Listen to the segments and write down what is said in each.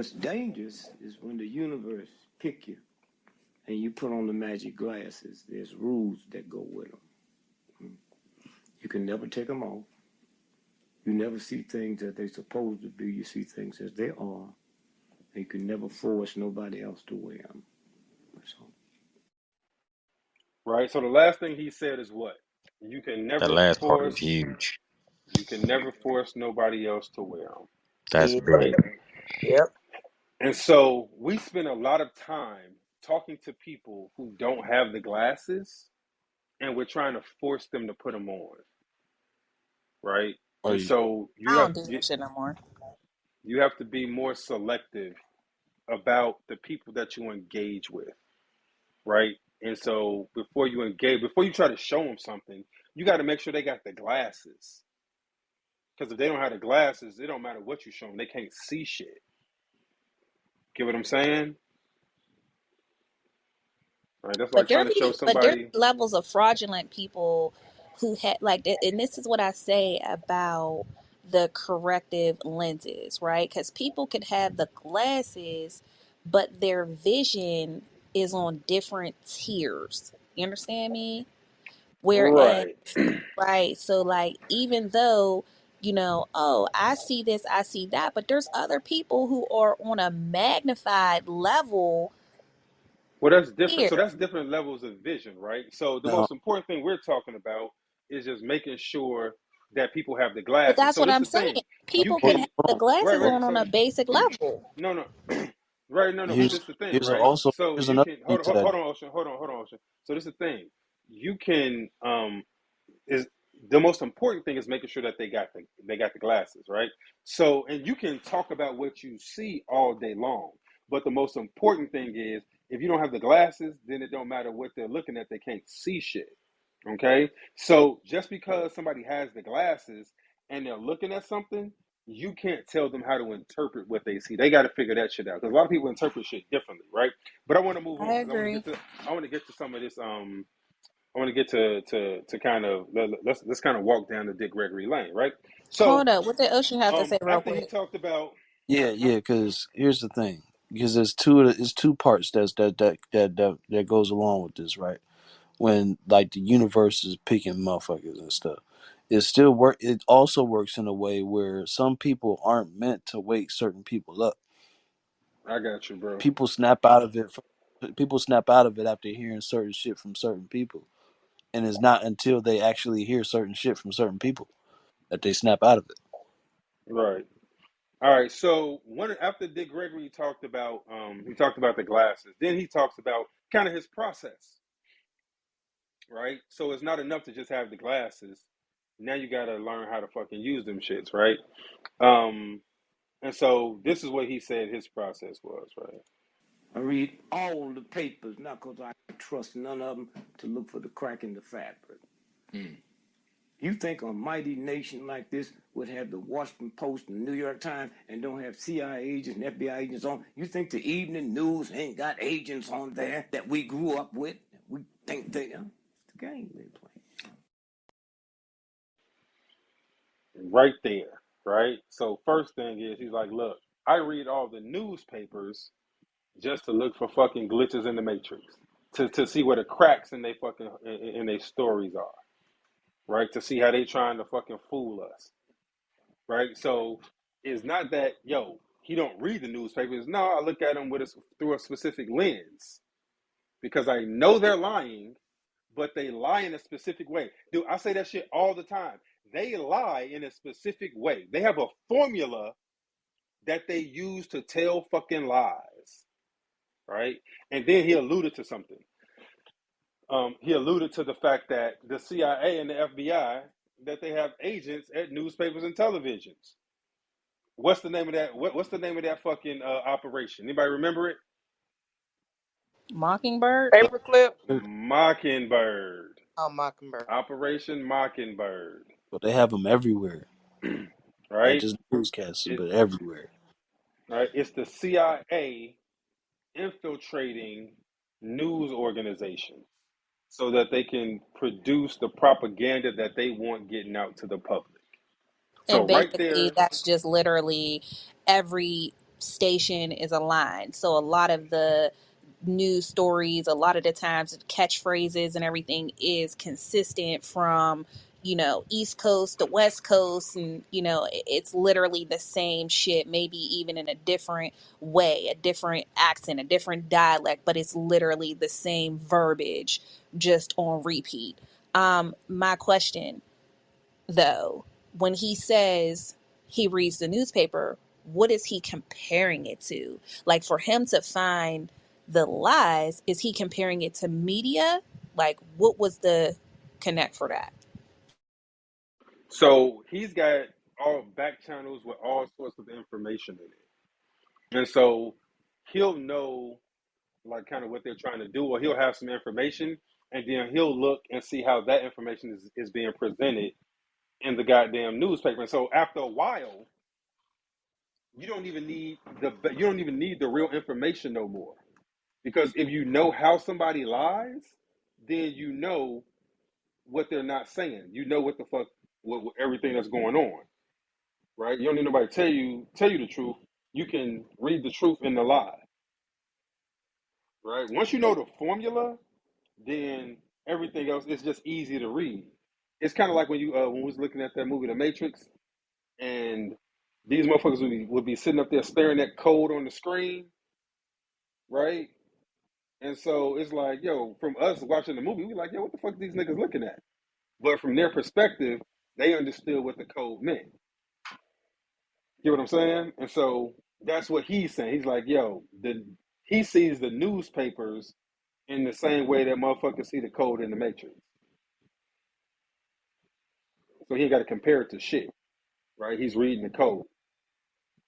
what's dangerous is when the universe pick you and you put on the magic glasses. There's rules that go with them. You can never take them off. You never see things that they're supposed to be. You see things as they are. And you can never force nobody else to wear them. So, Right. So the last thing he said is what? You can That never last part is force. huge. You can never force nobody else to wear them. That's Yep. Right. big. Yep. And so we spend a lot of time talking to people who don't have the glasses, and we're trying to force them to put them on. Right. Are And you? so I don't do that shit no more. you have to be more selective about the people that you engage with. Right. And so before you try to show them something, you got to make sure they got the glasses. Because if they don't have the glasses, it don't matter what you show them. They can't see shit. Get what I'm saying? Right? That's like trying to show But there's somebody. levels of fraudulent people who had like, and this is what I say about the corrective lenses, right? Because people could have the glasses, but their vision is on different tiers. You understand me? Whereas, Right. right, so like even though, oh, I see this, I see that, but there's other people who are on a magnified level Well, that's different. So here. that's different levels of vision, right? So the No, most important thing we're talking about is just making sure that people have the But glasses. that's So what this I'm is the saying. thing. You People hold can on, can have hold the on. right, glasses Hold right. on So a basic level. no, no. Right, no, on. no, but this is the thing, Here's right? also So here's you another can thing to that. hold on, Ocean, hold on, Ocean. So this is the thing. You can is the most important thing is making sure that they got the glasses, right? So and you can talk about what you see all day long, but the most important thing is if you don't have the glasses, then it don't matter what they're looking at, they can't see shit. Okay? So just because somebody has the glasses and they're looking at something, you can't tell them how to interpret what they see. They got to figure that shit out because a lot of people interpret shit differently, right? But I want to move on I because agree. I want to get to some of this I want to get to kind of let's kind of walk down the Dick Gregory lane, right? So Hold up. What did Ocean have to say real after he quick? talked about Yeah. Because here's the thing. Because there's two parts that goes along with this, right? When like the universe is picking motherfuckers and stuff, it also works in a way where some people aren't meant to wake certain people up. I got you, bro. People snap out of it. People snap out of it after hearing certain shit from certain people, and it's not until they actually hear certain shit from certain people that they snap out of it. Right. All right. So one after Dick Gregory he talked about the glasses. Then he talks about kind of his process, right? So it's not enough to just have the glasses. Now you got to learn how to fucking use them shits, right? Um, and so this is what he said his process was, right? I read all the papers, not because I trust none of them, to look for the crack in the fabric. You think a mighty nation like this would have the Washington Post and the New York Times and don't have CIA agents and FBI agents on? You think the evening news ain't got agents on there that we grew up with? We think they are. It's the game they play. Right there, right? So first thing is he's like, look, I read all the newspapers just to look for fucking glitches in the matrix, to see where the cracks in they fucking in their stories are, right? To see how they trying to fucking fool us, right? So it's not that he don't read the newspapers. No, I look at them through a specific lens because I know they're lying, but they lie in a specific way. Dude, I say that shit all the time. They lie in a specific way. They have a formula that they use to tell fucking lies, right? And then he alluded to something. He alluded to the fact that the CIA and the FBI that they have agents at newspapers and televisions. What's the name of that? What's the name of that fucking operation? Anybody remember it? Mockingbird? Paperclip? Mockingbird. Oh, Mockingbird. Operation Mockingbird. But they have them everywhere, not Right? just newscasts, It, but everywhere. right. It's the CIA infiltrating news organizations so that they can produce the propaganda that they want getting out to the public. And So right basically, there, that's just literally every station is aligned. So a lot of the news stories, a lot of the times catchphrases and everything is consistent from, East Coast to West Coast. And, it's literally the same shit, maybe even in a different way, a different accent, a different dialect, but it's literally the same verbiage just on repeat. My question, though, when he says he reads the newspaper, what is he comparing it to? Like, for him to find the lies, is he comparing it to media? Like, what was the connect for that? So he's got all back channels with all sorts of information in it. And so he'll know like kind of what they're trying to do, or he'll have some information and then he'll look and see how that information is being presented in the goddamn newspaper. And so after a while, you don't even need the real information no more. Because if you know how somebody lies, then you know what they're not saying. You know what the fuck what everything that's going on. Right? You don't need nobody to tell you the truth. You can read the truth in the lie. Right? Once you know the formula, then everything else is just easy to read. It's kind of like when you when we was looking at that movie The Matrix, and these motherfuckers would be sitting up there staring at code on the screen, right? And so it's like, yo, from us watching the movie, we like, yo, what the fuck are these niggas looking at? But from their perspective, they understood what the code meant. You know what I'm saying? And so that's what he's saying. He's like, yo, he sees the newspapers in the same way that motherfuckers see the code in the Matrix. So he ain't got to compare it to shit, right? He's reading the code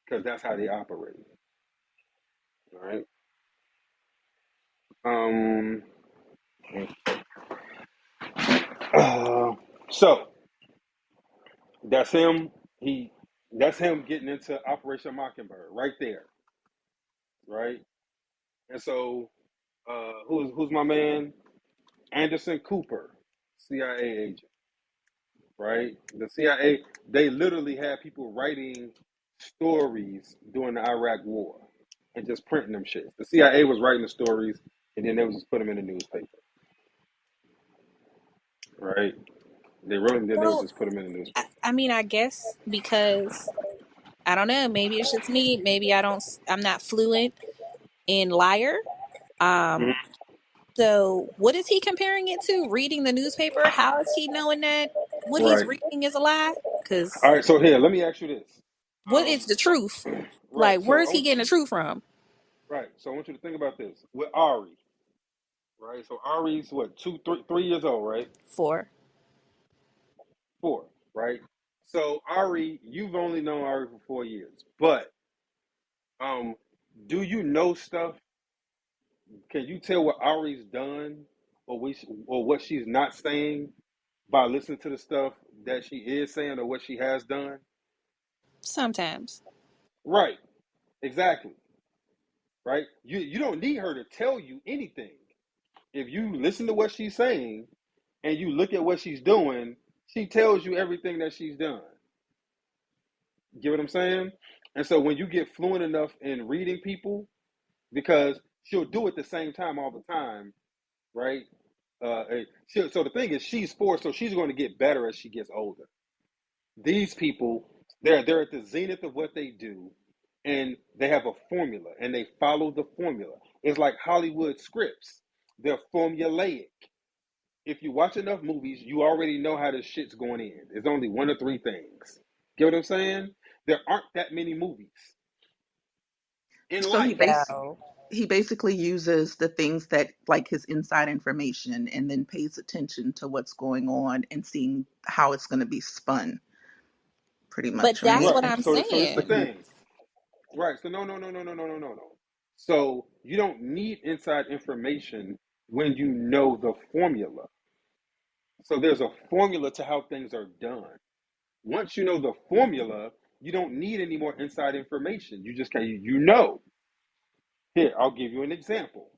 because that's how they operate. All right. Um. So that's him. That's him getting into Operation Mockingbird right there, right? And so, who's my man? Anderson Cooper, CIA agent, right? The CIA, they literally had people writing stories during the Iraq War and just printing them shit. The CIA was writing the stories and then they would just put them in the newspaper, right? They wrote them, then they would Well, just put them in the newspaper. I mean, I guess because I don't know, maybe it's just me. Maybe I'm not fluent in liar. Um, Mhm. so what is he comparing it to? Reading the newspaper? How is he knowing that what he's Right. reading is a lie? Because All right. So here, let me ask you this. what is the truth? Right. Like, where So is he getting the truth from? right. So I want you to think about this with Ari. Right. So Ari's what 3 years old, right? For 4, right? So Ari, you've only known Ari for 4 years, but um, do you know stuff? Can you tell what Ari's done, or what she's not saying by listening to the stuff that she is saying or what she has done? sometimes. Right. Exactly. Right. You don't need her to tell you anything. If you listen to what she's saying and you look at what she's doing, she tells you everything that she's done. Get what I'm saying? And so when you get fluent enough in reading people, because she'll do it the same time all the time, right? So the thing is, she's 4, so she's going to get better as she gets older. These people, they're at the zenith of what they do, and they have a formula, and they follow the formula. It's like Hollywood scripts; they're formulaic. If you watch enough movies, you already know how this shit's going in. There's only 1 or 3 things. Get what I'm saying? There aren't that many movies in So life. Yo. he basically uses the things that like his inside information and then pays attention to what's going on and seeing how it's going to be spun pretty But much, that's right? Right. what And I'm So it's the saying. putting it. thing. Right. So no. So you don't need inside information when you know the formula. So there's a formula to how things are done. Once you know the formula, you don't need any more inside information. You just can you know. Here, I'll give you an example.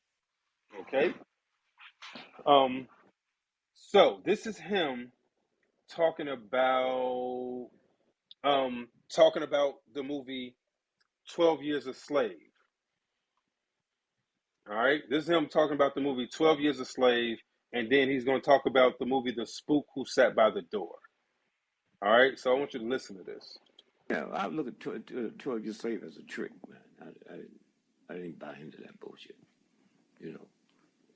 Okay. Um. So this is him talking about talking about the movie 12 Years a Slave. All right, this is him talking about the movie 12 Years a Slave, and then he's going to talk about the movie The Spook Who Sat by the Door. All right, so I want you to listen to this. Yeah, I look at 12 Years Slave as a trick, man. I didn't buy into that bullshit, you know.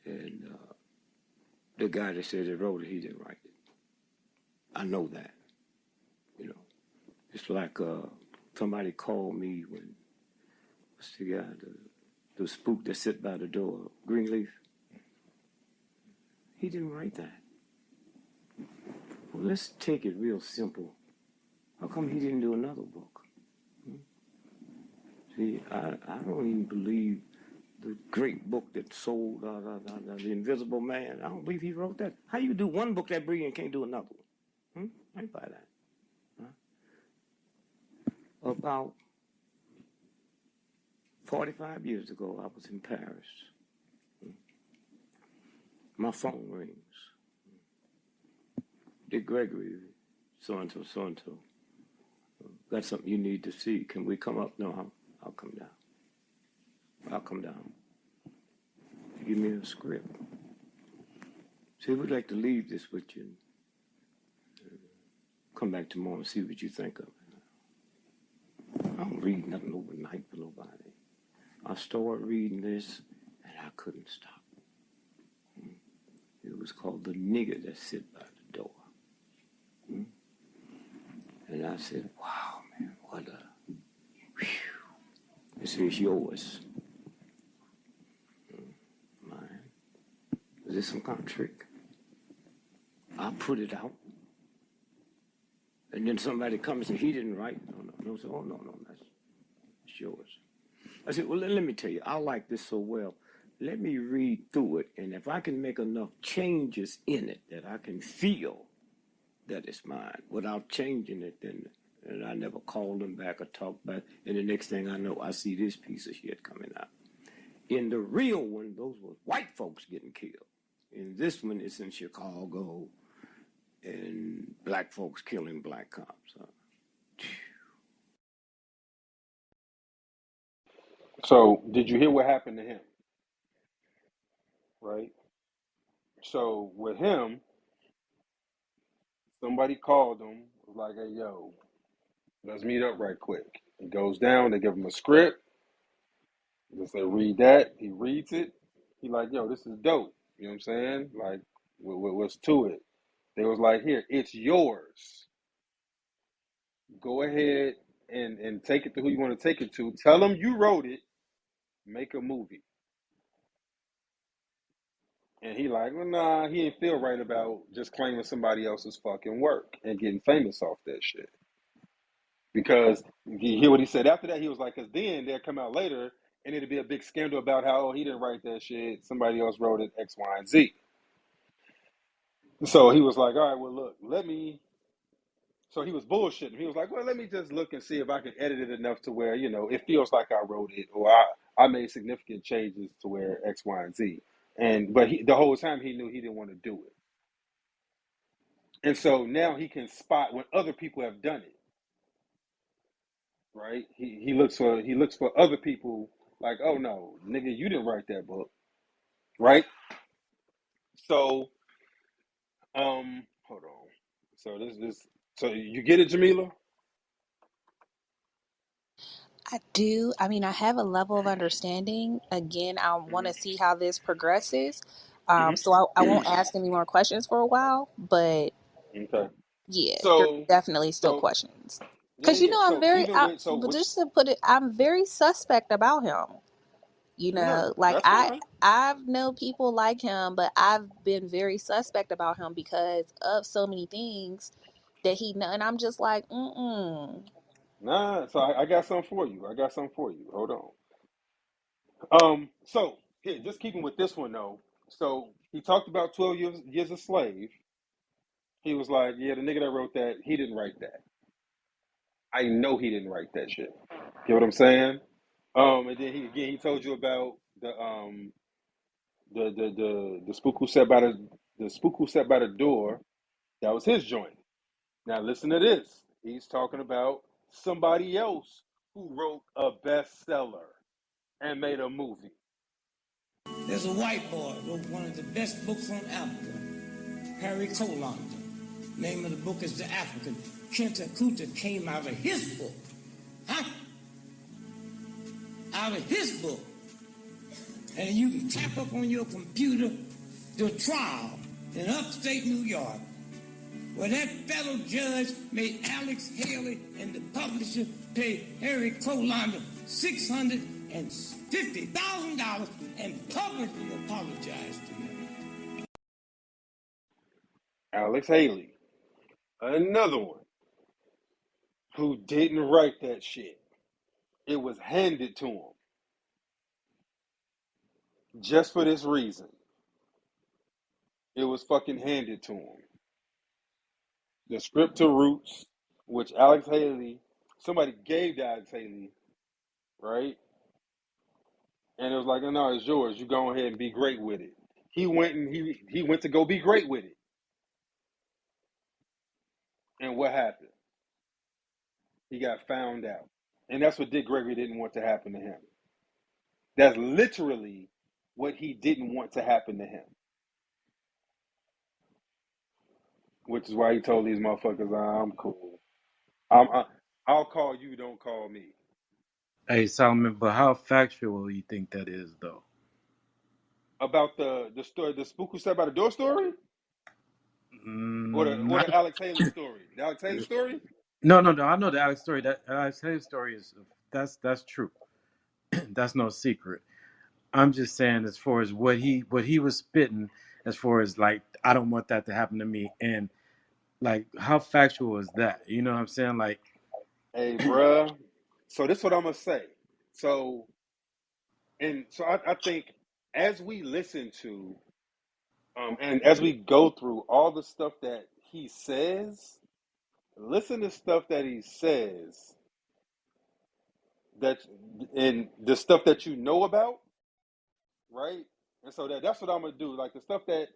And the guy that said he wrote it, he didn't write it. I know that, you know. It's like somebody called me when, what's the guy, the spook that sit by the door, Greenleaf. He didn't write that. Well, let's take it real simple. How come he didn't do another book? See, I don't even believe the great book that sold The Invisible Man. I don't believe he wrote that. How you do one book that brilliant and can't do another one? I ain't buy that. About 45 years ago, I was in Paris. My phone rings. Dear Gregory, so-and-so, so-and-so. Got something you need to see. Can we come up? No, I'll come down. I'll come down. Give me a script. See, we'd like to leave this with you. Come back tomorrow and see what you think of it. I don't read nothing overnight for nobody. I started reading this, and I couldn't stop. It was called The Nigger That Sit by the Door. And I said, wow, man, what a, whew. This is yours. Man, is this some kind of trick? I put it out. And then somebody comes and he didn't write. No, so, oh, no, that's yours. I said, well, let me tell you, I like this so well. Let me read through it, and if I can make enough changes in it that I can feel that it's mine without changing it, then and I never called them back or talked back. And the next thing I know, I see this piece of shit coming out. In the real one, those were white folks getting killed. In this one, it's in Chicago, and black folks killing black cops. So, did you hear what happened to him? Right? So, with him, somebody called him, was like, hey, yo, let's meet up right quick. He goes down, they give him a script. They say, read that. He reads it. He like, yo, this is dope. You know what I'm saying? Like, what's to it? They was like, here, it's yours. Go ahead and take it to who you want to take it to. Tell them you wrote it. Make a movie. And he like, well, nah, he ain't feel right about just claiming somebody else's fucking work and getting famous off that shit. Because you hear what he said after that, he was like, because then they'll come out later and it'll be a big scandal about how, oh, he didn't write that shit. Somebody else wrote it, X, Y, and Z. So he was like, all right, well, look, let me. So he was bullshitting. He was like, well, let me just look and see if I can edit it enough to where, it feels like I wrote it or I made significant changes to where X, Y, and Z. But the whole time he knew he didn't want to do it. And so now he can spot when other people have done it. Right? He looks for other people like, oh no, nigga, you didn't write that book. Right? So hold on. So so you get it, Jamila? I do. I mean, I have a level of understanding. Again, I want to see how this progresses. So I won't ask any more questions for a while, but Okay. yeah, there's So definitely still so questions. yeah, Because, yeah. I'm So very, even with but just to put it, I'm very suspect about him. no, Like that's fine. I've known people like him, but I've been very suspect about him because of so many things that he know. And I'm just like, Nah, so I got something for you. Hold on. So here, just keeping with this one though. So he talked about 12 years a slave. He was like, yeah, the nigga that wrote that, he didn't write that. I know he didn't write that shit. Get what I'm saying? And then he told you about the spook who sat by the door. That was his joint. Now listen to this. He's talking about somebody else who wrote a bestseller and made a movie. There's a white boy who wrote one of the best books on Africa, Harry Colander. Name of the book is The African. Kenta Kuta came out of his book. Huh? Out of his book. And you can tap up on your computer the trial in upstate New York where that federal judge made Alex Haley and the publisher pay Harry Colander $650,000 and publicly apologized to him. Alex Haley, another one who didn't write that shit. It was handed to him just for this reason. It was fucking handed to him. The script to Roots, which Alex Haley, somebody gave to Alex Haley, right? And it was like, no, it's yours. You go ahead and be great with it. He went and he went to go be great with it. And what happened? He got found out. And that's what Dick Gregory didn't want to happen to him. That's literally what he didn't want to happen to him. Which is why he told these motherfuckers, I'm cool. I'll call you, don't call me. Hey Solomon, but how factual you think that is, though? About the story, the spook who said about the door story? Or Not, the Alex Haley story? The Alex Haley story? no. I know the Alex story. That Alex Haley story is that's true. That's no secret. I'm just saying, as far as what he was spitting, as far as like, I don't want that to happen to me, and like, how factual is that? You know what I'm saying? Like, Hey, bruh. So this is what I'm gonna say. So I think as we listen to and as we go through all the stuff that he says, listen to stuff that he says that and the stuff that you know about, right? And so that's what I'm gonna do. Like the stuff that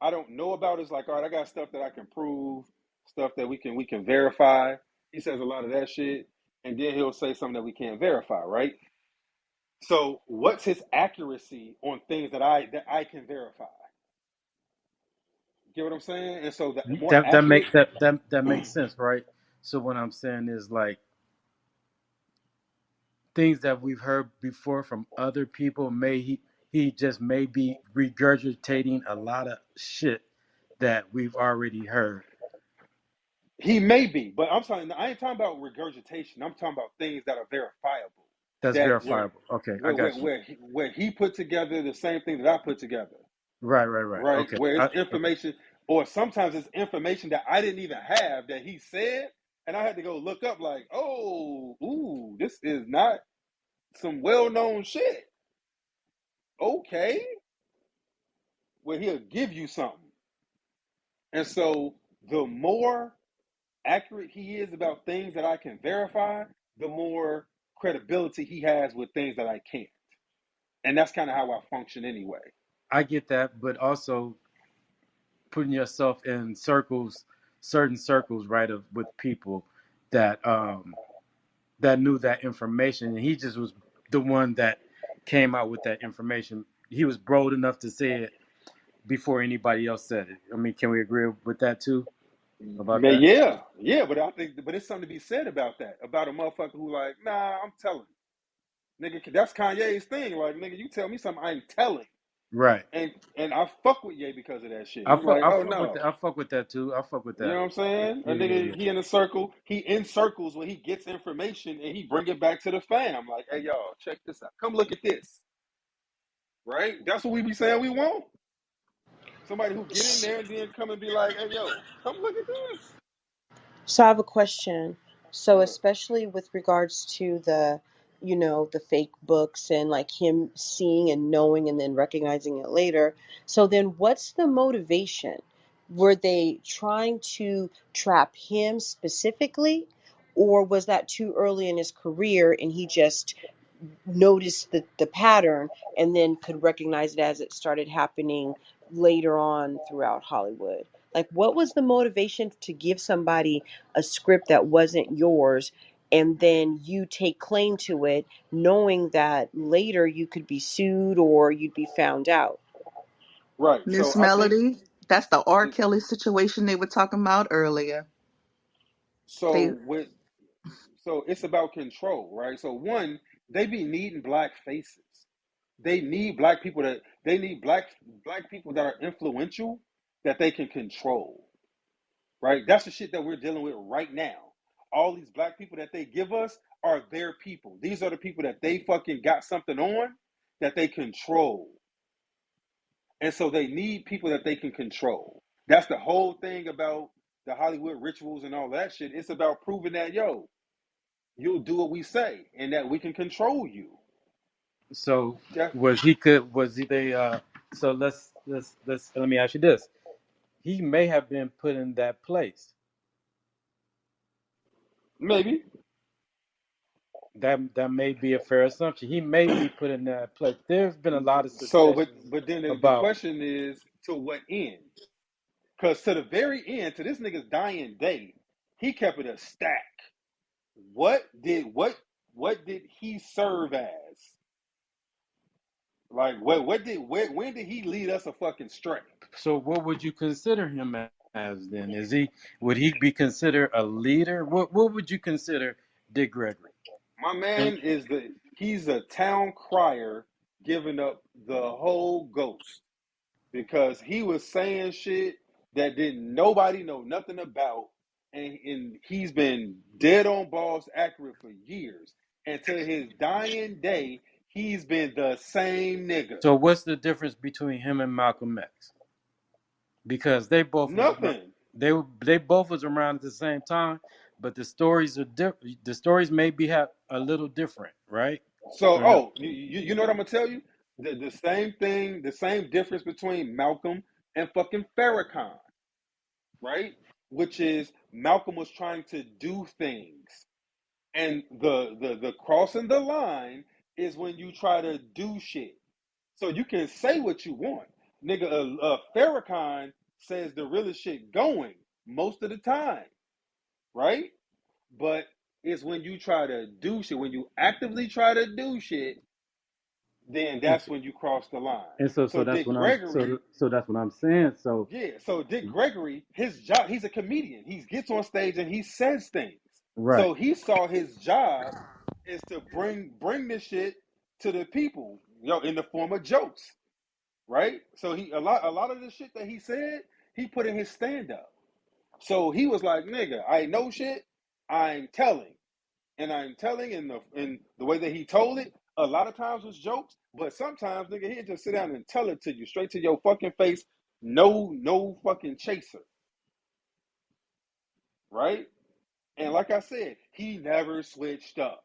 I don't know about is like, all right, I got stuff that I can prove, stuff that we can verify. He says a lot of that shit, and then he'll say something that we can't verify, right? So what's his accuracy on things that I can verify? Get what I'm saying? And so the more that accurate, make that makes sense, right? So what I'm saying is, like, things that we've heard before from other people, he just may be regurgitating a lot of shit that we've already heard. he may be, but I ain't talking about regurgitation. I'm talking about things that are verifiable. That's That where verifiable. Okay, I where where got you. where he, where he put together the same thing that I put together, Right. right? Okay. Where it's Okay. information, or sometimes it's information that I didn't even have that he said, and I had to go look up. Like, oh, ooh, this is not some well-known shit. Okay, where he'll give you something, and so the more accurate he is about things that I can verify, the more credibility he has with things that I can't. And that's kind of how I function anyway. I get that, but also putting yourself in circles, certain circles, right, of with people that that knew that information, and he just was the one that came out with that information. He was bold enough to say it before anybody else said it. I mean, can we agree with that too? About that? Yeah, but I think, but it's something to be said about that, about a motherfucker who like, nah, I'm telling, nigga, that's Kanye's thing. Like, nigga, you tell me something, I'm telling, Right. and I fuck with Ye because of that shit. He's like, I oh fuck with no, that. I fuck with that too. I fuck with you know that. what I'm saying? A Yeah. nigga, he in a circle, he in circles when he gets information and he bring it back to the fam. Like, hey y'all, check this out. Come look at this. Right? That's what we be saying we want. Somebody who get in there and then come and be like, hey, yo, come look at this. So I have a question. So What? especially with regards to the fake books and like him seeing and knowing and then recognizing it later. So then what's the motivation? Were they trying to trap him specifically, or was that too early in his career and he just noticed the pattern and then could recognize it as it started happening later on throughout Hollywood? Like, what was the motivation to give somebody a script that wasn't yours and then you take claim to it, knowing that later you could be sued or you'd be found out. Right. So Miss I think Melody, that's the R. Kelly situation they were talking about earlier. They so. With so it's about control, right? So one, they be needing black faces. They need black people that they need black people that are influential that they can control, right? That's the shit that we're dealing with right now. All these black people that they give us are their people. These are the people that they fucking got something on that they control. And so they need people that they can control. That's the whole thing about the Hollywood rituals and all that shit. It's about proving that, yo, you'll do what we say and that we can control you. So That, was he they so let's let me ask you this. He may have been put in that place. maybe. That may be a fair assumption. He may be put in that place. There's been a lot of So, suggestions but then the about. question is to what end? Because to the very end, to this nigga's dying day, he kept it a stack. What did what did he serve as? Like when did he lead us a fucking stray? So what would you consider him as then? Would he be considered a leader? What would you consider Dick Gregory? My And man he's a town crier giving up the whole ghost because he was saying shit that didn't nobody know nothing about, and he's been dead on balls accurate for years. And to his dying day, he's been the same nigga. so what's the difference between him and Malcolm X? Because Nothing. they both was around at the same time, but the stories are different. The stories maybe have a little different, right? So, Uh, you know what I'm gonna tell you? The same thing, the same difference between Malcolm and fucking Farrakhan, right? Which is Malcolm was trying to do things, and the crossing the line is when you try to do shit. So you can say what you want, nigga. Farrakhan says the realest shit going most of the time, right? But it's when you try to do shit, when you actively try to do shit, then and, that's when you cross the line. and so So that's Dick what I'm Gregory, so that's what I'm saying. So yeah, so Dick Gregory, his job, he's a comedian. He gets on stage and he says things. right, So he saw his job is to bring this shit to the people, in the form of jokes, right? So a lot of the shit that he said, he put in his stand up. So he was like, nigga, I know shit, I'm telling. And I'm telling in the way that he told it, a lot of times was jokes, but sometimes nigga he'd just sit down and tell it to you straight to your fucking face, no fucking chaser, right? And like I said, he never switched up.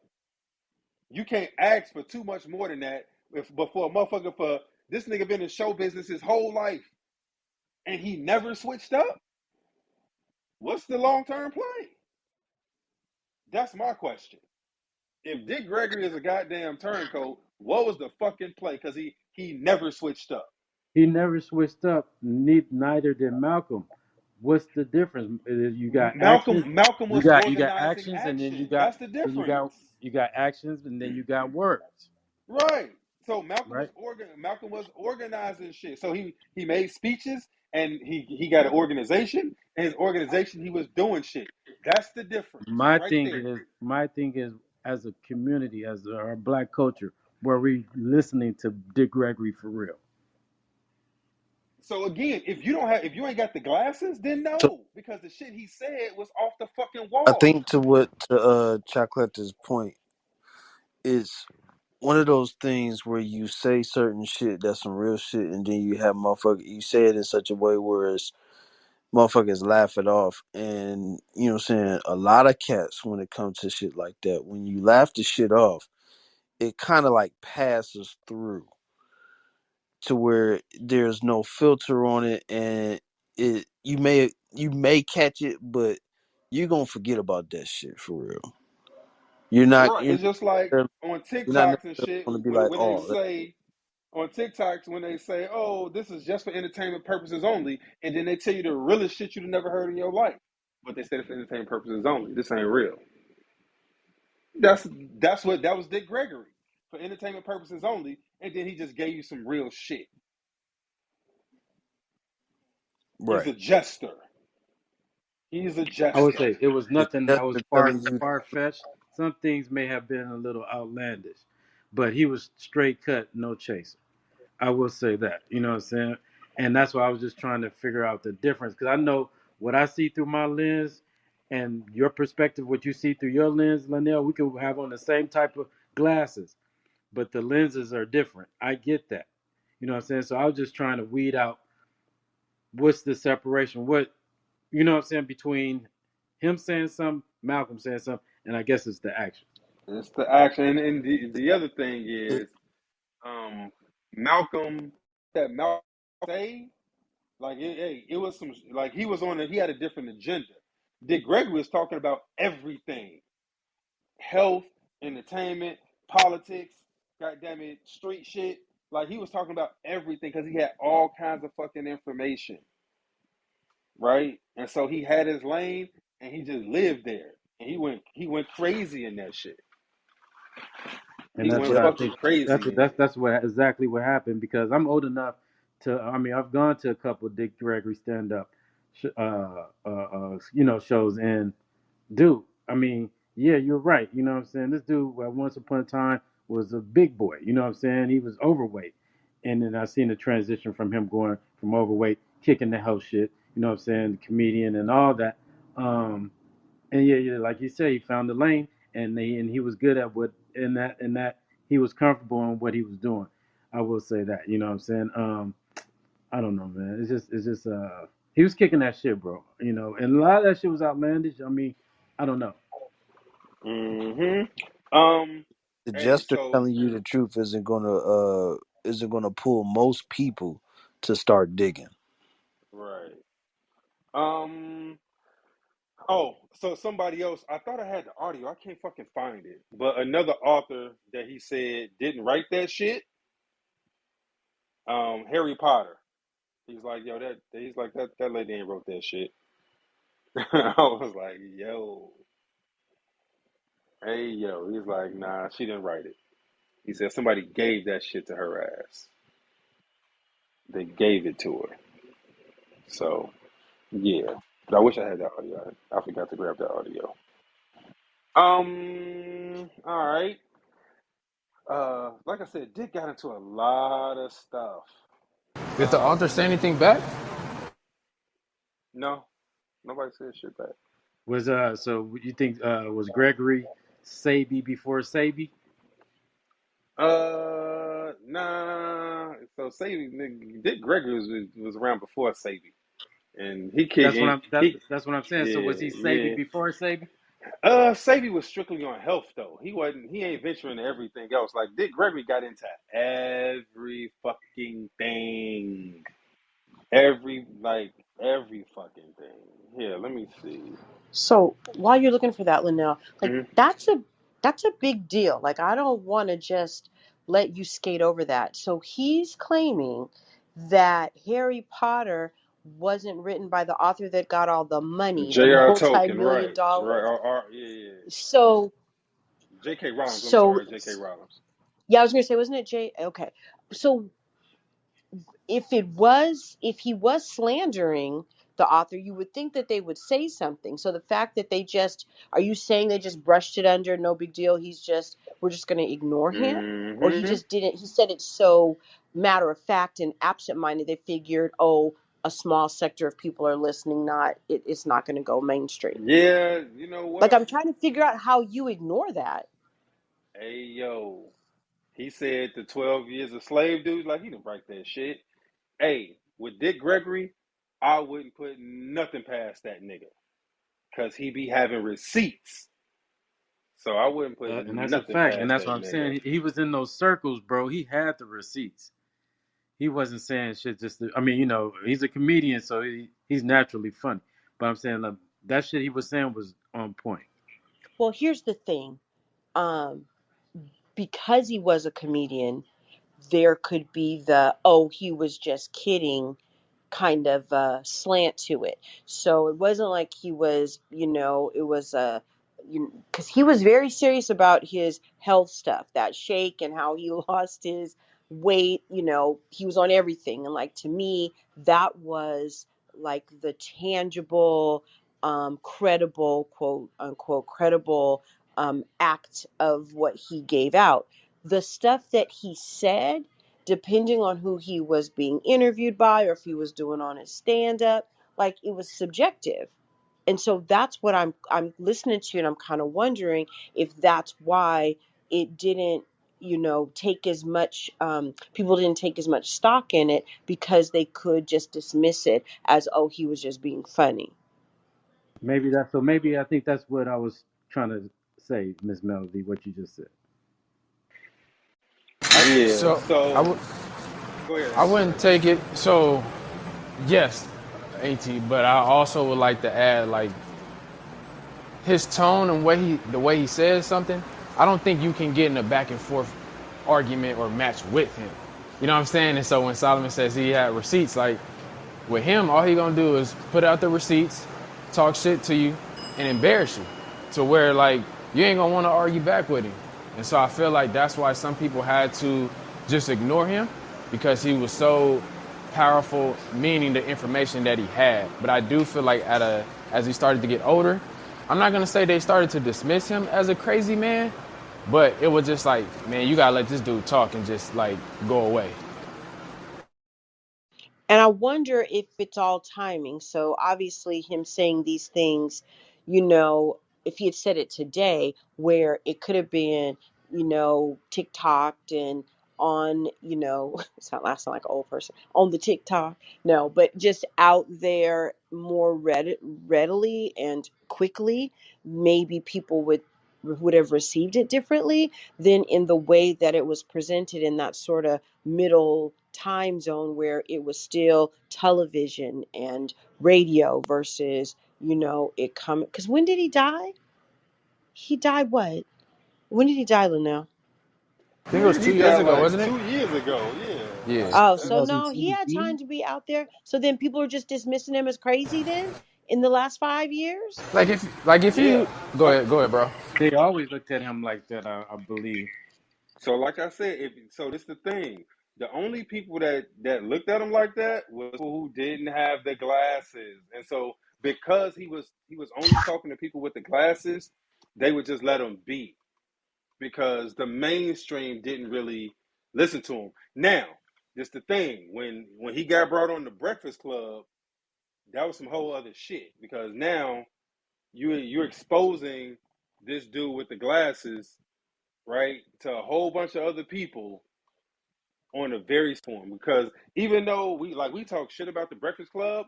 You can't ask for too much more than that. But for a motherfucker, for this nigga been in show business his whole life and he never switched up, what's the long term play? That's my question. If Dick Gregory is a goddamn turncoat, what was the fucking play? Because he never switched up. he never switched up. Neither did Malcolm. What's the difference? You got actions. Malcolm You was got organizing actions, and then action. That's the then you got difference. you got actions, and then you got words, Right. So Malcolm was right? organizing shit. So he made speeches and he got an organization. And his organization he was doing shit. That's the difference right there. My thing is, as a community, as our black culture, were we listening to Dick Gregory for real? So again, if you ain't got the glasses, then So no, because the shit he said was off the fucking I wall. think to Chocolate's point, it's one of those things where you say certain shit that's some real shit, and then you have motherfucker you say it in such a way where it's motherfuckers laugh it off, and you know what I'm saying. A lot of cats when it comes to shit like that, when you laugh the shit off, it kind of like passes through to where there's no filter on it, and it you may catch it, but you're gonna forget about that shit for real. You're not Right. you're It's just like not, on you're not TikToks and necessarily shit gonna be when like, when they oh, say on TikToks when they say, "Oh, this is just for entertainment purposes only," and then they tell you the realest shit you've never heard in your life, but they said it for entertainment purposes only. This ain't real. That's that was Dick Gregory for entertainment purposes only, and then he just gave you some real shit. He's Right. a jester. He's a I would jester. say it was It's nothing just that was for telling you. far fetched. Some things may have been a little outlandish, but he was straight cut, no chaser. I will say that. You know what I'm saying? And that's why I was just trying to figure out the difference because I know what I see through my lens and your perspective, what you see through your lens, Linnell, we could have on the same type of glasses, but the lenses are different. I get that. You know what I'm saying? So I was just trying to weed out what's the separation, what you know what I'm saying, between him saying something, Malcolm saying something, and I guess it's the action. It's the action, and the other thing is, um, Malcolm that Malcolm say like it was some like he was on it. He had a different agenda. Dick Gregory was talking about everything: health, entertainment, politics, goddamn it, street shit. Like he was talking about everything because he had all kinds of fucking information, right? And so he had his lane, and he just lived there, and he went crazy in that shit. And He that's went what I fucking think. That's crazy what in it. that's what exactly what happened because I'm old enough to. I mean, I've gone to a couple of Dick Gregory stand up, shows. And dude, I mean, yeah, you're right. You know what I'm saying? This dude, once upon a time, was a big boy. You know what I'm saying? He was overweight, and then I seen the transition from him going from overweight, kicking the hell shit. You know what I'm saying? Comedian and all that. And yeah, like you say, he found the lane, and he was good at what in that he was comfortable in what he was doing. I will say that. You know what I'm saying? I don't know, man. It's just he was kicking that shit, bro. You know, and a lot of that shit was outlandish. I mean, I don't know. Mm-hmm. The Hey, jester so telling you the truth isn't gonna pull most people to start digging. right. Um. Oh, so somebody else. I thought I had the audio. I can't fucking find it. But another author that he said didn't write that shit. Harry Potter. He's like, yo, that. He's like that lady ain't wrote that shit. I was like, yo, hey, yo. He's like, nah, she didn't write it. He said somebody gave that shit to her ass. They gave it to her. So yeah. But I wish I had that audio. I forgot to grab that audio. All right. Like I said, Dick got into a lot of stuff. Did the author say anything back? No, nobody said shit back. Was so you think was Gregory Sabi before Sabi? Nah. So Sadie, Dick Gregory was around before Sadie, and he That's what kicked that's what I'm saying. So was he Sabi yeah. before Sabi? Sadie was strictly on health though. He ain't venturing into everything else. Like Dick Gregory got into every fucking thing, every fucking thing. Here, let me see. So while you're looking for that, Linnell, like Mhm. that's a big deal. Like I don't want to just let you skate over that. So he's claiming that Harry Potter wasn't written by the author that got all the money, the J.R. Tolkien, multi-million right, right, dollars. yeah. So J.K. Rowling, I'm so sorry, J.K. Rowling. yeah, I was gonna say, wasn't it Jay? Okay. So if he was slandering the author, you would think that they would say something. So the fact that they just, are you saying they just brushed it under, no big deal, we're just going to ignore him? Or he Mm-hmm. just didn't, he said it so matter of fact and absent-minded, they figured, oh, a small sector of people are listening, it's not going to go mainstream. Yeah, you know Like, what? I'm trying to figure out how you ignore that. Hey, yo. He said the 12 years a slave dude, like, he didn't write that shit. Hey, with Dick Gregory, I wouldn't put nothing past that nigga. Because he be having receipts. So I wouldn't put And that's a nothing fact. And past that's that what I'm nigga. saying. He was in those circles, bro. He had the receipts. He wasn't saying shit just to, I mean, he's a comedian, so he's naturally funny. But I'm saying like, that shit he was saying was on point. Well, here's the thing. Um, because he was a comedian, there could be the, oh, he was just kidding kind of slant to it. So it wasn't like he was, it was because he was very serious about his health stuff, that shake and how he lost his weight. He was on everything, and like to me, that was like the tangible, credible, quote unquote, credible act of what he gave out. The stuff that he said, depending on who he was being interviewed by or if he was doing on his stand up, like it was subjective. And so that's what I'm listening to, and I'm kind of wondering if that's why it didn't, take as much, people didn't take as much stock in it, because they could just dismiss it as, oh, he was just being funny. Maybe that's so. Maybe I think that's what I was trying to say, Miss Melody. What you just said. Yeah. So I So would go ahead, I Amos. Go wouldn't ahead. Go ahead. take it. So yes, At, but I also would like to add like his tone and the way he says something. I don't think you can get in a back and forth argument or match with him. You know what I'm saying? And so when Solomon says he had receipts, like with him, all he gonna do is put out the receipts, talk shit to you, and embarrass you, to where like you ain't gonna want to argue back with him. And so I feel like that's why some people had to just ignore him, because he was so powerful, meaning the information that he had. But I do feel like as he started to get older, I'm not gonna say they started to dismiss him as a crazy man, but it was just like, man, you gotta let this dude talk and just like go away. And I wonder if it's all timing. So obviously, him saying these things, you know, if he had said it today, where it could have been, TikToked and on, it's not last like an old person on the TikTok, no, but just out there more readily and quickly, maybe people would have received it differently than in the way that it was presented in that sort of middle time zone where it was still television and radio versus, it coming. Because when did he die? He died what? When did he die, Linnell? I think it was He 2 years died ago, like wasn't it? 2 years ago. Yeah. Yeah. Like Oh, so that's no, he had time 2017. to be out there. So then people are just dismissing him as crazy then in the last 5 years? Like if yeah. you go ahead, bro. They always looked at him like that. I believe. So like I said, so this the thing. The only people that looked at him like that was people who didn't have the glasses. And so because he was only talking to people with the glasses, they would just let him be, because the mainstream didn't really listen to him. Now, this the thing. When he got brought on the Breakfast Club, that was some whole other shit, because now you're exposing this dude with the glasses, right, to a whole bunch of other people on a very form. Because even though we talk shit about the Breakfast Club,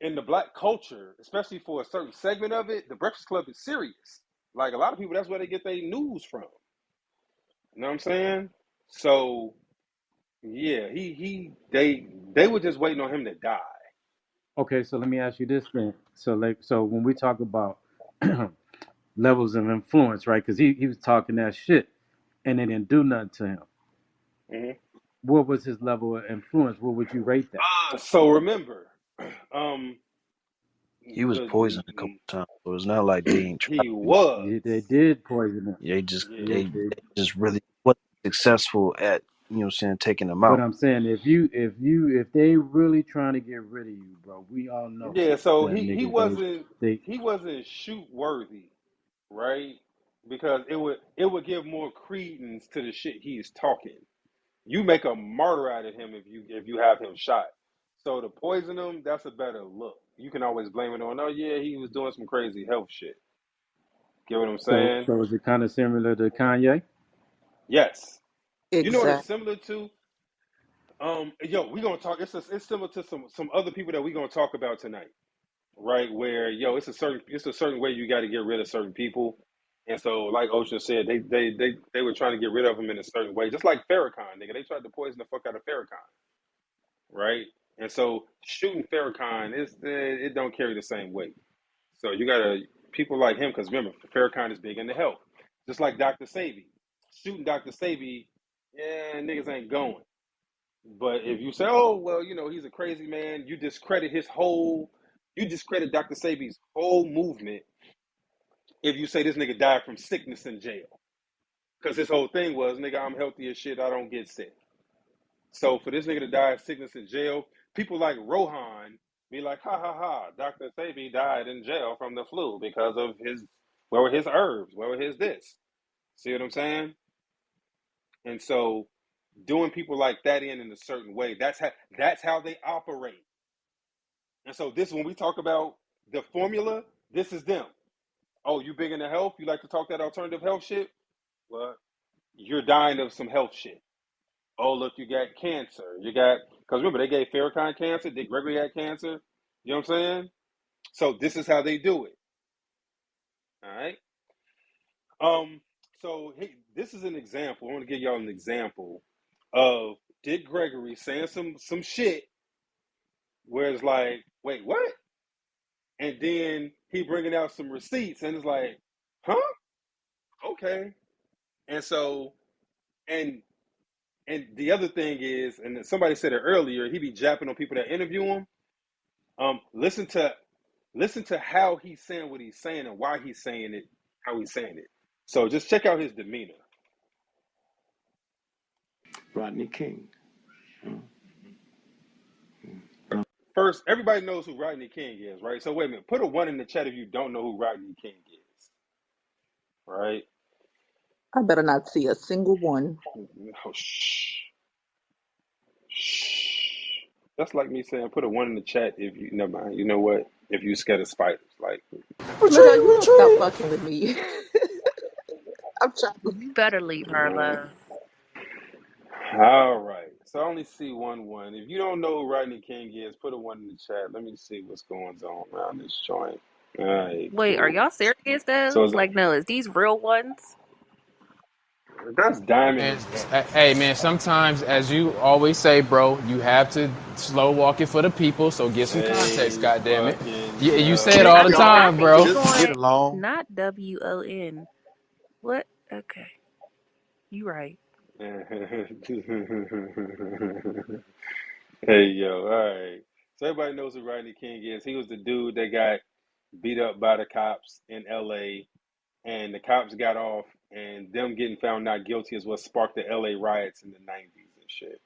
in the black culture, especially for a certain segment of it, the Breakfast Club is serious. Like a lot of people, that's where they get their news from. You know what I'm saying? So yeah, they were just waiting on him to die. Okay, so let me ask you this then. So when we talk about levels of influence, right? Because he was talking that shit, and they didn't do nothing to him. Mhm. What was his level of influence? What would you rate that? So remember, um, He was the poisoned a couple times, so it's not like they ain't tried he to. was, Yeah, they did poison him. They just yeah. Yeah, they, they, they just really wasn't successful at taking them but out. I'm saying if they really trying to get rid of you, bro, we all know Yeah, so that he nigga. They he wasn't shoot worthy, right? Because it would give more credence to the shit he's talking. You make a martyr out of him if you have him shot. So to poison him, that's a better look. You can always blame it on, oh yeah, he was doing some crazy health shit. Get what I'm so saying? so is it kind of similar to Kanye? Yes. You know what it's Exactly. similar to? We gonna talk. It's similar to some other people that we gonna talk about tonight, right? Where it's a certain way you got to get rid of certain people, and so like Ocean said, they were trying to get rid of them in a certain way, just like Farrakhan, nigga. They tried to poison the fuck out of Farrakhan, right? And so shooting Farrakhan it don't carry the same weight. So you gotta people like him, because remember Farrakhan is big into health, just like Dr. Sabi. Shooting Dr. Sabi, yeah, niggas ain't going. But if you say, oh well, he's a crazy man, you discredit Dr. Sabi's whole movement if you say this nigga died from sickness in jail. Because his whole thing was, nigga, I'm healthy as shit, I don't get sick. So for this nigga to die of sickness in jail, people like Rohan be like, ha ha ha, Dr. Sebi died in jail from the flu because of where were his herbs? Where were his this? See what I'm saying? And so doing people like that in a certain way, that's how they operate. And so this, when we talk about the formula, this is them. Oh, you big into health? You like to talk that alternative health shit? Well, you're dying of some health shit. Oh, look, you got cancer. Because remember, they gave Farrakhan cancer. Did Gregory had cancer? You know what I'm saying? So this is how they do it. All right. So this is an example. I want to give y'all an example of Dick Gregory saying some shit where it's like, wait, what? And then he bringing out some receipts and it's like, huh? Okay. And so, and the other thing is, and somebody said it earlier, he be japping on people that interview him. Listen to how he's saying what he's saying and why he's saying it, how he's saying it. So just check out his demeanor. Rodney King. First, everybody knows who Rodney King is, right? So wait a minute, put a 1 in the chat if you don't know who Rodney King is, right? I better not see a single one. Oh, shh. Shh. That's like me saying, put a 1 in the chat if you, never mind, you know what? If you scared of spiders, like. Miguel, Retreat, you gonna stop retreat. fucking with me. I'm trying to. You better leave her alone. All right. So I only see 1. If you don't know who Rodney King is, put a 1 in the chat. Let me see what's going on around this joint. All right, Wait, are cool. y'all serious So though? Like, no, is these real ones? that's Diamond. Man, hey man, sometimes as you always say, bro, you have to slow walk it for the people. So get some context, Hey, goddamn it. fucking You say it yo. all I the think Y'all, time, he's bro. Just get going along. not WON. What? Okay, you right. Hey, yo. All right. So everybody knows who Rodney King is. He was the dude that got beat up by the cops in L.A. and the cops got off, and them getting found not guilty is what sparked the LA riots in the 90s and shit.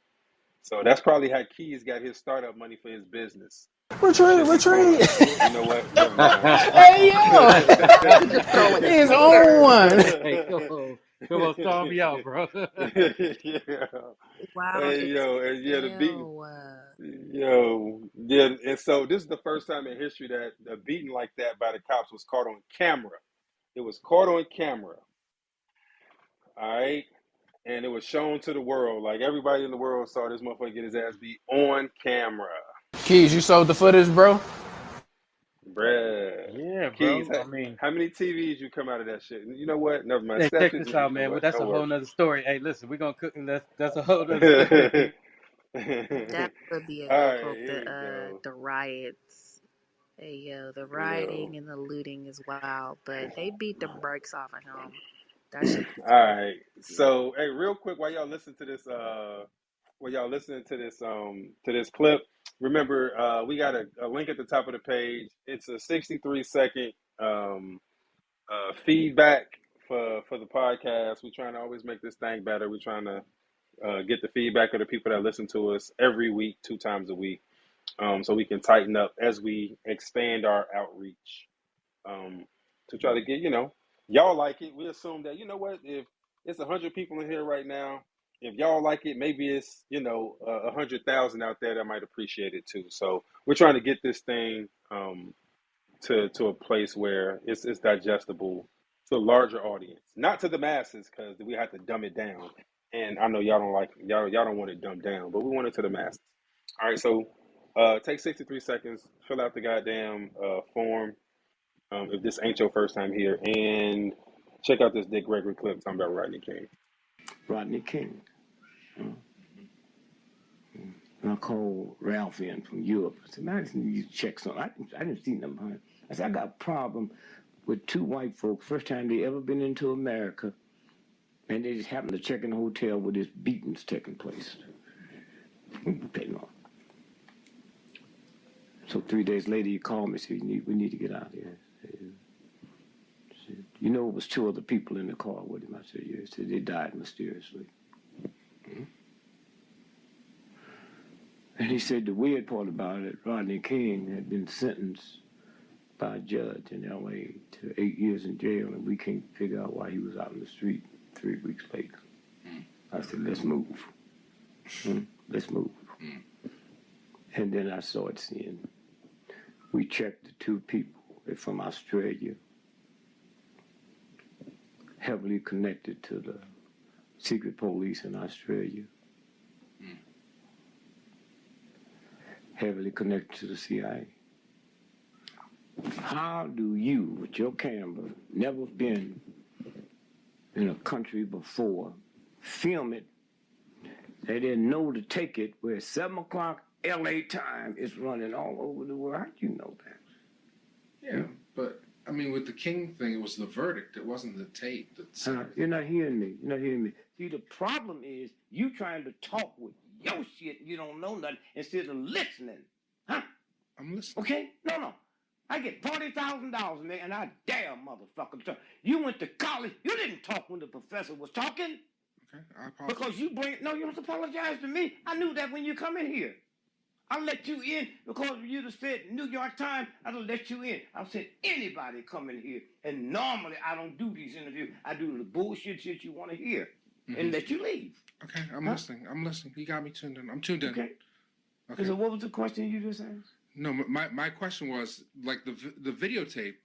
So that's probably how Keys got his startup money for his business. Retreat, Shit be retreat. fun. You know what? Never mind. Hey yo, he just throwing it he's there. on one. Hey, come on, storm me out, bro. Yeah. Wild Hey, as yo, and yeah, the beating. hell. Yo, yeah, and so this is the first time in history that a beating like that by the cops was caught on camera. It was caught on camera. All right. And it was shown to the world. Like everybody in the world saw this motherfucker get his ass beat on camera. Keys, you sold the footage, bro. Bruh. Yeah, Keys, bro. I mean, how many TVs you come out of that shit? You know what? Never mind. hey, Snap check this. this You out, know man. Well, what? that's a Don't whole worry. nother story. Hey, listen, we're gonna cook. That's a whole nother story. That would be a All good right, clip. here we go. The riots. Hey yo, the Yo. rioting and the looting is wild, but they beat the brakes off of him. That shit All was right. So, hey, real quick, while y'all listen to this, while y'all listening to this clip, remember, we got a link at the top of the page. It's a 63-second feedback for the podcast. We're trying to always make this thing better. We're trying to get the feedback of the people that listen to us every week, 2 times a week, so we can tighten up as we expand our outreach, to try to get, y'all like it. We assume that, you know what, if it's 100 people in here right now, if y'all like it, maybe it's 100,000 out there that might appreciate it too. So we're trying to get this thing to a place where it's digestible to a larger audience, not to the masses, because we have to dumb it down. And I know y'all don't like y'all don't want it dumbed down, but we want it to the masses. All right, so take 63 seconds, fill out the goddamn form. If this ain't your first time here, and check out this Dick Gregory clip talking about Rodney King. Rodney King. And I called Ralph in from Europe. I said, man, I just need you to check something. I didn't see them, honey. I said, I got a problem with two white folks, first time they ever been into America, and they just happened to check in the hotel where this beating's taking place. Okay, no. So 3 days later, he called me and said, we need to get out of here. I said, You know, it was two other people in the car with him. I said, yeah. He said, they died mysteriously. And he said the weird part about it, Rodney King had been sentenced by a judge in L.A. to 8 years in jail, and we can't figure out why he was out in the street 3 weeks later. I said, let's move. Let's move. And then I started seeing, we checked the two people from Australia, heavily connected to the secret police in Australia, heavily connected to the CIA. How do you, with your camera, never been in a country before, film it? They didn't know to take it where 7 o'clock LA time is running all over the world. How do you know that? Yeah, but I mean, with the King thing, it was the verdict. It wasn't the tape. You're not hearing me. You're not hearing me. See, the problem is you trying to talk with your shit and you don't know nothing instead of listening. Huh? I'm listening. Okay? No. I get $40,000, man, and I dare motherfucker to talk. You went to college. You didn't talk when the professor was talking. Okay, I apologize. Because you you don't have to apologize to me. I knew that when you come in here. I let you in because you'd have said New York Times, I'd have let you in. I've said anybody come in here. And normally I don't do these interviews. I do the bullshit shit you want to hear and let you leave. Okay, I'm listening. You got me tuned in. I'm tuned in. Okay. Okay. So what was the question you just asked? No, my question was, like, the videotape,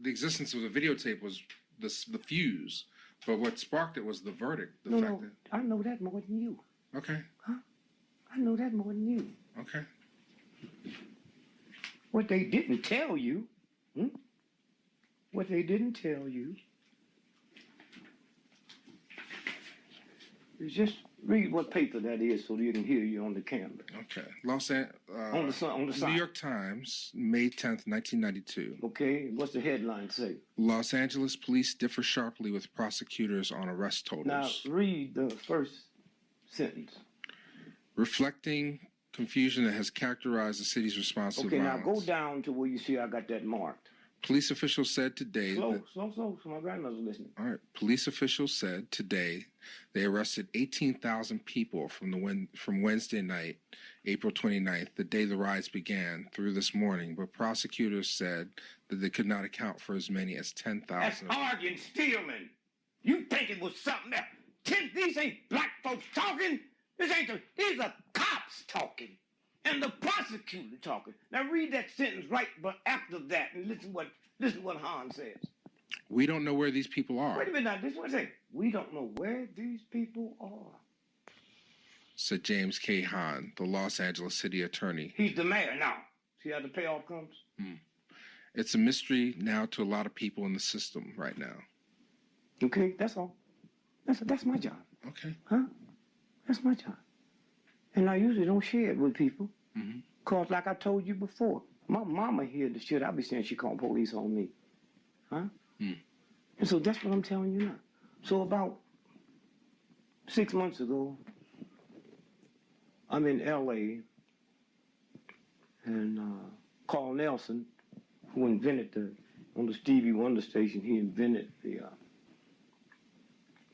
the existence of the videotape was the fuse, but what sparked it was the verdict. I know that more than you. Okay. Huh? I know that more than you. Okay. What they didn't tell you, what they didn't tell you is just read what paper that is so you can hear you on the camera. Okay. On the side. New York Times, May 10th, 1992. Okay, what's the headline say? Los Angeles police differ sharply with prosecutors on arrest totals. Now, read the first sentence. Reflecting confusion that has characterized the city's response to violence. Okay, now go down to where you see I got that marked. Police officials said today... Slow, so my grandmother's listening. All right. Police officials said today they arrested 18,000 people from Wednesday night, April 29th, the day the riots began, through this morning, but prosecutors said that they could not account for as many as 10,000. That's arguing, stealing. You think it was something else. These ain't black folks talking. These are cops talking. And the prosecutor talking. Now read that sentence right but after that and listen what Han says. We don't know where these people are. Wait a minute now, this is what I say. We don't know where these people are, said James K. Hahn, the Los Angeles city attorney. He's the mayor now. See how the payoff comes? It's a mystery now to a lot of people in the system right now. Okay, that's all. That's my job. Okay. Huh? That's my job. And I usually don't share it with people. Because like I told you before, my mama hear the shit I be saying she called police on me. Huh? And so that's what I'm telling you now. So about 6 months ago, I'm in L.A. and Carl Nelson, who invented on the Stevie Wonder station, he invented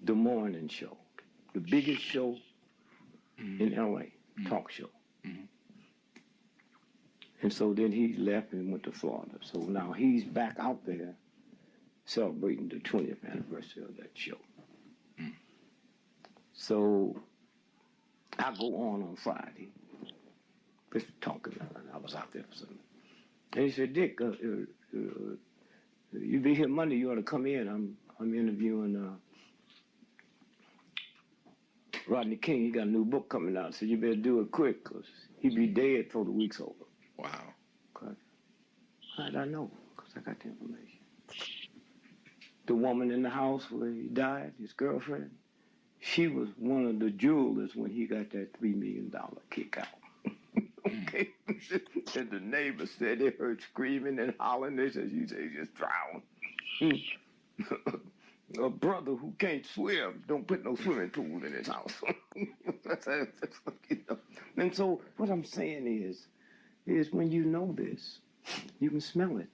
the morning show, the biggest show in L.A., talk show. And so then he left and went to Florida. So now he's back out there celebrating the 20th anniversary of that show. So I go on Friday, just talking, and I was out there for something. And he said, Dick, you be here Monday, you ought to come in. I'm interviewing Rodney King. He got a new book coming out, so you better do it quick, because he'd be dead before the week's over. Wow. How did I know? Because I got the information. The woman in the house where he died, his girlfriend, she was one of the jewelers when he got that $3 million kick out. Okay? And the neighbors said they heard screaming and hollering. They said, you say he just drowned. A brother who can't swim don't put no swimming pool in his house. And so what I'm saying is when you know this, you can smell it.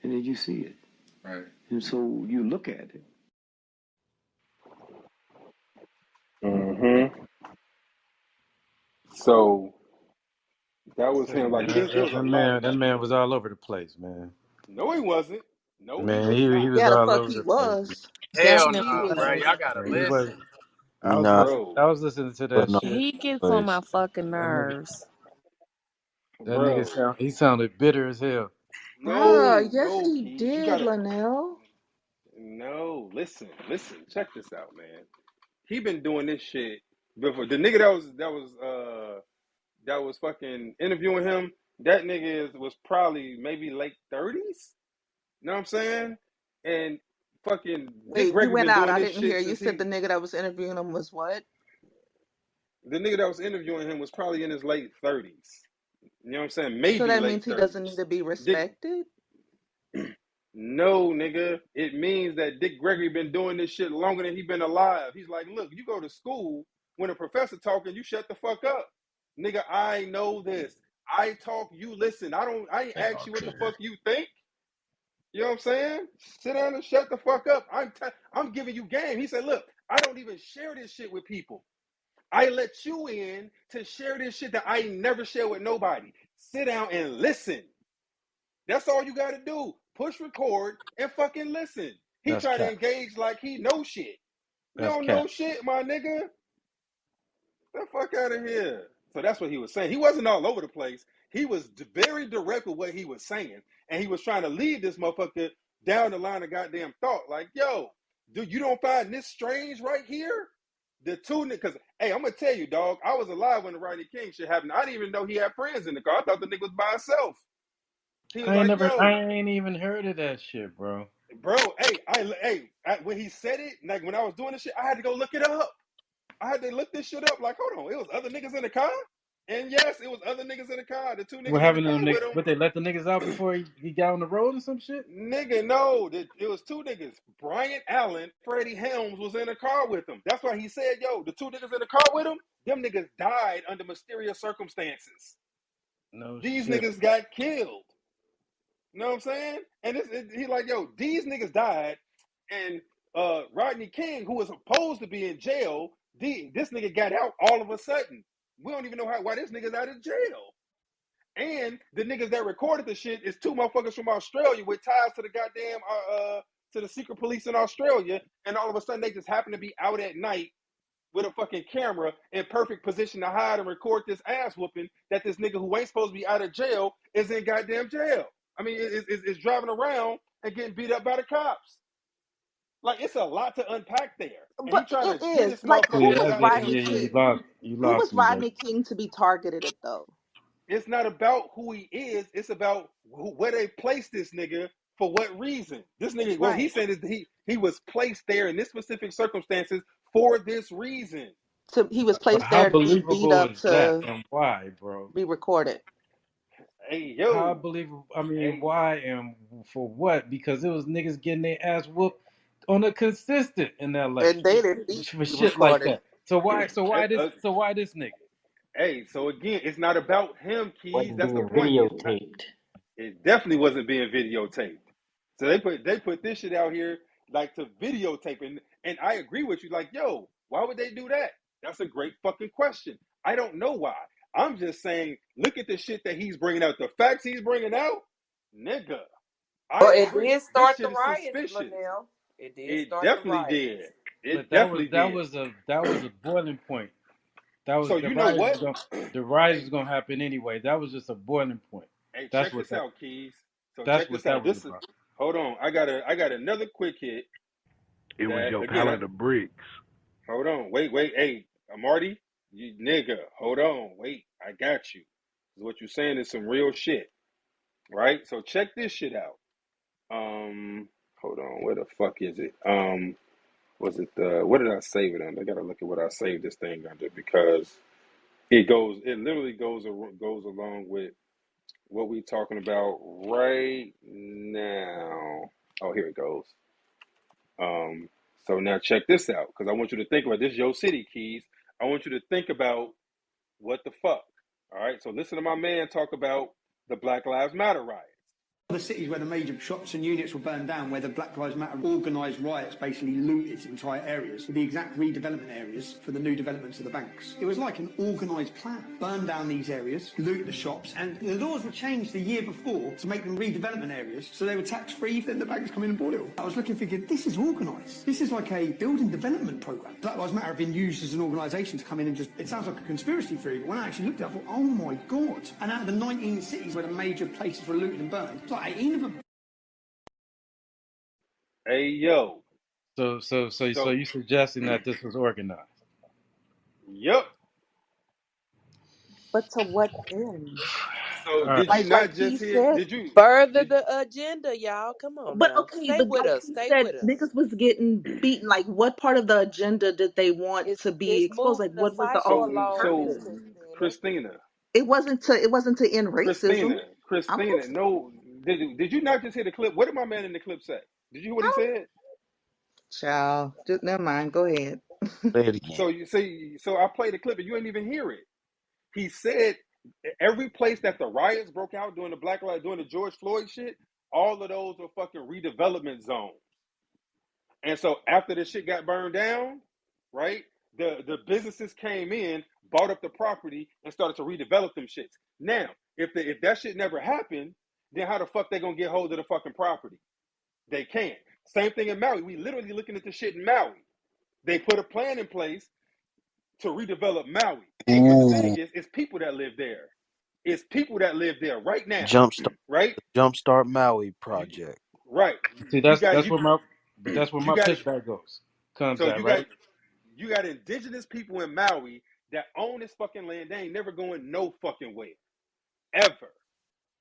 and then you see it. Right. And so you look at it. Mm-hmm. So that was Hey him. Like man, it was a lot. that man was all over the place, man. No, he wasn't. No, he Man, was he not. was Yeah, the all fuck over he the place. was. Hell He nah, was bro. was. Y'all gotta Man, he was. listen. Nah, I was listening to but that no shit. He gets on my place. fucking That nigga, nerves. bro. he sounded bitter as hell. Bruh, No, yes no, he Keys. You did, gotta Linnell. no. Listen. Check this out, man. He been doing this shit before. The nigga that was fucking interviewing him. That nigga was probably maybe late 30s. You know what I'm saying? And fucking Dick Wait, you Gregory went been out. doing I this didn't hear. shit You since said the nigga that was interviewing him was what? the nigga that was interviewing him was probably in his late 30s. You know what I'm saying? So Maybe that late means he doesn't need 30s. to be Dick, respected? no, nigga. It means that Dick Gregory been doing this shit longer than he been alive. He's like, look, you go to school, when a professor talking, you shut the fuck up. Nigga, I know this. I talk, you listen. I ain't ask you what the Okay. fuck you think. You know what I'm saying? Sit down and shut the fuck up. I'm giving you game. He said, look, I don't even share this shit with people. I let you in to share this shit that I never share with nobody. Sit down and listen. That's all you got to do. Push record and fucking listen. He That's try to cap. engage like he know shit. You That's don't cap. know shit, my nigga. The fuck out of here. So that's what he was saying. He wasn't all over the place. He was very direct with what he was saying. And he was trying to lead this motherfucker down the line of goddamn thought. Like, yo, dude, you don't find this strange right here? The two niggas, because, hey, I'm going to tell you, dog, I was alive when the Rodney King shit happened. I didn't even know he had friends in the car. I thought the nigga was by himself. He was like, I yo, ain't even heard of that shit, bro. bro, when he said it, like when I was doing this shit, I had to go look it up. I had to look this shit up. Like, hold on, it was other niggas in the car, and yes, it was other niggas in the car. The two What niggas in the happened to car them with niggas? him, But they let the niggas out before he got on the road or some shit? nigga, no, it was two niggas. Brian Allen, Freddie Helms was in the car with him. That's why he said, yo, the two niggas in the car with him, them niggas died under mysterious circumstances. No These shit. niggas got killed. You know what I'm saying? And he like, yo, these niggas died, and Rodney King, who was supposed to be in jail, this nigga got out all of a sudden. We don't even know why this nigga's out of jail. And the niggas that recorded the shit is two motherfuckers from Australia with ties to the goddamn to the secret police in Australia, and all of a sudden they just happen to be out at night with a fucking camera in perfect position to hide and record this ass whooping that this nigga who ain't supposed to be out of jail is in goddamn jail. I mean, is driving around and getting beat up by the cops. Like, it's a lot to unpack there. And he But trying to it get is. this Like, motherfucker who to was goddamn Rodney shit. King? You Who was lost me, bro. Rodney King to be targeted at, though? It's not about who he is. It's about where they placed this nigga for what reason. This nigga, what he Right. said is he was placed there in this specific circumstances for this reason. So he was But placed how there to be beat believable up is that to and why, bro? be recorded. Hey, How yo. believable? I mean, Hey, why and for what? Because it was niggas getting their ass whooped on a consistent in LA And they didn't need for to be shit like recorded. that. So why this nigga? hey, so again, it's not about him, Keys. Wasn't That's the being point. videotaped. It definitely wasn't being videotaped. So they put this shit out here like to videotape, and I agree with you. Like, yo, why would they do that? That's a great fucking question. I don't know why. I'm just saying, look at the shit that he's bringing out. The facts he's bringing out, nigga. I Well, it agree. did This start the shit is riots, suspicious. Linnell. It did It start the definitely did. riots. But It definitely did. that was a boiling point. That was So you know what? the rise Hey, was gonna happen anyway. That was just a boiling point. hey, That's check what this that out, Keys. So that's check what this that out. was This is about. hold on. I got another quick hit It was that your again. pallet of bricks. Hold on. Wait. Hey, Marty, you nigga. Hold on. Wait. I got you. What you saying is some real shit, right? So check this shit out. Hold on. Where the fuck is it? Was it the? What did I save it under? I gotta look at what I saved this thing under because it goes. It literally goes along with what we talking about right now. Oh, here it goes. Um, so now check this out, because I want you to think about this. Your city, Keys. I want you to think about what the fuck. All right. So listen to my man talk about the Black Lives Matter riots. The cities where the major shops and units were burned down, where the Black Lives Matter organised riots basically looted entire areas, the exact redevelopment areas for the new developments of the banks. It was like an organised plan. Burn down these areas, loot the shops, and the laws were changed the year before to make them redevelopment areas, so they were tax-free, then the banks come in and bought it all. I was looking thinking, this is organised. This is like a building development programme. Black Lives Matter have been used as an organisation to come in and just, it sounds like a conspiracy theory, but when I actually looked at it, I thought, oh my God. And out of the 19 cities where the major places were looted and burned, it's like 18 of them. Hey yo. So you suggesting that this was organized? Yep. But to what end? So All right. did you Like not he just hear? said. Did you? Further Did the agenda, y'all. Come on But now. okay, Stay the with like us. he Stay said, with us. niggas was getting beaten. Like, what part of the agenda did they want to be It's exposed? Like, moving the what was the cycle ultimate along, Miss purpose? Christina. Christina? It wasn't to end racism. I hope Christina. so. No. Did you not just hear the clip? What did my man in the clip say? Did you hear what he I said? Child, just never mind. Go ahead. Say it again. So you see. So I played the clip and you ain't even hear it. He said every place that the riots broke out during during the George Floyd shit, all of those were fucking redevelopment zones. And so after the shit got burned down, right? The businesses came in, bought up the property, and started to redevelop them shits. Now, if that shit never happened, then how the fuck they gonna get hold of the fucking property? They can't. Same thing in Maui. We literally looking at the shit in Maui. They put a plan in place to redevelop Maui. But the thing Ooh, is, it's people that live there. It's people that live there right now, jumpstart, right? jumpstart Maui You project. right. See, You got that's you where my but that's where you my got it. pushback comes So at, right? you got indigenous people in Maui that own this fucking land. They ain't never going no fucking way ever.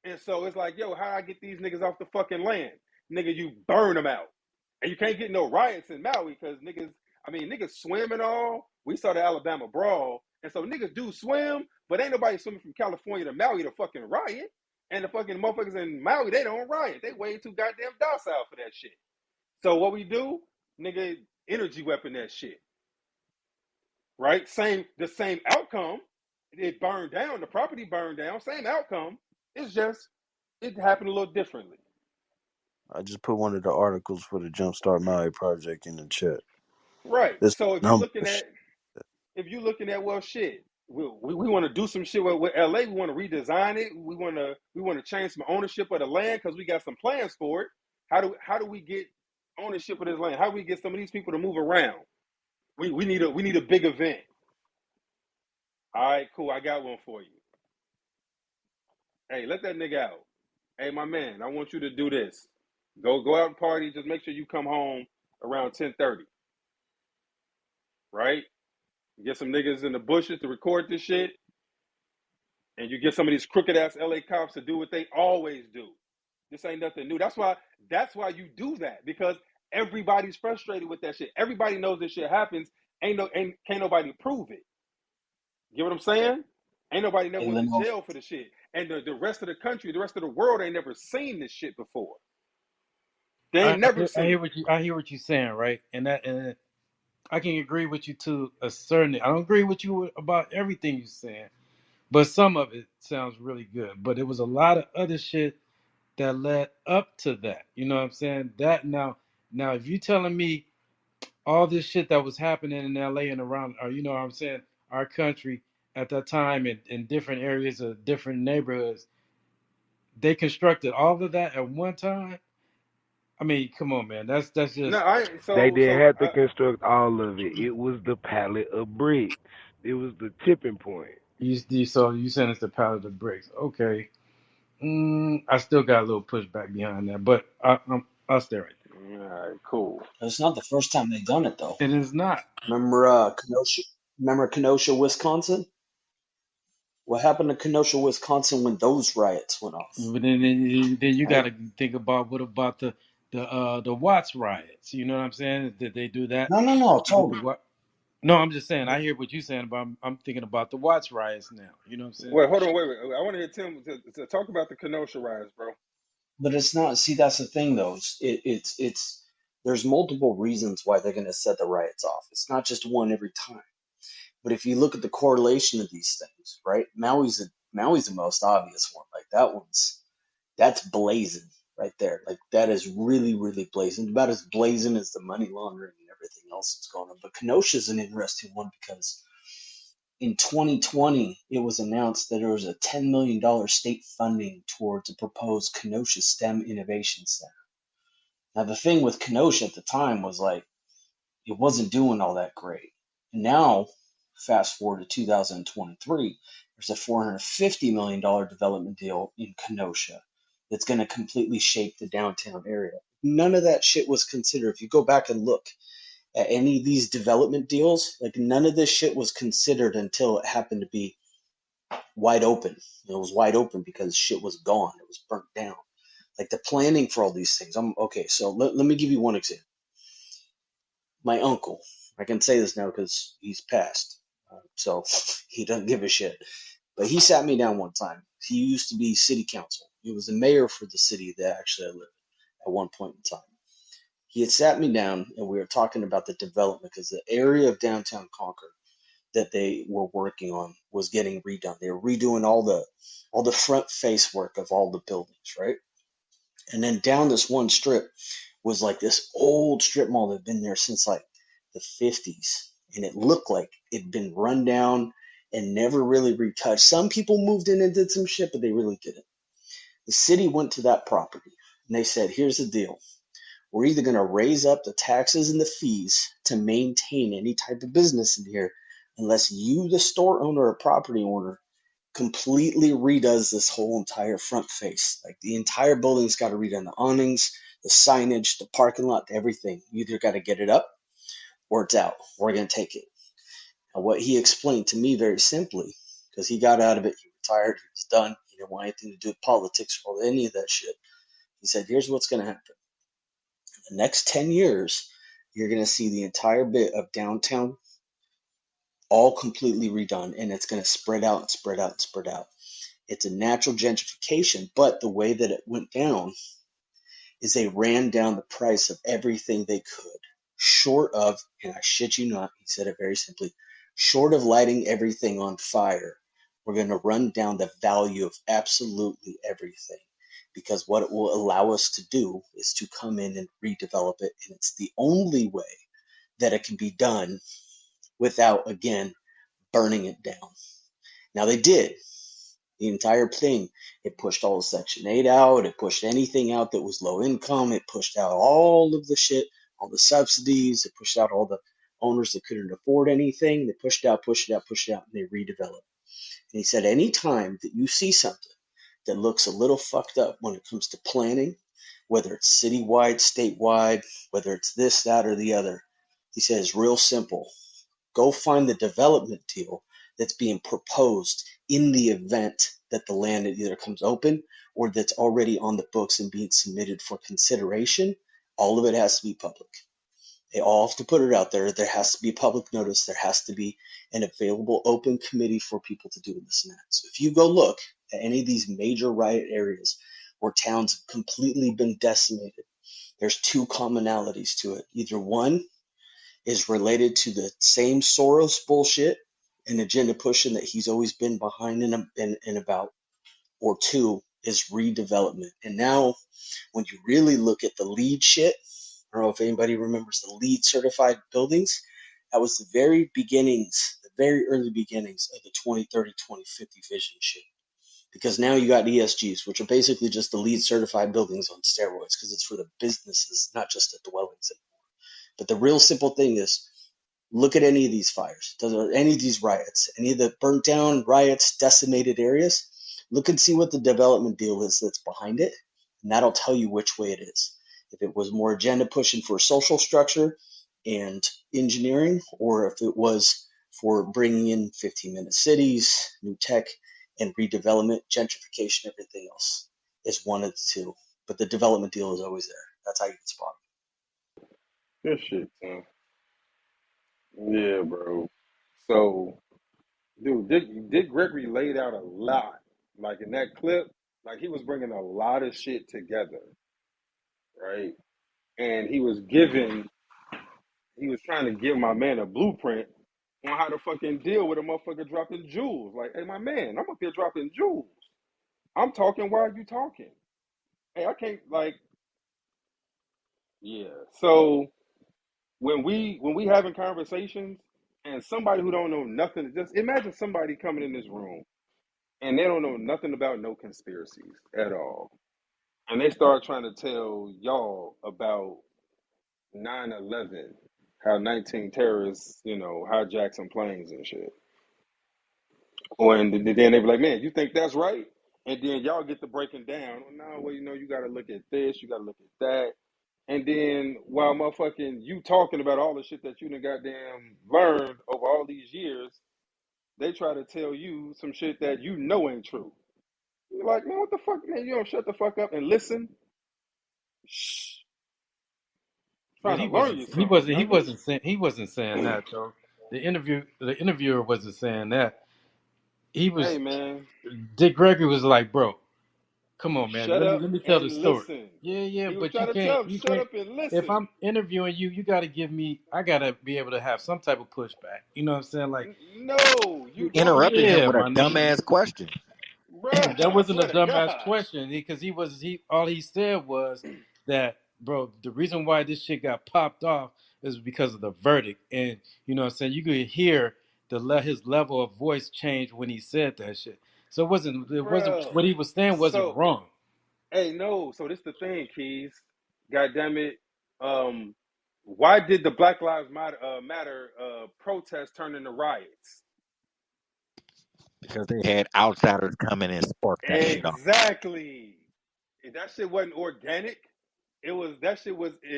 And so it's like, yo, how do I get these niggas off the fucking land? Nigga, you burn them out. And you can't get no riots in Maui because niggas swim and all. We saw the Alabama brawl. And so niggas do swim, but ain't nobody swimming from California to Maui to fucking riot. And the fucking motherfuckers in Maui, they don't riot. They way too goddamn docile for that shit. So what we do, nigga, energy weapon that shit. Right? The same outcome. It burned down, the property burned down, same outcome. It's just it happened a little differently. I just put one of the articles for the Jumpstart Maui project in the chat. Right. This So number. if you're looking at well shit, we want to do some shit with LA, we want to redesign it, we want to change some ownership of the land because we got some plans for it. How do we get ownership of this land? How do we get some of these people to move around? We need a big event. All right, cool. I got one for you. Hey, let that nigga out. Hey, my man, I want you to do this. Go out and party. Just make sure you come home around 10:30. Right? Get some niggas in the bushes to record this shit, and you get some of these crooked ass LA cops to do what they always do. This ain't nothing new. That's why you do that, because everybody's frustrated with that shit. Everybody knows this shit happens. Can't nobody prove it. Get what I'm saying? Ain't nobody never Hey, went to Limo. jail for the shit. And the rest of the country, the rest of the world ain't never seen this shit before. They I, ain't I, never I seen hear it. what you're saying, right? And I can agree with you to a certain. I don't agree with you about everything you're saying, but some of it sounds really good. But it was a lot of other shit that led up to that. You know what I'm saying? That now if you telling me all this shit that was happening in LA and around, or you know what I'm saying, our country at that time in different areas of different neighborhoods, they constructed all of that at one time. I mean, come on, man. That's No, just I ain't They so didn't so have to construct all of it. It was the pallet of bricks. It was the tipping point. so you saying it's the pallet of bricks. Okay. I still got a little pushback behind that, but I'll stay right all right, cool. It's not the first time they've done it though. there. It is not. Remember Kenosha? Remember Kenosha, Wisconsin? What happened to Kenosha, Wisconsin when those riots went off? But then you got Right? to think about what about the Watts riots? You know what I'm saying? Did they do that No, with the totally. what? No, I'm just saying. I hear what you're saying, but I'm thinking about the Watts riots now. You know what I'm saying? Wait, hold on, wait. I want to hear Tim to talk about the Kenosha riots, bro. But it's not. See, that's the thing though. It's there's multiple reasons why they're going to set the riots off. It's not just one every time. But if you look at the correlation of these things, right? Maui's the most obvious one. Like that's blazing. right there. Like that is really, really blazing. About as blazing as the money laundering and everything else that's going on. But Kenosha is an interesting one because in 2020, it was announced that there was a $10 million state funding towards a proposed Kenosha STEM Innovation Center. Now, the thing with Kenosha at the time was like, it wasn't doing all that great. And now, fast forward to 2023, there's a $450 million development deal in Kenosha that's going to completely shape the downtown area. None of that shit was considered. If you go back and look at any of these development deals, like none of this shit was considered until it happened to be wide open. It was wide open because shit was gone. It was burnt down. Like the planning for all these things. I'm okay. So let me give you one example. My uncle, I can say this now because he's passed, so he doesn't give a shit. But he sat me down one time. He used to be city council. He was the mayor for the city that actually I lived in at one point in time. He had sat me down and we were talking about the development because the area of downtown Concord that they were working on was getting redone. They were redoing all the front face work of all the buildings, right? And then down this one strip was like this old strip mall that had been there since like the 50s. And it looked like it'd been run down and never really retouched. Some people moved in and did some shit, but they really didn't. The city went to that property and they said, here's the deal. We're either going to raise up the taxes and the fees to maintain any type of business in here unless you, the store owner or property owner, completely redoes this whole entire front face. Like the entire building's got to redone, the awnings, the signage, the parking lot, everything. You either got to get it up or it's out. We're going to take it. And what he explained to me very simply, because he got out of it, he retired, he was done, he didn't want anything to do with politics or any of that shit. He said, here's what's going to happen. The next 10 years, you're going to see the entire bit of downtown all completely redone, and it's going to spread out and spread out and spread out. It's a natural gentrification, but the way that it went down is they ran down the price of everything they could, short of, and I shit you not, he said it very simply, short of lighting everything on fire, we're going to run down the value of absolutely everything. Because what it will allow us to do is to come in and redevelop it. And it's the only way that it can be done without, again, burning it down. Now they did. The entire thing. It pushed all of Section 8 out. It pushed anything out that was low income. It pushed out all of the shit, all the subsidies. It pushed out all the owners that couldn't afford anything. They pushed out, pushed it out, pushed it out, and they redeveloped. And he said, any time that you see something that looks a little fucked up when it comes to planning, whether it's citywide, statewide, whether it's this, that, or the other, he says, real simple. Go find the development deal that's being proposed in the event that the land either comes open or that's already on the books and being submitted for consideration. All of it has to be public. They all have to put it out there. There has to be public notice. There has to be an available open committee for people to do this and that. So if you go look at any of these major riot areas where towns have completely been decimated, there's two commonalities to it. Either one is related to the same Soros bullshit and agenda pushing that he's always been behind and about, or two is redevelopment. And now, when you really look at the LEED shit, I don't know if anybody remembers the LEED certified buildings. That was the very beginnings, the very early beginnings of the 2030, 2050 vision shit. Because now you got ESGs, which are basically just the LEED certified buildings on steroids, because it's for the businesses, not just the dwellings. But the real simple thing is, look at any of these fires, any of these riots, any of the burnt down riots, decimated areas. Look and see what the development deal is that's behind it, and that'll tell you which way it is. If it was more agenda pushing for social structure and engineering, or if it was for bringing in 15-minute cities, new tech, and redevelopment, gentrification, everything else is one of the two. But the development deal is always there. That's how you can spot Good shit, son. Yeah, bro. So, dude, Dick Gregory laid out a lot. Like in that clip, like he was bringing a lot of shit together, right? And he was trying to give my man a blueprint on how to fucking deal with a motherfucker dropping jewels. Like, hey, my man, I'm up here dropping jewels. I'm talking while you talking. Hey, I can't like, yeah. So when we having conversations and somebody who don't know nothing, just imagine somebody coming in this room and they don't know nothing about no conspiracies at all, and they start trying to tell y'all about 9/11, how 19 terrorists, hijacked some planes and shit. And then they be like, man, you think that's right? And then y'all get to breaking down. No, well, you got to look at this, you got to look at that. And then while motherfucking you talking about all the shit that you done goddamn learned over all these years, they try to tell you some shit that ain't true. You're like, man, what the fuck, man? You don't shut the fuck up and listen? Shh. But Trying to learn you something, youngin'. he wasn't saying that though. The interviewer wasn't saying that. He Hey, was man, Dick Gregory was like, bro, come on, man. shut up Let me tell the and story. listen. Yeah, He was but you trying to tell him, you shut can't. up and If listen. I'm interviewing you, you got to give me. I gotta be able to have some type of pushback. You know what I'm saying? Like, No, you You don't. interrupted him yeah, with a my nigga. dumbass question. Bruh, That I wasn't a swear to dumbass God. question because he all he said was that, bro, the reason why this shit got popped off is because of the verdict. And you know what I'm saying? You could hear his level of voice change when he said that shit. So it wasn't Bruh. what he was saying wasn't So, wrong. hey, no. So this the thing, Keys. God damn it. Um, why did the Black Lives Matter protest turn into riots? Because they had outsiders come in and spark that shit off. Exactly. If that shit wasn't organic,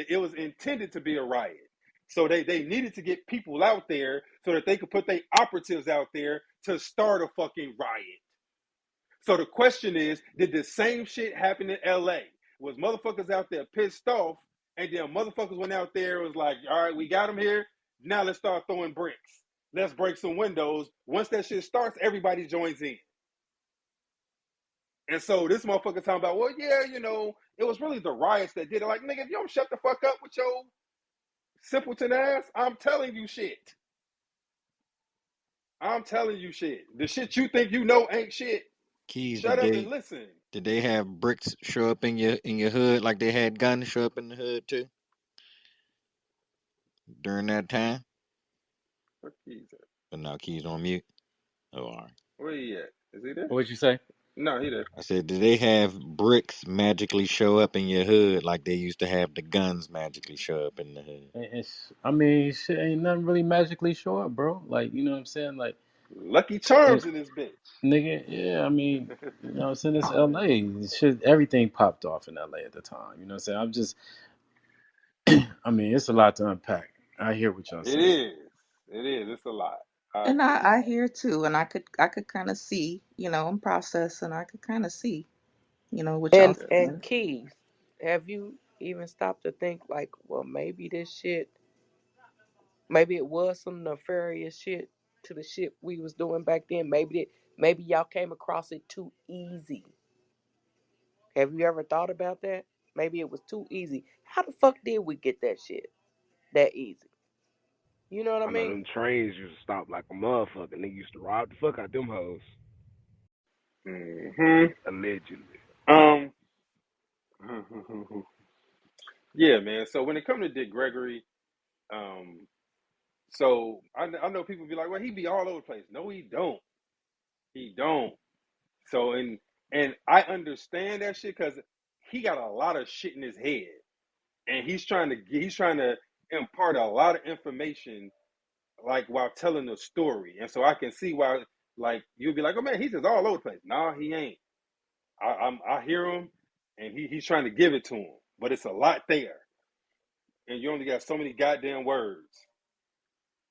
it was intended to be a riot. So they needed to get people out there so that they could put their operatives out there to start a fucking riot. So the question is, did the same shit happen in LA? Was motherfuckers out there pissed off, and then motherfuckers went out there and was like, all right, we got them here. Now let's start throwing bricks. Let's break some windows. Once that shit starts, everybody joins in. And so this motherfucker talking about, well, yeah, it was really the riots that did it. Like, nigga, if you don't shut the fuck up with your simpleton ass, I'm telling you shit. I'm telling you shit. The shit you think you know ain't shit. Keys, Shut up and listen. did they have bricks show up in your hood like they had guns show up in the hood too during that time? Where Keys at? But now Keys on mute. Oh, all right. Where he at? Is he there? What'd you say? No, he there. I said, did they have bricks magically show up in your hood like they used to have the guns magically show up in the hood? I mean, shit ain't nothing really magically show up, bro. Like, you know what I'm saying? Like, Lucky it, Charms in this bitch. nigga, yeah, I mean, you know what I'm saying? It's LA. Shit, everything popped off in LA at the time. You know what I'm saying? I mean, it's a lot to unpack. I hear what y'all It saying. is. It is. It's a lot. I And agree. I hear too, and I could kind of see, I'm processing. I could kind of see, what y'all And saying. Keys, have you even stopped to think like, well, maybe this shit, maybe it was some nefarious shit to the shit we was doing back then. Maybe y'all came across it too easy. Have you ever thought about that? Maybe it was too easy. How the fuck did we get that shit that easy? You know what I I know mean? them trains used to stop like a motherfucker. Nigga used to rob the fuck out them hoes. Hmm. Allegedly. Um. Yeah, man. So when it comes to Dick Gregory, um, so I know people be like, well, he be all over the place. No, he don't. He don't. So and I understand that shit because he got a lot of shit in his head, and he's trying to impart a lot of information like while telling the story, and so I can see why like you'll be like, oh man, he's just all over the place. Nah, he ain't. I hear him, and he's trying to give it to him, but it's a lot there, and you only got so many goddamn words,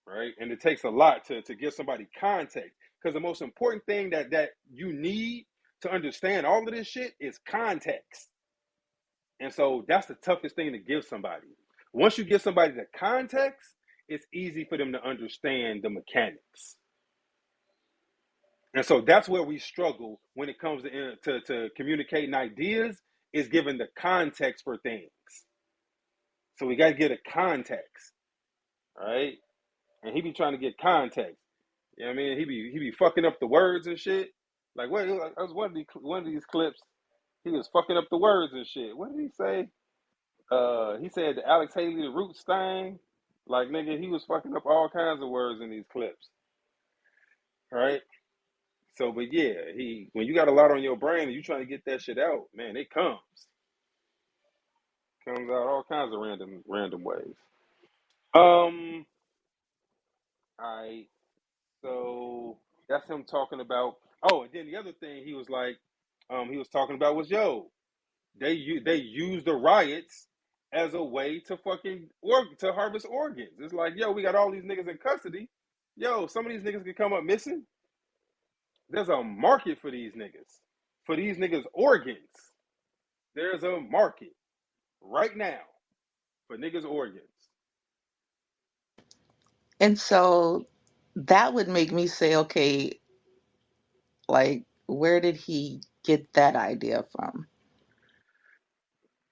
right? And it takes a lot to give somebody context, because the most important thing that you need to understand all of this shit is context, and so that's the toughest thing to give somebody. Once you give somebody the context, it's easy for them to understand the mechanics. And so that's where we struggle when it comes to communicating ideas, is giving the context for things. So we got to get a context, all right? And he be trying to get context. You know what I mean? He be fucking up the words and shit. Like what? That was one of these clips. He was fucking up the words and shit. What did he say? He said the Alex Haley the roots thing. Like nigga, he was fucking up all kinds of words in these clips, right? So, but yeah, he when you got a lot on your brain and you trying to get that shit out, man, it comes out all kinds of random ways. All right, so that's him talking about. Oh, and then the other thing he was like, he was talking about was they use the riots as a way to to harvest organs. It's like we got all these niggas in custody. Some of these niggas could come up missing. There's a market for these niggas. For these niggas' organs. There's a market right now for niggas' organs. And so that would make me say, okay, like, where did he get that idea from?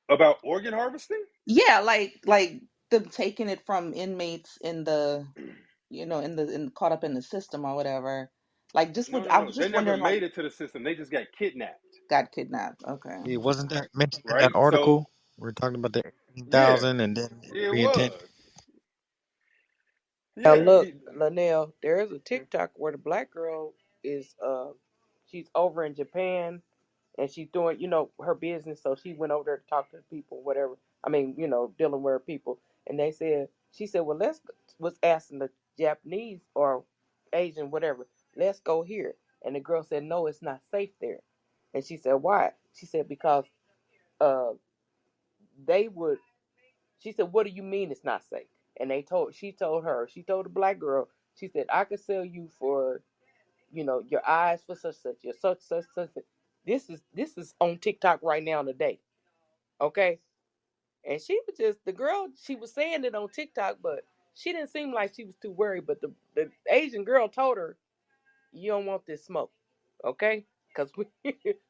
About organ harvesting? Yeah, like them taking it from inmates in the, in caught up in the system or whatever. Like, I No. was They just never wondering, like, made it to the system. They just got kidnapped. got kidnapped. Okay. Yeah, wasn't that mentioned in that Right? So, article? We're talking about the yeah. 18,000 and then It reintention. was. Now Yeah. look, Linnell, there is a TikTok where the black girl is she's over in Japan and she's doing, her business. So she went over there to talk to the people, whatever. I mean, dealing with her people. And she said, well, was asking the Japanese or Asian, whatever, let's go here. And the girl said, no, it's not safe there. And she said, why? She said, because uh, they would, she said, what do you mean it's not safe? And she told the black girl, she said, I could sell you for, your eyes for such, your such. This is on TikTok right now today. Okay. And the girl, she was saying it on TikTok, but she didn't seem like she was too worried. But the Asian girl told her, you don't want this smoke. Okay. Because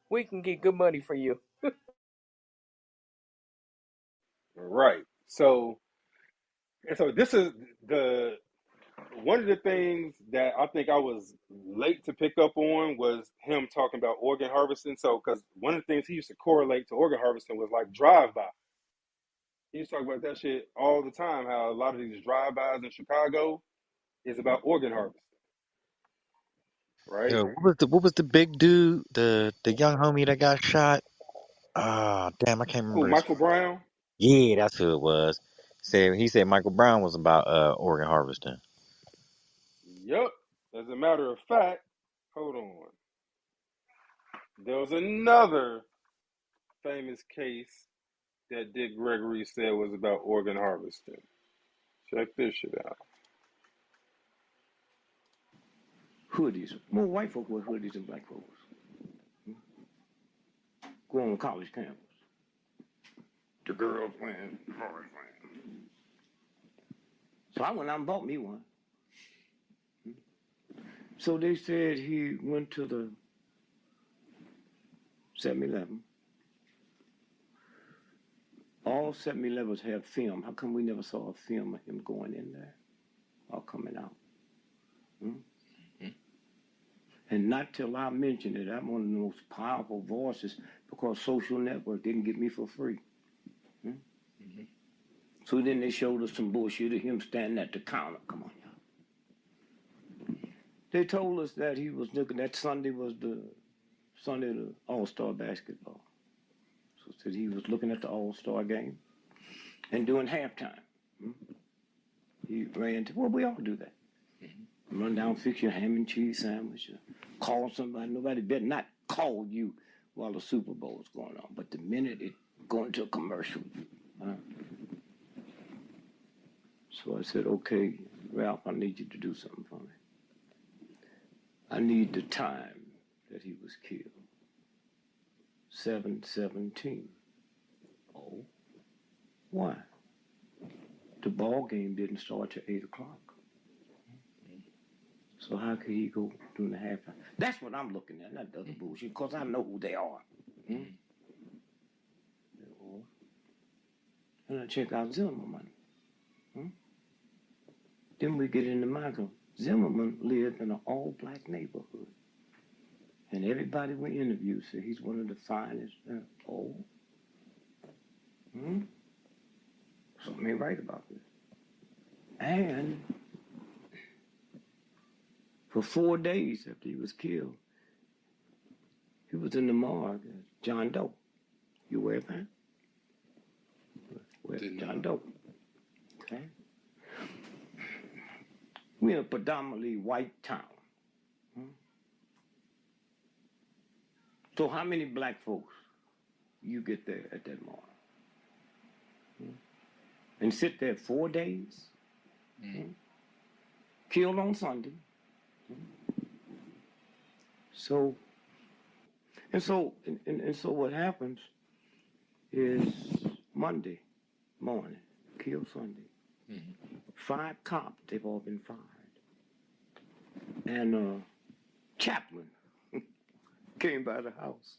we can get good money for you. Right. So this is the one of the things that I think I was late to pick up on was him talking about organ harvesting. So, because one of the things he used to correlate to organ harvesting was like drive-by. He used to talk about that shit all the time. How a lot of these drive-bys in Chicago is about organ harvesting, right? Yeah, what was the big dude, the young homie that got shot? Ah, damn, I can't Who, remember his. Michael Brown? Yeah, that's who it was. He said Michael Brown was about organ harvesting. Yup. As a matter of fact, hold on. There was another famous case that Dick Gregory said was about organ harvesting. Check this shit out. Hoodies. More white folk wear hoodies than black folks. Go on college campus. The girls wearing, boys wearing. So I went out and bought me one. So they said he went to the 7-Eleven. All 7-Elevens have film. How come we never saw a film of him going in there or coming out? Hmm? And not till I mentioned it, I'm one of the most powerful voices because social network didn't get me for free. Hmm? So then they showed us some bullshit of him standing at the counter. Come on, y'all. They told us that he was looking, that Sunday was the Sunday of the All-Star basketball. So said he was looking at the All-Star game and doing halftime. Hmm? He ran to, well, we all do that. Run down, fix your ham and cheese sandwich, call somebody. Nobody better not call you while the Super Bowl is going on. But the minute it go into a commercial, so I said, okay, Ralph, I need you to do something for me. I need the time that he was killed. 7/17. Oh, why? The ball game didn't start till 8 o'clock. So how could he go during the halftime? That's what I'm looking at, not the other bullshit, because I know who they are. Hmm? And I check out Zimmerman. Hmm? Then we get into Michael. Zimmerman lived in an all-black neighborhood. And everybody we interviewed said he's one of the finest. Oh, something ain't right about this. And for 4 days after he was killed, he was in the morgue as John Doe. You aware of that? Well, John Doe. Okay. We're in a predominantly white town. So how many black folks you get there at that morgue? And sit there 4 days? Killed on Sunday. So what happens is Monday morning, killed Sunday. 5 cops, they've all been fired. And chaplain came by the house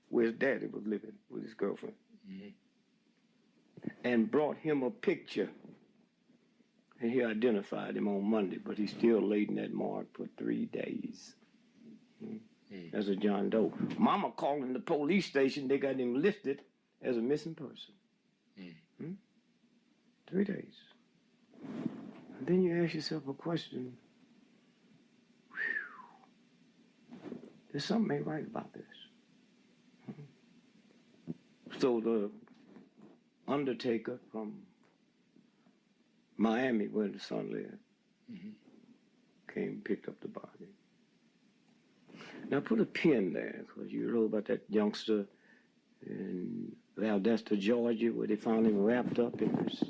where his daddy was living with his girlfriend and brought him a picture. And he identified him on Monday, but he still laid in that morgue for 3 days. As a John Doe. Mama calling the police station, they got him listed as a missing person. 3 days. And then you ask yourself a question. There's something ain't right about this. So the undertaker from Miami, where the son lived, came and picked up the body. Now put a pin there, because you wrote about that youngster in Valdosta, Georgia, where they found him wrapped up in this.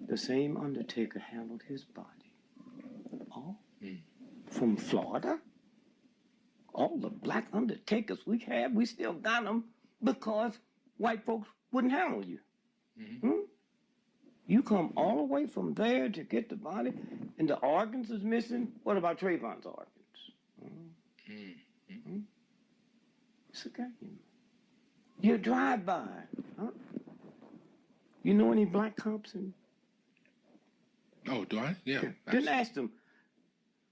The same undertaker handled his body. Oh, from Florida? All the black undertakers we have, we still got them because white folks wouldn't handle you. You come all the way from there to get the body, and the organs is missing. What about Trayvon's organs? It's a game. You drive by. You know any black cops? Oh, do I? Yeah. Didn't ask them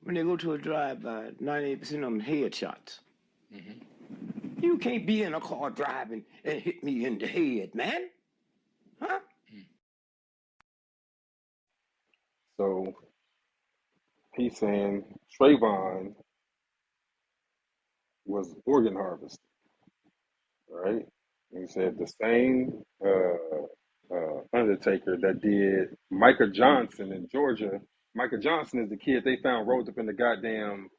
when they go to a drive-by. 98% of them headshots. You can't be in a car driving and hit me in the head, man. Huh? So he's saying Trayvon was organ harvested, right? And he said the same undertaker that did Micah Johnson in Georgia. Micah Johnson is the kid they found rolled up in the goddamn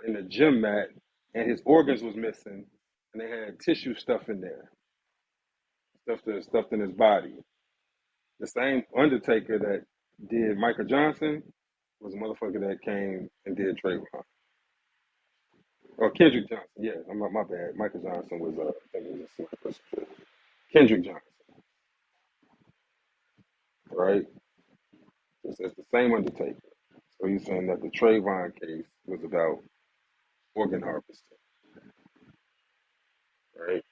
in the gym mat, and his organs was missing, and they had tissue stuff in there, stuffed in his body. The same undertaker that did Micah Johnson was a motherfucker that came and did Trayvon. Oh, Kendrick Johnson. Yeah, my bad. Michael Johnson was I think it was Kendrick Johnson, right? It's the same undertaker. So he's saying that the Trayvon case was about organ harvesting, right?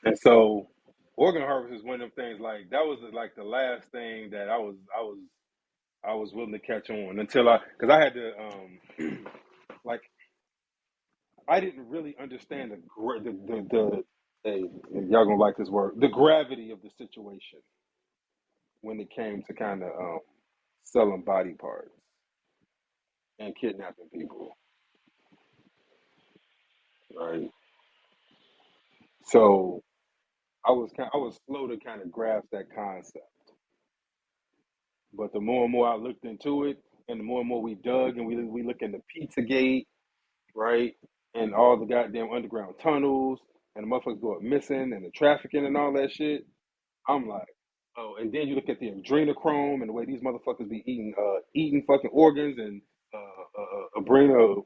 And so organ harvest is one of them things. Like that was like the last thing that I was willing to catch on until because I had to like I didn't really understand the hey, y'all gonna like this word, the gravity of the situation when it came to kind of selling body parts and kidnapping people, right? So I was slow to kind of grasp that concept, but the more and more I looked into it, and the more and more we dug and we look into Pizzagate, right, and all the goddamn underground tunnels and the motherfuckers going missing and the trafficking and all that shit. I'm like, oh, and then you look at the adrenochrome and the way these motherfuckers be eating fucking organs and Brina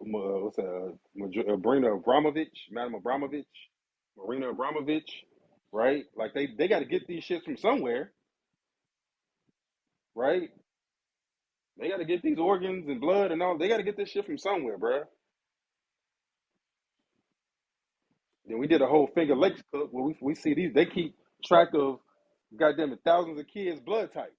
Abramovich, Madam Abramovich, Marina Abramovich, right? Like they got to get these shits from somewhere, right? They got to get these organs and blood and all. They got to get this shit from somewhere, bruh. Then we did a whole Finger Lakes cook where we see these. They keep track of goddamn it, thousands of kids' blood types.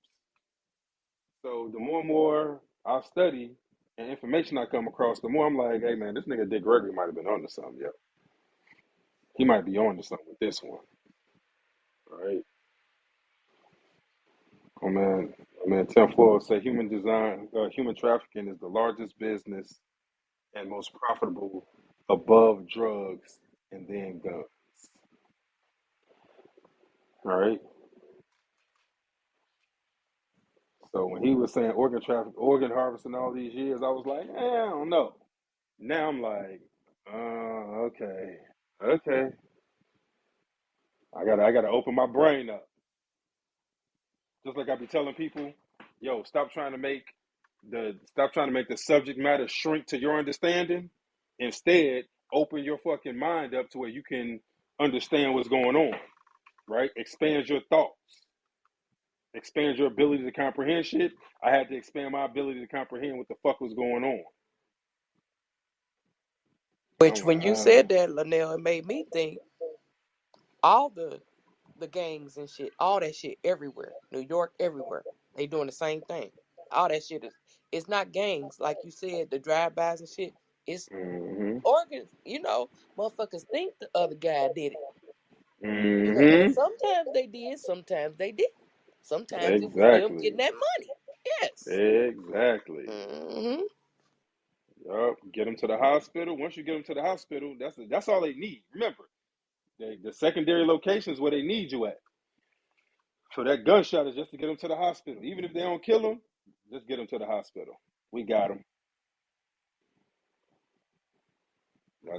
So the more and more I study and information I come across, the more I'm like, hey man, this nigga Dick Gregory might have been on to something, yo. He might be on to something with this one, right? Tim Floyd said human trafficking is the largest business and most profitable above drugs and then guns. All right. So when he was saying organ traffic, organ harvesting all these years, I was like, I don't know. Now I'm like, okay, okay. I gotta open my brain up. Just like I be telling people, yo, stop trying to make the subject matter shrink to your understanding. Instead, open your fucking mind up to where you can understand what's going on, right? Expand your thoughts, expand your ability to comprehend shit. I had to expand my ability to comprehend what the fuck was going on. Which I'm when like, you said that, Linnell, it made me think all the gangs and shit, all that shit everywhere. New York, everywhere. They doing the same thing. All that shit is it's not gangs, like you said, the drive-bys and shit. It's mm-hmm, organs, motherfuckers think the other guy did it. And mm-hmm, sometimes they did, sometimes they didn't. Sometimes it was them exactly, getting that money. Yes. exactly. Hmm. Yup, get them to the hospital. Once you get them to the hospital, that's all they need. Remember, the secondary locations where they need you at. So that gunshot is just to get them to the hospital. Even if they don't kill them, just get them to the hospital. We got them.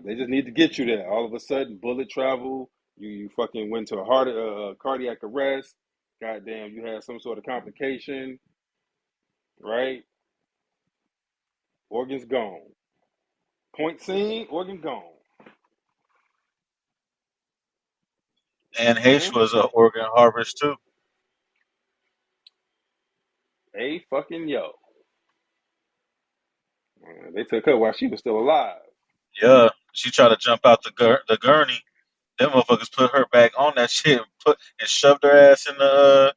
They just need to get you there. All of a sudden, bullet travel. You fucking went to a cardiac arrest. Goddamn, you had some sort of complication, right? Organs gone. Point seen, organ gone. And H Man, was an organ harvest too. hey fucking yo. They took her while she was still alive. Yeah, she tried to jump out the gurney. Them motherfuckers put her back on that shit and shoved her ass in the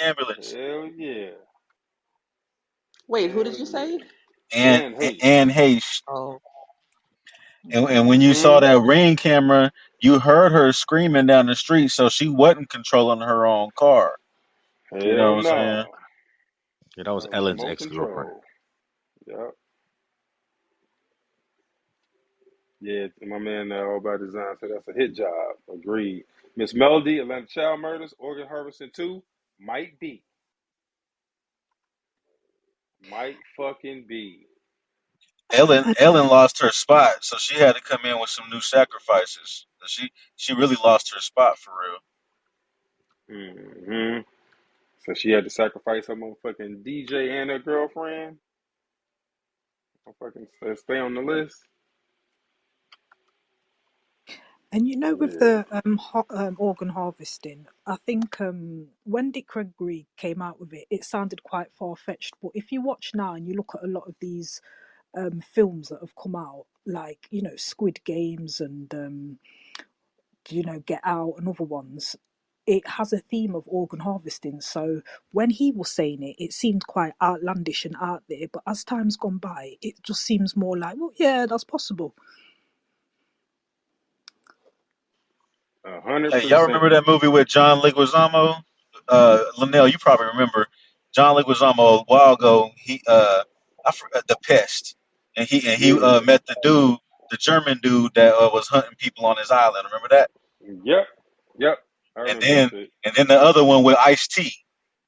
ambulance. Hell yeah. Wait, who Hell did you yeah. say? And And hey. and H. Oh, And when you saw Mm-hmm. that ring camera, you heard her screaming down the street, so she wasn't controlling her own car. You know Hell what I'm saying? no. Yeah, that was That was Ellen's remote ex girlfriend. control. Yep. Yeah, my man All by Design said that's a hit job. Agreed. Miss Melody, Atlanta Child Murders, Organ Harvesting 2, might be. Might fucking be. Ellen lost her spot, so she had to come in with some new sacrifices. She really lost her spot for real. Mm-hmm. So she had to sacrifice her motherfucking DJ and her girlfriend. Motherfucking stay on the list. And you know, with Yeah. the organ harvesting, I think when Dick Gregory came out with it, it sounded quite far fetched. But if you watch now and you look at a lot of these films that have come out, like Squid Games and Get Out and other ones, it has a theme of organ harvesting. So when he was saying it, it seemed quite outlandish and out there. But as time's gone by, it just seems more like, well, yeah, that's possible. Hey, y'all 100%. remember that movie with John Leguizamo? Linnell, you probably remember John Leguizamo a while ago. I forgot The Pest, and he Yeah. met the dude, the German dude that was hunting people on his island. Remember that? Yep. Yep. I And remember that then shit. and then the other one with Ice T.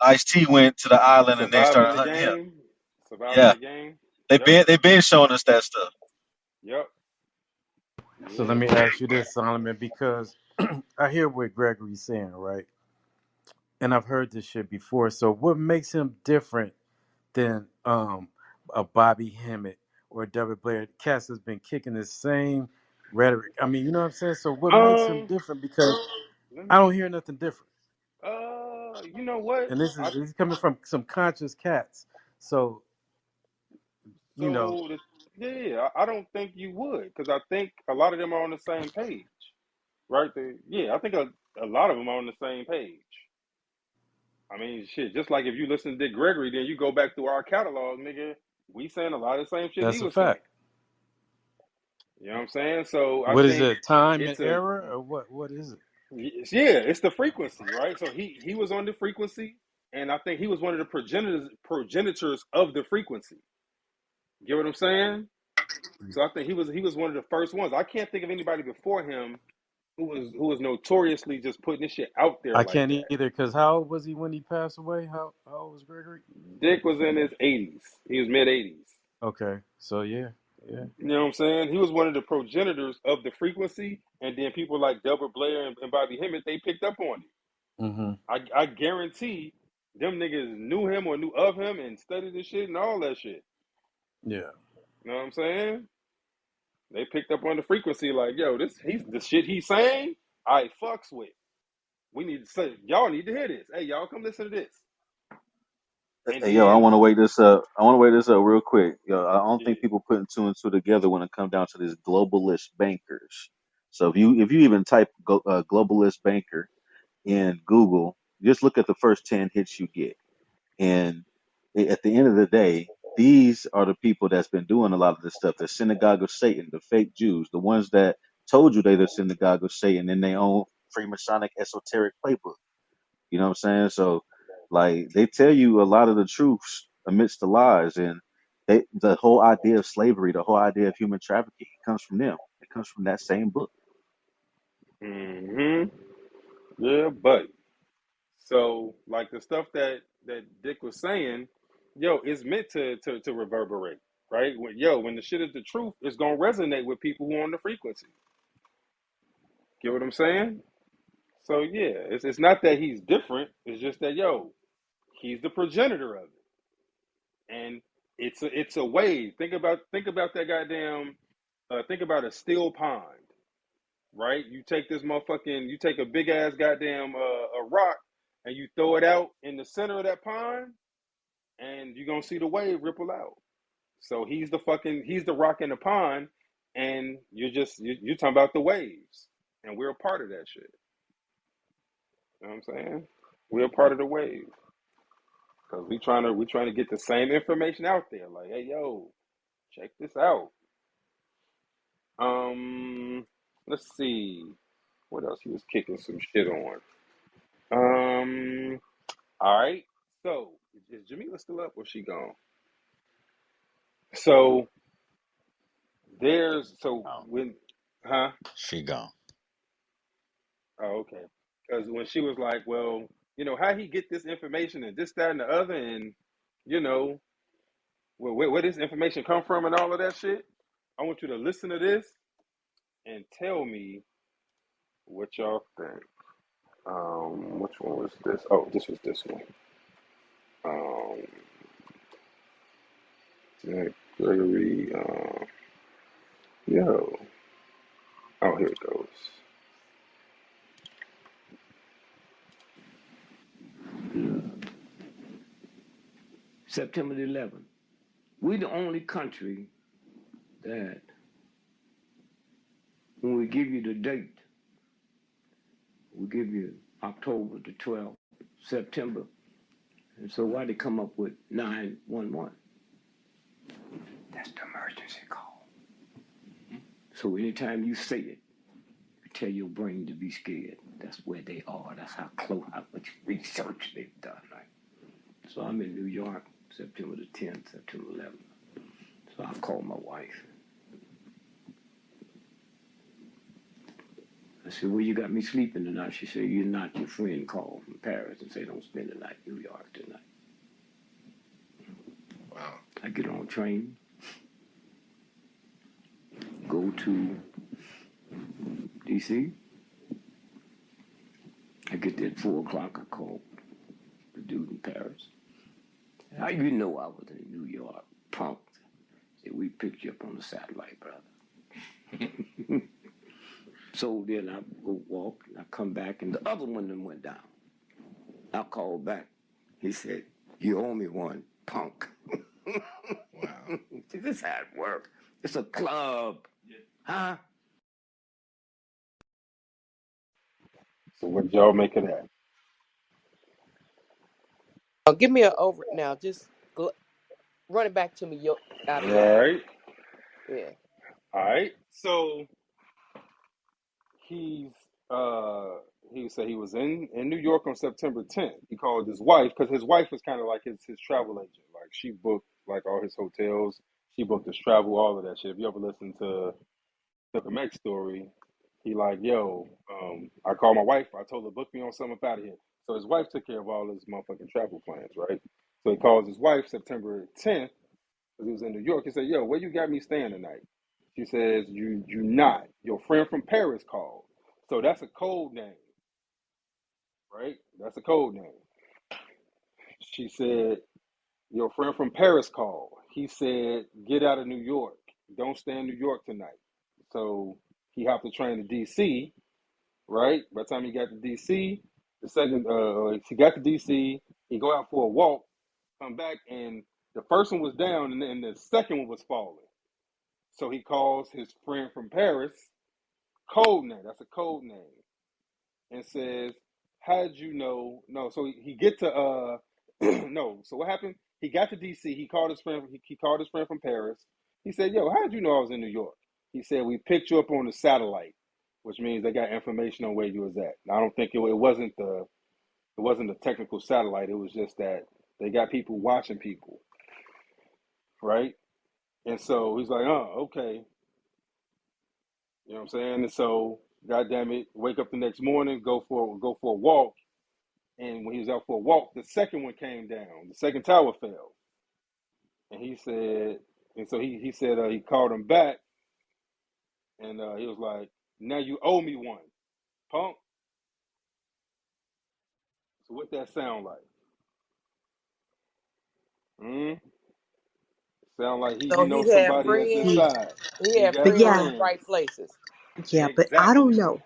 Ice T went to the island and they Surviving started the hunting him. game. Surviving Yeah, the game. they Yep. been showing us that stuff. Yep. So let Yeah. me ask you this, Solomon, because I hear what Gregory's saying, right? And I've heard this shit before. So what makes him different than a Bobby Hemmett or a David Blair? Cass has been kicking the same rhetoric. I mean, you know what I'm saying? So what makes him Um, different? Because let I don't me hear nothing different. you know what? And this I is he's coming from some conscious cats. So, you know, so the yeah, I don't think you would because I think a lot of them are on the same page, right? Yeah, I think a lot of them are on the same page. I mean, shit, just like if you listen to Dick Gregory, then you go back through our catalog, nigga. We saying a lot of the same shit he That's a was saying. fact. You know what I'm saying? So I What is think it? Time and it's a error, or what? What is it? yeah, it's the frequency, right? So he was on the frequency, and I think he was one of the progenitors of the frequency. Get what I'm saying? So I think he was one of the first ones. I can't think of anybody before him who was notoriously just putting this shit out there I like can't that. either. Cause how old was he when he passed away? How old was Gregory? Dick was in his 80s. He was mid 80s. Okay, so yeah, yeah. You know what I'm saying? He was one of the progenitors of the frequency, and then people like Delbert Blair and Bobby Hemmett, they picked up on it. Mm-hmm. I guarantee them niggas knew him or knew of him and studied the shit and all that shit. Yeah. You know what I'm saying? They picked up on the frequency like, yo, he's the shit he's saying, I fucks with. We need to say, y'all need to hear this. Hey, y'all come listen to this. And Hey, yo, I want then, to wait this up. I want to wait this up real quick. Yo, I don't yeah. think people putting two and two together when it comes down to this globalist bankers. So if you even type globalist banker in Google, just look at the first 10 hits you get. And at the end of the day, these are the people that's been doing a lot of this stuff. The synagogue of Satan, the fake Jews, the ones that told you they're the synagogue of Satan in their own Freemasonic esoteric playbook. You know what I'm saying? So, like, they tell you a lot of the truths amidst the lies, and the whole idea of slavery, the whole idea of human trafficking, comes from them. It comes from that same book. Mm-hmm. Yeah, but so like the stuff that Dick was saying, yo, it's meant to reverberate, right? When the shit is the truth, it's gonna resonate with people who are on the frequency. Get what I'm saying? So yeah, it's not that he's different. It's just that he's the progenitor of it, and it's a wave. Think about that goddamn. Think about a still pond, right? You take a big ass goddamn a rock, and you throw it out in the center of that pond, and you're gonna see the wave ripple out. So he's the rock in the pond, and you're talking about the waves, and we're a part of that shit. You know what I'm saying? We're a part of the wave because we trying to get the same information out there. Like, hey, yo, check this out. Um, let's see what else he was kicking some shit on. All right. So is Jamila still up or she gone? So Oh, when, huh? she gone. Oh, okay. Because when she was like, well, how he get this information and this, that, and the other, and you know, where this information come from and all of that shit. I want you to listen to this and tell me what y'all think. Which one was this? Oh, this was this one. Um, yeah, Gregory. Yo. Oh, here it goes. September the 11th. We're the only country that, when we give you the date, we give you October the 12th, September. And so why they come up with 911? That's the emergency call. So anytime you say it, you tell your brain to be scared. That's where they are. That's how close, how much research they've done. Right? So I'm in New York, September the 10th, September 11th. So I called my wife. I said, well, you got me sleeping tonight. She said, you're not. Your friend called from Paris and say, don't spend the night in New York tonight. Wow. I get on a train, go to D.C. I get there at 4 o'clock. I call the dude in Paris. How you know I was in New York? Punk. Said, we picked you up on the satellite, brother. So then I go walk, and I come back, and the other one then went down. I called back. He said, you owe me one, punk. Wow. See, this is how it works. It's a club. Huh? So what y'all make of that? Give me an over now. Just Run it back to me out All of your mouth. right. Yeah. All right. So he's he said he was in New York on September 10th. He called his wife because his wife was kind of like his travel agent. Like she booked like all his hotels. She booked his travel, all of that shit. If you ever listen to the Mac story, he like, yo, I called my wife. I told her book me on something up out of here. So his wife took care of all his motherfucking travel plans, right? So he calls his wife September 10th because he was in New York. He said, yo, where you got me staying tonight? She says, you not. Your friend from Paris called. So that's a code name, right? That's a code name. She said, your friend from Paris called. He said, get out of New York. Don't stay in New York tonight. So he hopped the train to D.C., right? By the time he got to D.C., he got to D.C., he go out for a walk, come back, and the first one was down, and the second one was falling. So he calls his friend from Paris, code name, that's a code name, and says, how'd you know? No, so he get to, no, so what happened? He got to D.C., he called his friend, he called his friend from Paris. He said, yo, how'd you know I was in New York? He said, we picked you up on the satellite, which means they got information on where you was at. Now, I don't think it wasn't the technical satellite. It was just that they got people watching people, right? And so he's like, oh, okay. You know what I'm saying? And so, goddamn it, wake up the next morning, go for a walk. And when he was out for a walk, the second one came down. The second tower fell. And he said, and so he said he called him back, and he was like, now you owe me one, punk. So what that sound like? Mm? Sound like he So knows he had somebody that's friends. He, inside. He He had got but friends in yeah, the friends. right places. yeah, but I don't Exactly. know.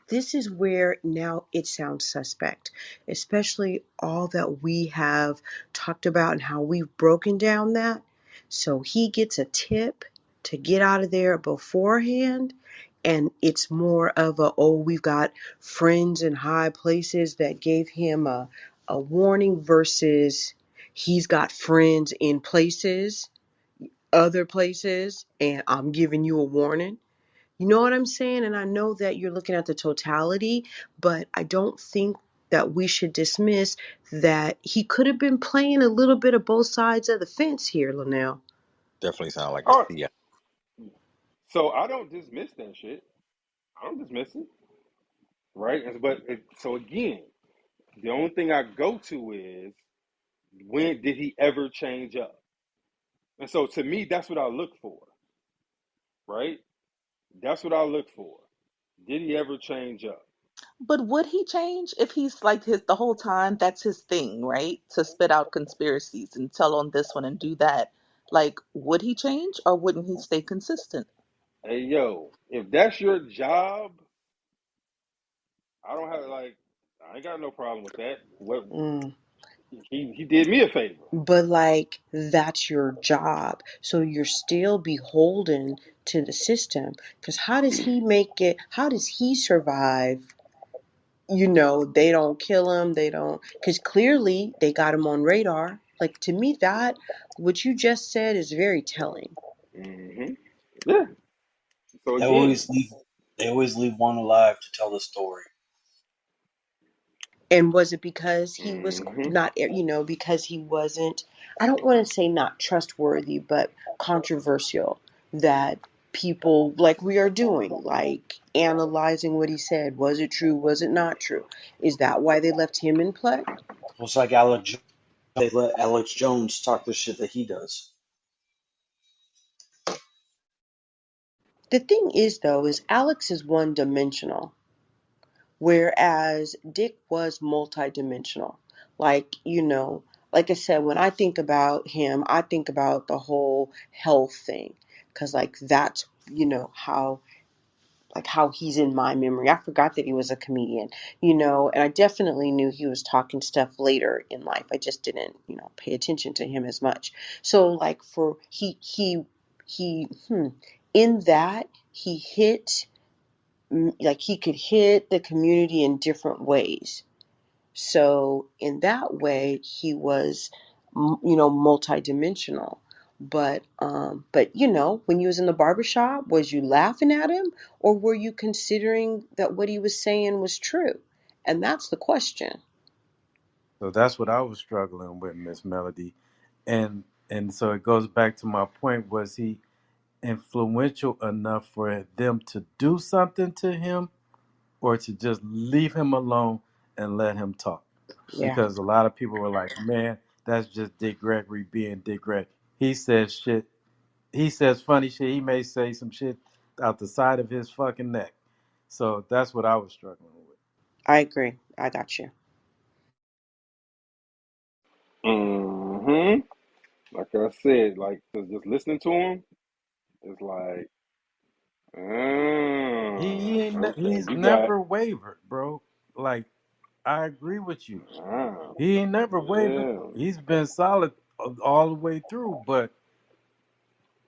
This is where now it sounds suspect, especially all that we have talked about and how we've broken down that. So he gets a tip to get out of there beforehand, and it's more of a, oh, we've got friends in high places that gave him a warning versus he's got friends in places, other places, and I'm giving you a warning. You know what I'm saying? And I know that you're looking at the totality, but I don't think that we should dismiss that he could have been playing a little bit of both sides of the fence here, Linnell. Definitely sound like a All right. CIA. So I don't dismiss that shit. I don't dismiss it, right? So again, the only thing I go to is when did he ever change up? And so to me, that's what I look for, right? That's what I look for. Did he ever change up? But would he change if he's like his the whole time that's his thing, right? To spit out conspiracies and tell on this one and do that. Like, would he change or wouldn't he stay consistent? Hey, yo, if that's your job, I don't have I ain't got no problem with that. What Mm. he did me a favor. But like, that's your job. So you're still beholden to the system. Because how does he make it? How does he survive? They don't kill him. They don't, because clearly they got him on radar. Like, to me, that what you just said is very telling. Hmm. Yeah. So They again, always leave. They always leave one alive to tell the story. And was it because he was hmm not, because he wasn't, I don't want to say not trustworthy, but controversial, that people like we are doing, like analyzing what he said? Was it true? Was it not true? Is that why they left him in play? Well, it's like Alex. They let Alex Jones talk the shit that he does. The thing is, though, is Alex is one dimensional, whereas Dick was multidimensional. Like, like I said, when I think about him, I think about the whole health thing. Because, like, that's, how, like, how he's in my memory. I forgot that he was a comedian, and I definitely knew he was talking stuff later in life. I just didn't, pay attention to him as much. So, like, for in that, he hit, like, he could hit the community in different ways. So in that way, he was multidimensional. But when you was in the barbershop, was you laughing at him, or were you considering that what he was saying was true? And that's the question. So that's what I was struggling with, Miss Melody. And so it goes back to my point, was he influential enough for them to do something to him, or to just leave him alone and let him talk? Yeah, Because a lot of people were like, man, that's just Dick Gregory being Dick Gregory. He says shit. He says funny shit. He may say some shit out the side of his fucking neck. So that's what I was struggling with. I agree. I got you. Mm-hmm. Like I said, like just listening to him, it's like, okay, He's you got, never wavered, bro. Like, I agree with you. ah, He ain't never wavered. yeah. He's been solid all the way through, but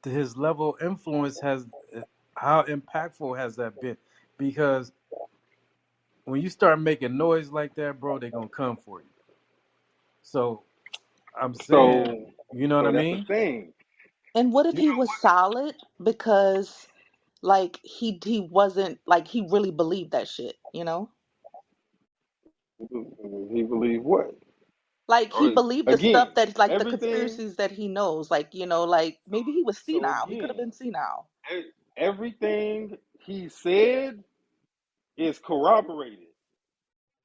his level of influence has, how impactful has that been? Because when you start making noise like that, bro, they're gonna come for you. So I'm saying, So, you know what I so that's the mean? thing. And what if You he was solid because like he wasn't like he really believed that shit, you know? he believe what? Like he Or believed the stuff again, that like the everything. conspiracies that he knows, like, like maybe he was So senile. He could have again, been senile. everything he said is corroborated.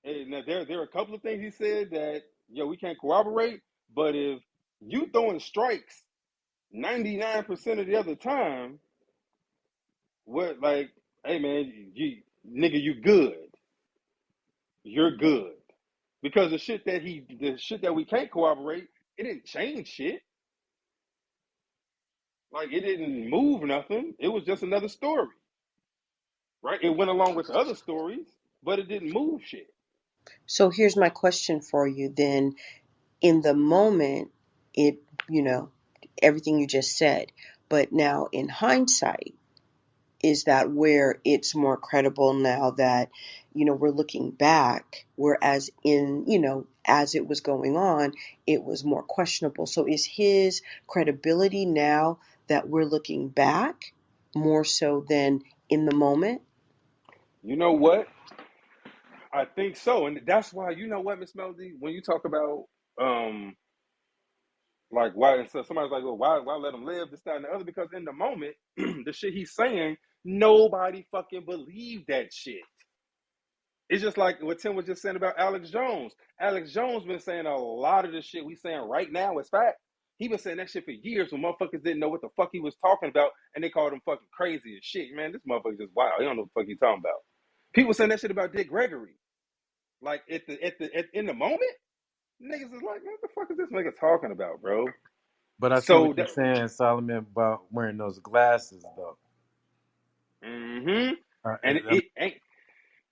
And now there are a couple of things he said that we can't corroborate. But if you throwing strikes 99% of the other time, what like, hey man, you nigga, you good, you're good. Because the shit that we can't corroborate, it didn't change shit. Like it didn't move nothing. It was just another story, right? It went along with the other stories, but it didn't move shit. So here's my question for you then. In the moment, it, you know, everything you just said. But now in hindsight, is that where it's more credible now that, we're looking back, whereas as it was going on, it was more questionable. So is his credibility now that we're looking back more so than in the moment? You know what? I think so, and that's why you know what, Miss Melody, when you talk about like why, and so somebody's like, well, why let him live, this, that, and the other, because in the moment, the shit he's saying, nobody fucking believed that shit. It's just like what Tim was just saying about Alex Jones. Alex Jones been saying a lot of the shit we saying right now is fact. He been saying that shit for years when motherfuckers didn't know what the fuck he was talking about, and they called him fucking crazy as shit. Man, this motherfucker just wild. He don't know what the fuck he talking about. People saying that shit about Dick Gregory. Like in the moment, niggas is like, what the fuck is this nigga talking about, bro? But I see So what you're that, saying, Solomon, about wearing those glasses, though. mm-hmm. And I mean, it ain't.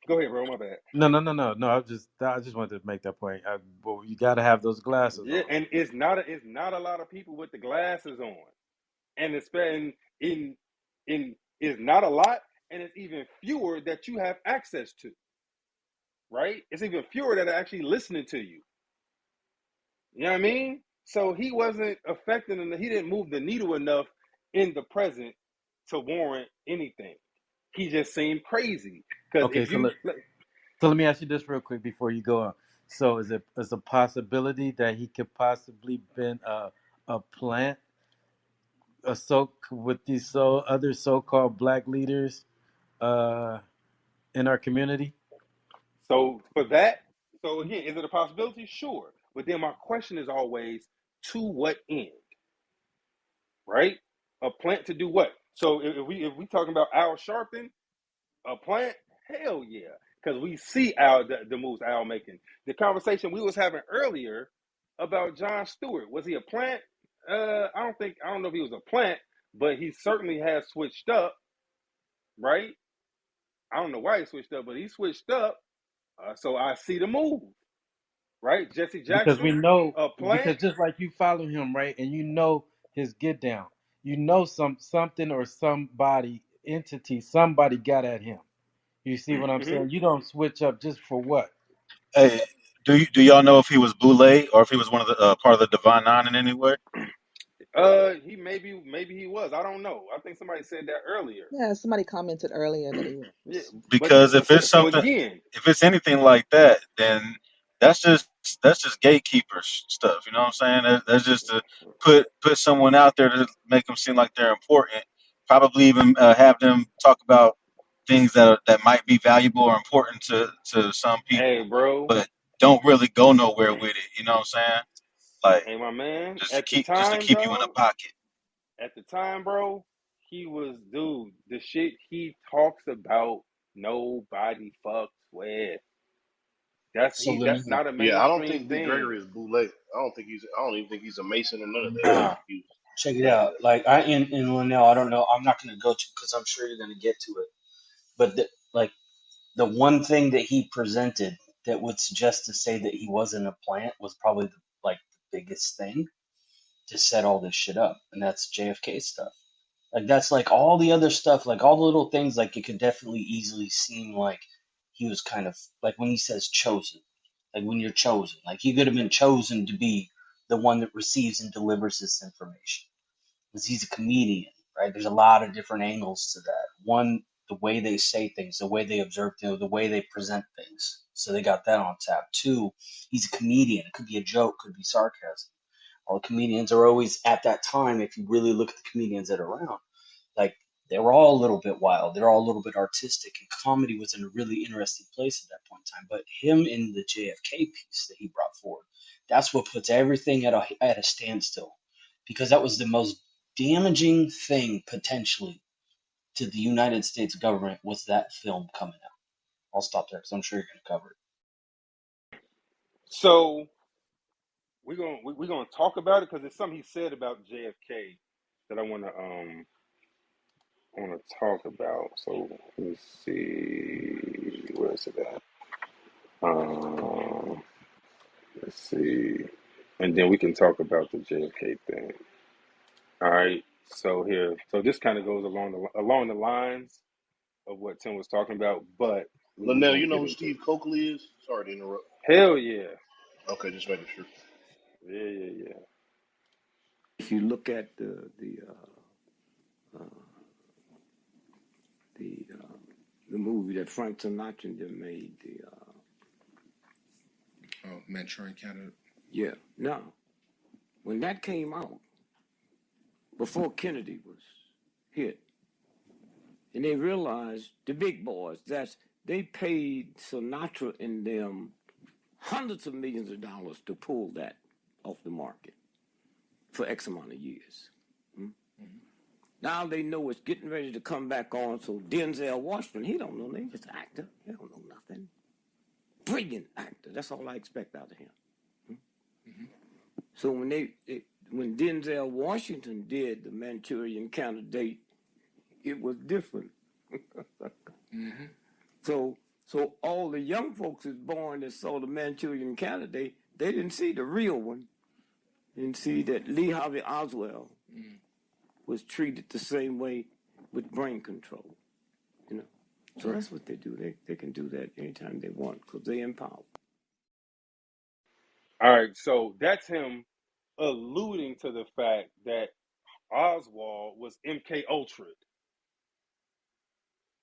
Go ahead, bro. My bad. no. I just wanted to make that point. Well, you got to have those glasses Yeah, on. and it's not a lot of people with the glasses on, and it's in is not a lot, and it's even fewer that you have access to. Right? It's even fewer that are actually listening to you. You know what I mean? So he wasn't affecting, and he didn't move the needle enough in the present to warrant anything. He just seemed crazy. Because Okay, if so you, let me ask you this real quick before you go on. So is a possibility that he could possibly been a plant, with these other so-called black leaders uh in our community? so for that, so again, is it a possibility? Sure. But then my question is always, to what end? Right? A plant to do what? So if we talking about Al Sharpton, a plant, hell yeah, because we see Al the moves Al making. The conversation we was having earlier about John Stewart, was he a plant? I don't know if he was a plant, but he certainly has switched up, right? I don't know why he switched up, but he switched up. So I see the move, right? Jesse Because we Jackson, know, a plant. because just like you follow him, right, and you know his get down, you know something or somebody, entity, somebody got at him. You see what I'm Mm-hmm. saying? You don't switch up just for what? Hey, Do y'all know if he was Boule or if he was one of the part of the Divine Nine in any way? He maybe he was. I don't know. I think somebody said that earlier. Yeah, somebody commented earlier that he Yeah, was. but Because if it's so something, again, if it's anything like that, then that's just that's just gatekeepers stuff. You know what I'm saying? That's just to put someone out there to make them seem like they're important. Probably even have them talk about things that might be valuable or important to some hey, people, bro, but don't really go nowhere with it. You know what I'm saying? Like hey, my man, just to keep you in a pocket. at the time, bro, he was, dude, the shit he talks about, nobody fucks with. So That's Linnell, not a Yeah, I don't mainstream think D. thing. Gregory is bootleg. I don't even think he's a Mason or none of that. I nah, think he was. check it out. Like in Linnell, I don't know. I'm not gonna go to because I'm sure you're gonna get to it. But like the one thing that he presented that would suggest to say that he wasn't a plant was probably the biggest thing to set all this shit up, and that's JFK stuff. Like that's like all the other stuff, like all the little things, like it could definitely easily seem like he was kind of like when he says chosen, like when you're chosen, like he could have been chosen to be the one that receives and delivers this information because he's a comedian, right? There's a lot of different angles to that. One, the way they say things, the way they observe things, the way they present things. So they got that on tap. Two, he's a comedian. It could be a joke, could be sarcasm. All the comedians are always at that time. If you really look at the comedians that are around, like they were all a little bit wild. They're all a little bit artistic, and comedy was in a really interesting place at that point in time. But him in the JFK piece that he brought forward, that's what puts everything at a standstill, because that was the most damaging thing potentially to the United States government was that film coming out. I'll stop there because I'm sure you're going to cover it. So we're gonna talk about it because there's something he said about JFK that I wanna talk about. So let me see, where is it at? Um, let's see, and then we can talk about the JFK thing. All right. So here, so this kind of goes along the lines of what Tim was talking about, but we're Linnell, gonna you know get who into it. Steve Coakley is? Sorry to interrupt. Hell yeah, Okay, just making sure. yeah. If you look at the movie that Frank Sinatra just made, Oh, Manchurian Candidate. yeah. Now, when that came out, before Kennedy was hit, and they realized the big boys that they paid Sinatra and them hundreds of millions of dollars to pull that off the market for X amount of years. Now they know it's getting ready to come back on. So Denzel Washington, he don't know nothing. He's just an actor. He don't know nothing. Brilliant actor. That's all I expect out of him. So when Denzel Washington did the Manchurian Candidate, it was different. So all the young folks is born that saw the Manchurian Candidate, they didn't see the real one. They didn't see that Lee Harvey Oswald was treated the same way with brain control. You know. So that's what they do. They can do that anytime they want because they're in power. All right. So that's him alluding to the fact that Oswald was MK Ultra,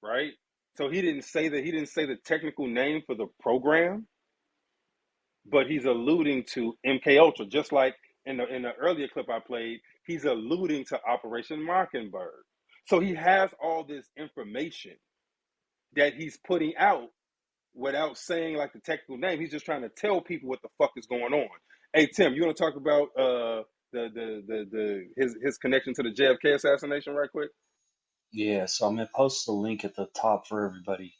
right? So he didn't say that. He didn't say the technical name for the program, but he's alluding to MK Ultra, just like in the earlier clip I played. He's alluding to Operation Mockingbird. So he has all this information that he's putting out without saying like the technical name. He's just trying to tell people what the fuck is going on. Hey Tim, you want to talk about his connection to the JFK assassination right quick? Yeah, so I'm gonna post the link at the top for everybody.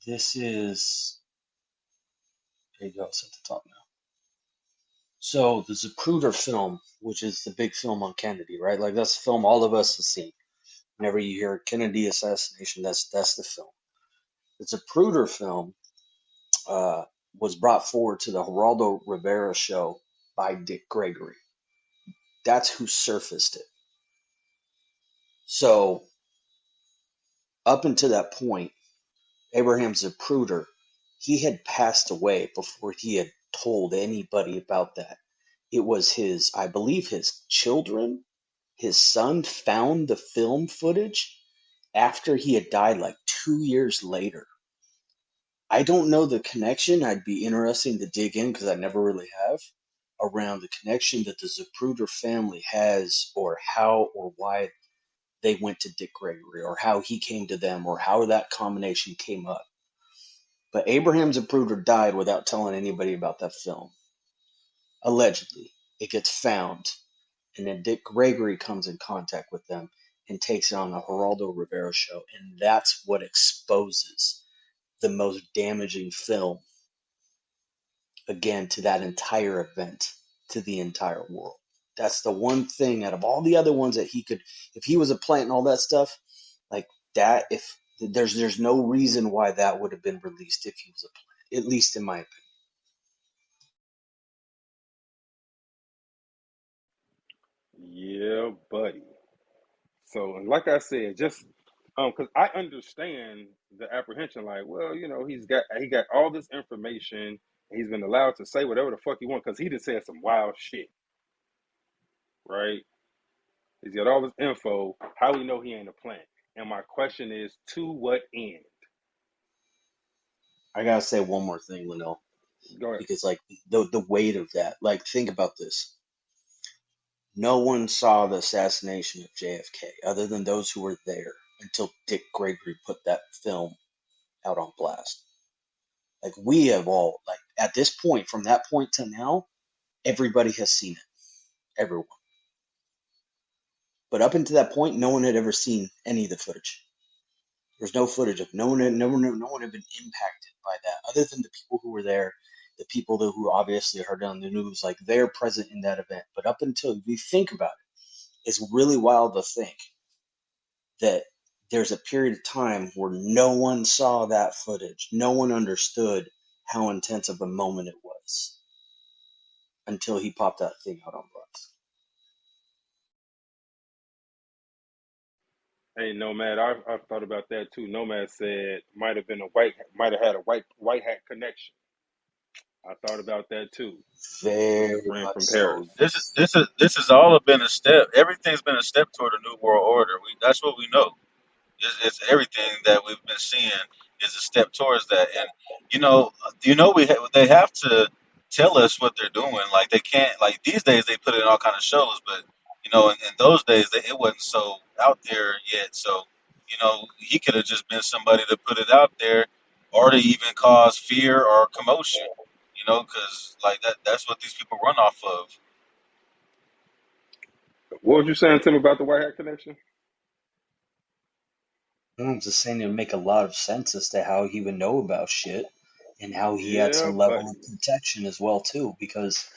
This is there you go, it's at the top now. So the Zapruder film, which is the big film on Kennedy, right? Like that's the film all of us have seen. Whenever you hear Kennedy assassination, that's the film. The Zapruder film uh, was brought forward to the Geraldo Rivera show by Dick Gregory. That's who surfaced it. So up until that point, Abraham Zapruder, He had passed away before he had told anybody about that. It was I believe his children, his son found the film footage after he had died like 2 years later. I don't know the connection. I'd be interesting to dig in because I never really have around the connection that the Zapruder family has, or how or why they went to Dick Gregory, or how he came to them, or how that combination came up. But Abraham Zapruder died without telling anybody about that film. Allegedly. It gets found, and then Dick Gregory comes in contact with them and takes it on the Geraldo Rivera show, and that's what exposes the most damaging film again to that entire event, to the entire world. That's the one thing out of all the other ones that he could, if he was a plant and all that stuff, like that, if there's no reason why that would have been released if he was a plant, at least in my opinion. Yeah, buddy. So, and like I said, just because I understand the apprehension, like, well, he got all this information, and he's been allowed to say whatever the fuck he wants because he just said some wild shit, right? He's got all this info. How we know he ain't a plant? And my question is, to what end? I gotta say one more thing, Linnell, Go ahead. because like the weight of that, like think about this. No one saw the assassination of JFK other than those who were there until Dick Gregory put that film out on blast. Like we have all, like at this point, from that point to now, everybody has seen it. Everyone. But up until that point, no one had ever seen any of the footage. There's no footage of no one had been impacted by that, other than the people who were there, the people who obviously heard it on the news, like they're present in that event. But up until we think about it, it's really wild to think that there's a period of time where no one saw that footage, no one understood how intense of a moment it was until he popped that thing out on blast. Hey, Nomad, I've thought about that too. Nomad said might have had a white hat connection. I thought about that too, with the Very friend much from so. Paris. This has all been a step. Everything's been a step toward a new world order. That's what we know. It's everything that we've been seeing is a step towards that. And you know, they have to tell us what they're doing. Like they can't. Like these days, they put it in all kind of shows, but in those days, it wasn't so out there yet. So he could have just been somebody to put it out there, or to even cause fear or commotion. Because like that's what these people run off of. What was you saying, Tim, about the white hat connection? I'm just saying it would make a lot of sense as to how he would know about shit and how he had Yeah, some level buddy. of protection as well too, because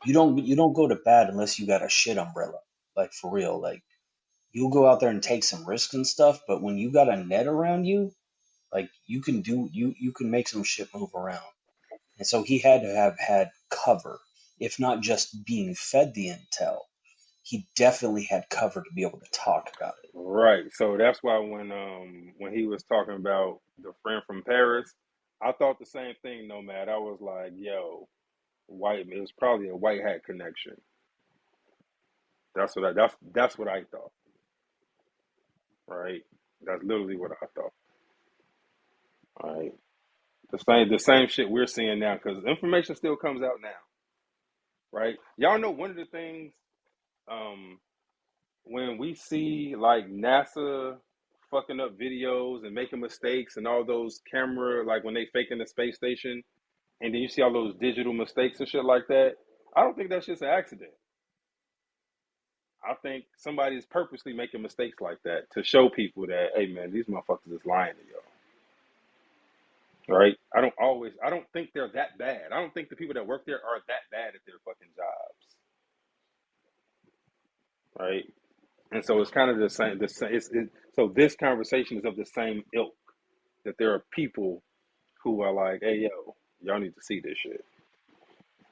you don't go to bed unless you got a shit umbrella. Like for real. Like you'll go out there and take some risks and stuff, but when you got a net around you, like you can make some shit move around. And so he had to have had cover, if not just being fed the intel. He definitely had cover to be able to talk about it. Right. So that's why when he was talking about the friend from Paris, I thought the same thing, Nomad. I was like, yo, white. It was probably a white hat connection. That's what I thought. Right. That's literally what I thought. All right. The same shit we're seeing now because information still comes out now. Right. Y'all know one of the things um when we see like NASA fucking up videos and making mistakes and all those camera, like when they faking the space station, and then you see all those digital mistakes and shit like that, I don't think that's just an accident. I think somebody's purposely making mistakes like that to show people that, hey man, these motherfuckers is lying to y'all. Right? I don't think they're that bad. I don't think the people that work there are that bad at their fucking jobs. Right? And so it's kind of the same. So this conversation is of the same ilk that there are people who are like, "Hey, yo, y'all need to see this shit,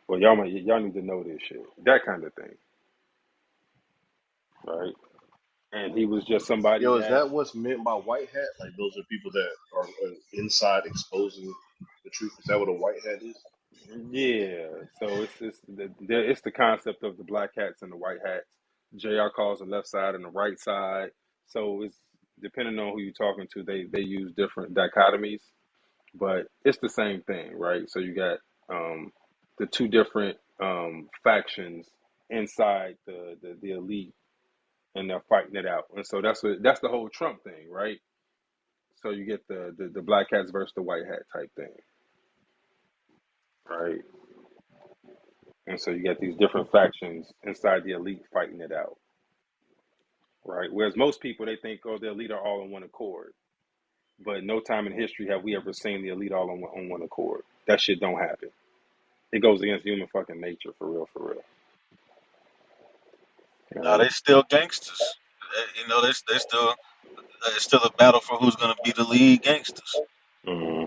or y'all need to know this shit." That kind of thing, right? And he was just somebody Yo, is that, that what's meant by white hat? Like those are people that are inside exposing the truth. Is that what a white hat is? Yeah, so it's the concept of the black hats and the white hats. JR calls the left side and the right side. So it's depending on who you're talking to, they use different dichotomies, but it's the same thing, right? So you got the two different factions inside the elite, and they're fighting it out. And so that's the whole Trump thing, right? So you get the black hats versus the white hat type thing, right? And so you got these different factions inside the elite fighting it out, right? Whereas most people, they think, oh, the elite are all on one accord. But no time in history have we ever seen the elite all on one accord. That shit don't happen. It goes against human fucking nature, for real, No, right? they still gangsters. They still it's still a battle for who's gonna be the lead gangsters. hmm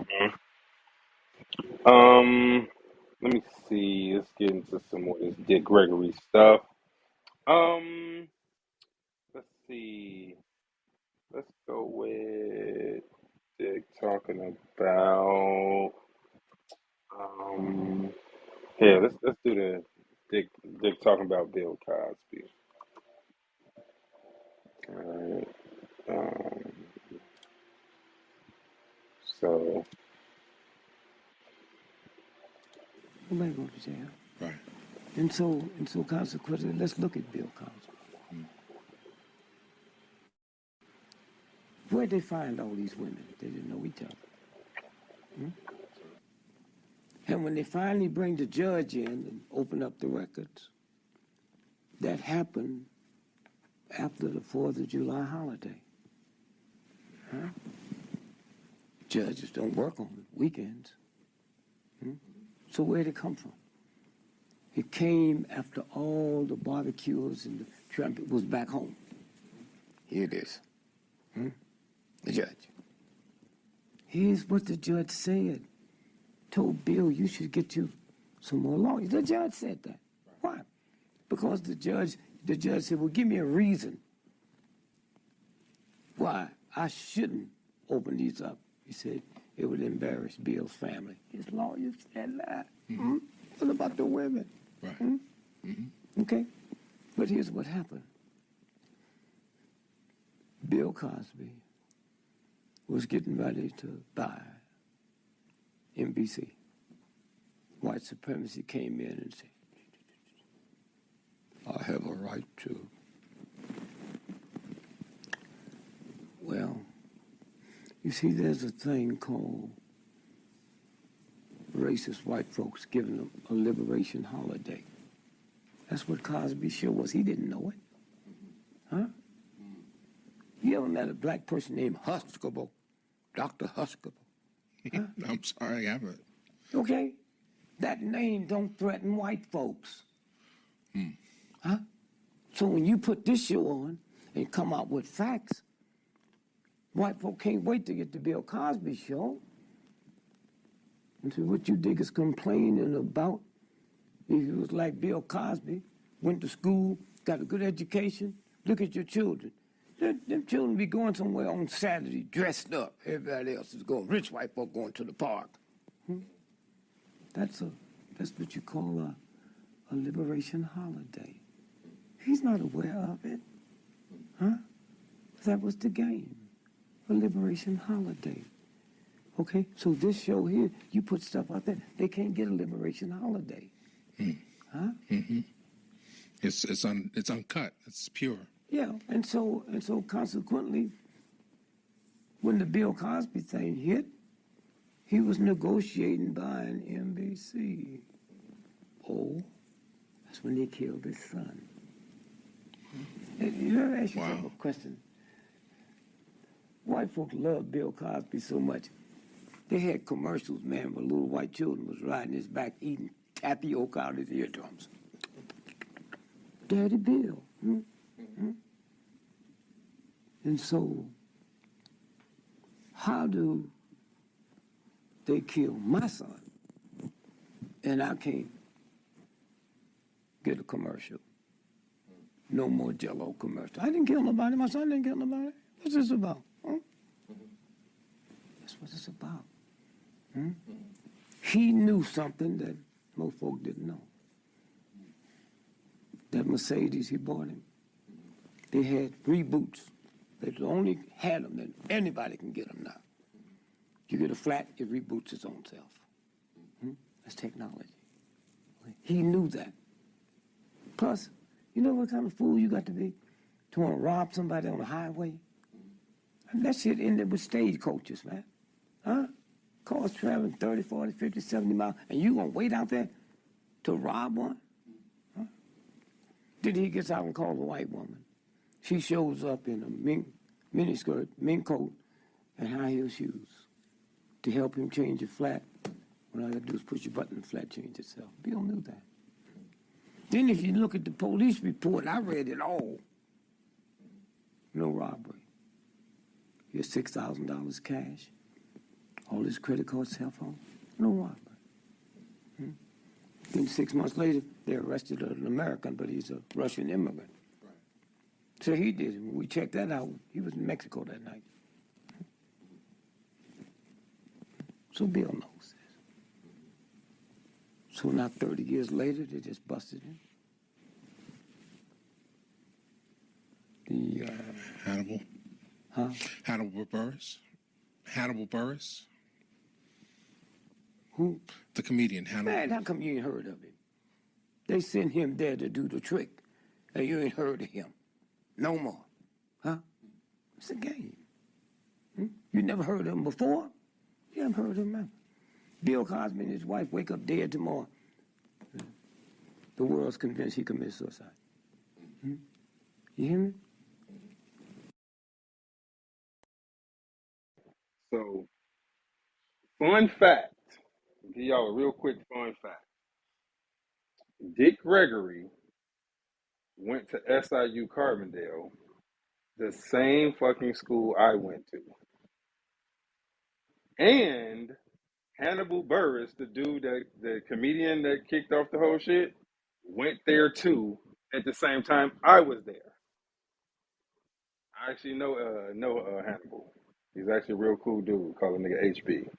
Let me see. Let's get into some more of this Dick Gregory stuff. Um, let's see. Let's go with Dick talking about. Um, yeah, let's do the Dick talking about Bill Cosby. All right. Um, so Nobody go to jail. Right. And so consequently, let's look at Bill Cosby. Where'd they find all these women? They didn't know each other. Hmm? And when they finally bring the judge in and open up the records, that happened after the 4th of July holiday. Huh? Judges don't work on weekends. Hmm? So where'd it come from? It came after all the barbecues and the trumpet was back home. Here it is. Hmm? The judge. Here's what the judge said. Told Bill, you should get you some more lawyers. The judge said that. Why? Because the judge said, well, give me a reason why I shouldn't open these up. He said it would embarrass Bill's family. His lawyer said that. Hmm? What about the women? Right. Hmm? Okay. But here's what happened. Bill Cosby was getting ready to buy NBC. White supremacy came in and said, I have a right to. Well, you see, there's a thing called racist white folks giving them a liberation holiday. That's what Cosby's show was. He didn't know it. Huh? You ever met a black person named Huxtable? Dr. Huxtable? Huh? I'm sorry, I haven't. Okay? That name don't threaten white folks. Huh? So when you put this show on and come out with facts, white folk can't wait to get the Bill Cosby show. And so what you dig is complaining about, if you was like Bill Cosby, went to school, got a good education, look at your children. Them children be going somewhere on Saturday dressed up. Everybody else is going. Rich white folk going to the park. That's what you call a liberation holiday. He's not aware of it. Huh? That was the game. A liberation holiday. Okay? So this show here, you put stuff out there, they can't get a liberation holiday. Huh? It's uncut. It's pure. Yeah, and so consequently, when the Bill Cosby thing hit, he was negotiating buying NBC. Oh, that's when they killed his son. You ever ask yourself a question? White folks love Bill Cosby so much. They had commercials, man, where little white children was riding his back eating tapioca out of his eardrums. Daddy Bill. And so, how do they kill my son and I can't get a commercial? No more Jell-O commercial. I didn't kill nobody. My son didn't kill nobody. What's this about? Huh? That's what it's about. He knew something that most folk didn't know. That Mercedes he bought him, they had 3 boots. They only had them, and anybody can get them now. You get a flat, it reboots its own self. That's technology. He knew that. Plus, you know what kind of fool you got to be to want to rob somebody on the highway? I mean, that shit ended with stagecoaches, man. Huh? Cars traveling 30, 40, 50, 70 miles, and you gonna wait out there to rob one? Huh? Then he gets out and calls a white woman. She shows up in a miniskirt, mink coat, and high heel shoes to help him change a flat. When all you have to do is push your button and the flat change itself. Bill knew that. Then if you look at the police report, I read it all. No robbery. Here's $6,000 cash. All his credit card, cell phone. No robbery. Then 6 months later, they arrested an American, but he's a Russian immigrant. Right. So he did it. When we checked that out, he was in Mexico that night. So Bill knows this. So now 30 years later, they just busted him. The Hannibal. Huh? Hannibal Buress. Hannibal Buress. Who? The comedian Hannibal. Man, how come you ain't heard of him? They sent him there to do the trick, and you ain't heard of him. No more. Huh? It's a game. You never heard of him before? You haven't heard of him now. Bill Cosby and his wife wake up dead tomorrow. The world's convinced he committed suicide. You hear me? So, fun fact. I'll give y'all a real quick fun fact. Dick Gregory went to SIU Carbondale, the same fucking school I went to. And Hannibal Buress, the dude the comedian that kicked off the whole shit, went there too at the same time I was there. I actually know Hannibal. He's actually a real cool dude. Call him nigga HB.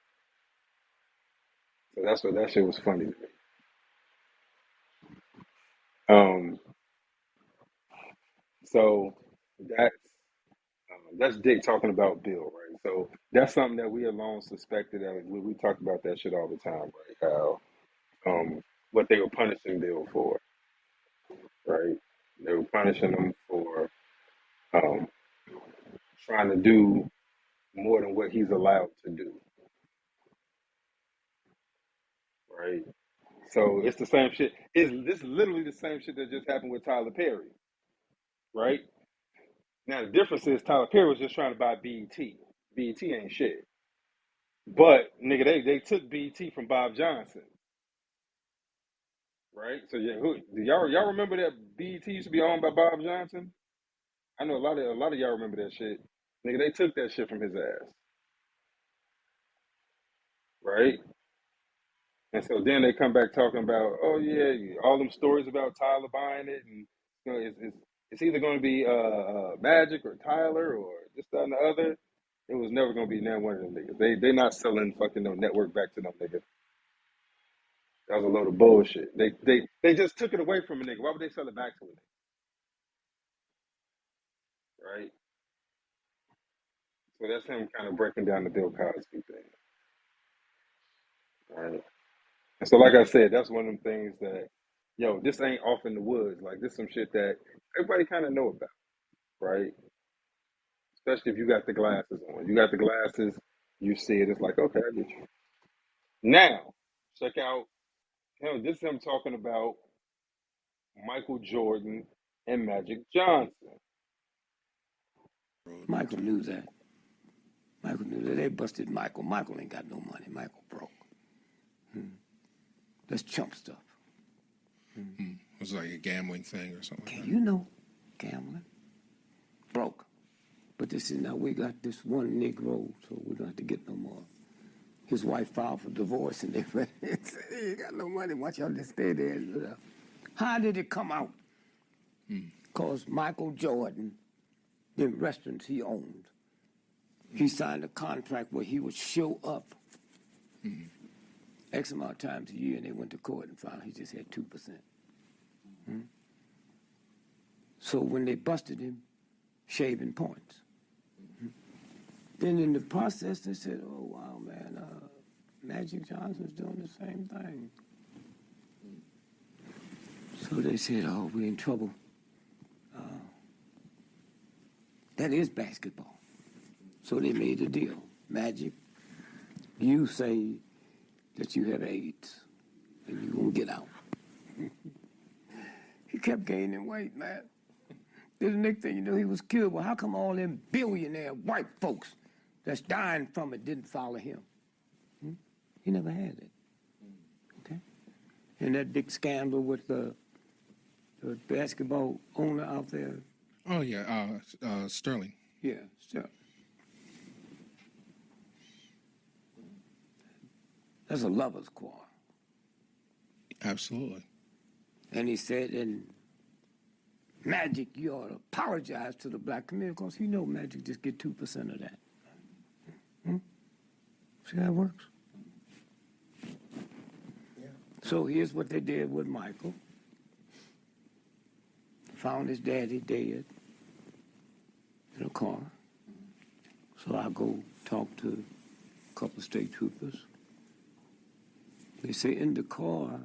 So that's what that shit was funny to me. So that's Dick talking about Bill, right? So that's something that we alone suspected. That we talk about that shit all the time, right? How what they were punishing Bill for, right? They were punishing him for um, trying to do more than what he's allowed to do, right? So it's the same shit. This is literally the same shit that just happened with Tyler Perry, right? Now the difference is Tyler Perry was just trying to buy BET. BET ain't shit. But nigga, they took BET from Bob Johnson, right? So yeah, do y'all remember that BET used to be owned by Bob Johnson? I know a lot of y'all remember that shit. Nigga, they took that shit from his ass, right? And so then they come back talking about, oh yeah, all them stories about Tyler buying it, and you know, it's either going to be Magic or Tyler or this, that, and the other. It was never going to be none one of them niggas. They not selling fucking no network back to them niggas. That was a load of bullshit. They just took it away from a nigga. Why would they sell it back to a nigga, right? So that's him kind of breaking down the Bill Cosby thing, right? And so, like I said, that's one of them things that, yo, this ain't off in the woods. Like, this some shit that everybody kind of know about, right? Especially if you got the glasses on. You got the glasses, you see it. It's like, okay, I get you. Now, check out him. This is him talking about Michael Jordan and Magic Johnson. Michael knew that. Michael knew that. They busted Michael. Michael ain't got no money. Michael broke. That's chump stuff. It was like a gambling thing or something like that. You know, gambling. Broke. But this is now, we got this one Negro, so we don't have to get no more. His wife filed for divorce, and they said, he ain't got no money. Why y'all just stay there? How did it come out? Because Michael Jordan, the restaurants he owned, he signed a contract where he would show up X amount of times a year, and they went to court and found he just had 2%. So when they busted him, shaving points. Then in the process, they said, oh, wow, man, Magic Johnson's doing the same thing. So they said, oh, we're in trouble. That is basketball. So they made a deal. Magic, you say that you have AIDS, and you're going to get out. He kept gaining weight, man. Then the next thing you know, he was killed. Well, how come all them billionaire white folks that's dying from it didn't follow him? He never had it. Okay? And that big scandal with the basketball owner out there. Oh yeah, Sterling. Yeah, so that's a lover's quarrel. Absolutely. And he said, in Magic, you ought to apologize to the black community because you know Magic just get 2% of that. See how it works? Yeah. So here's what they did with Michael. Found his daddy dead in a car. So I go talk to a couple of state troopers. They say in the car,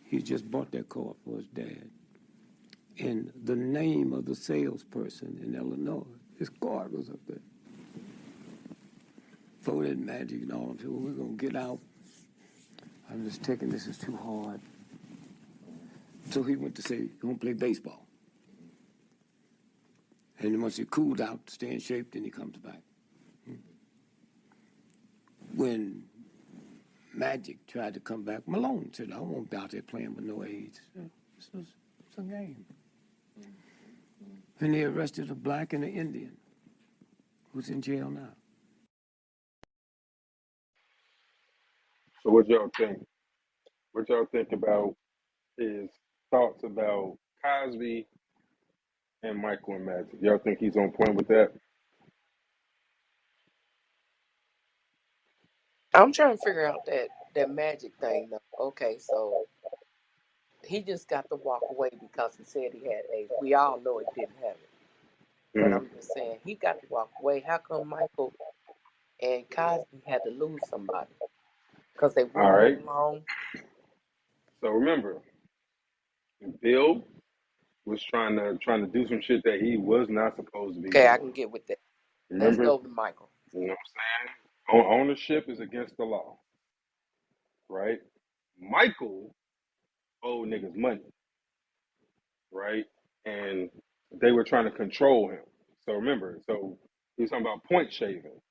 he just bought that car for his dad. And the name of the salesperson in Illinois, his card was up there. So that Magic and all of them said, well, we're going to get out. I'm just taking this is too hard. So he went to say, you're going to play baseball. And then once he cooled out, stay in shape, then he comes back. When Magic tried to come back, Malone said, I won't be out there playing with no AIDS. It's a game. And they arrested a black and an Indian who's in jail now. So what y'all think? What y'all think about his thoughts about Cosby and Michael and Magic? Y'all think he's on point with that? I'm trying to figure out that magic thing though. Okay, so he just got to walk away because he said he had AIDS. We all know he didn't have it. But Mm. I'm just saying he got to walk away. How come Michael and Cosby had to lose somebody? Because they All wouldn't right. get along. So remember, Bill was trying to do some shit that he was not supposed to be Okay, I doing. can get with that. Let's Remember, go with Michael. you know what I'm saying? Ownership is against the law, right? Michael owed niggas money, right? And they were trying to control him. So remember, so he's talking about point shaving.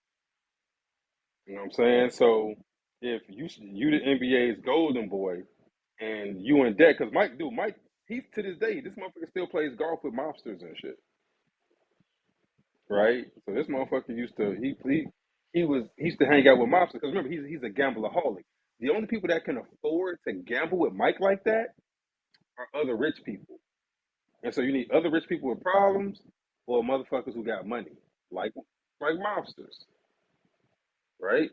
You know what I'm saying? So if you the NBA's golden boy and you in debt, because Mike, he's to this day, this motherfucker still plays golf with mobsters and shit, right? So this motherfucker used to he used to hang out with mobsters because remember he's a gambleaholic. The only people that can afford to gamble with Mike like that are other rich people, and so you need other rich people with problems or motherfuckers who got money, like mobsters, right?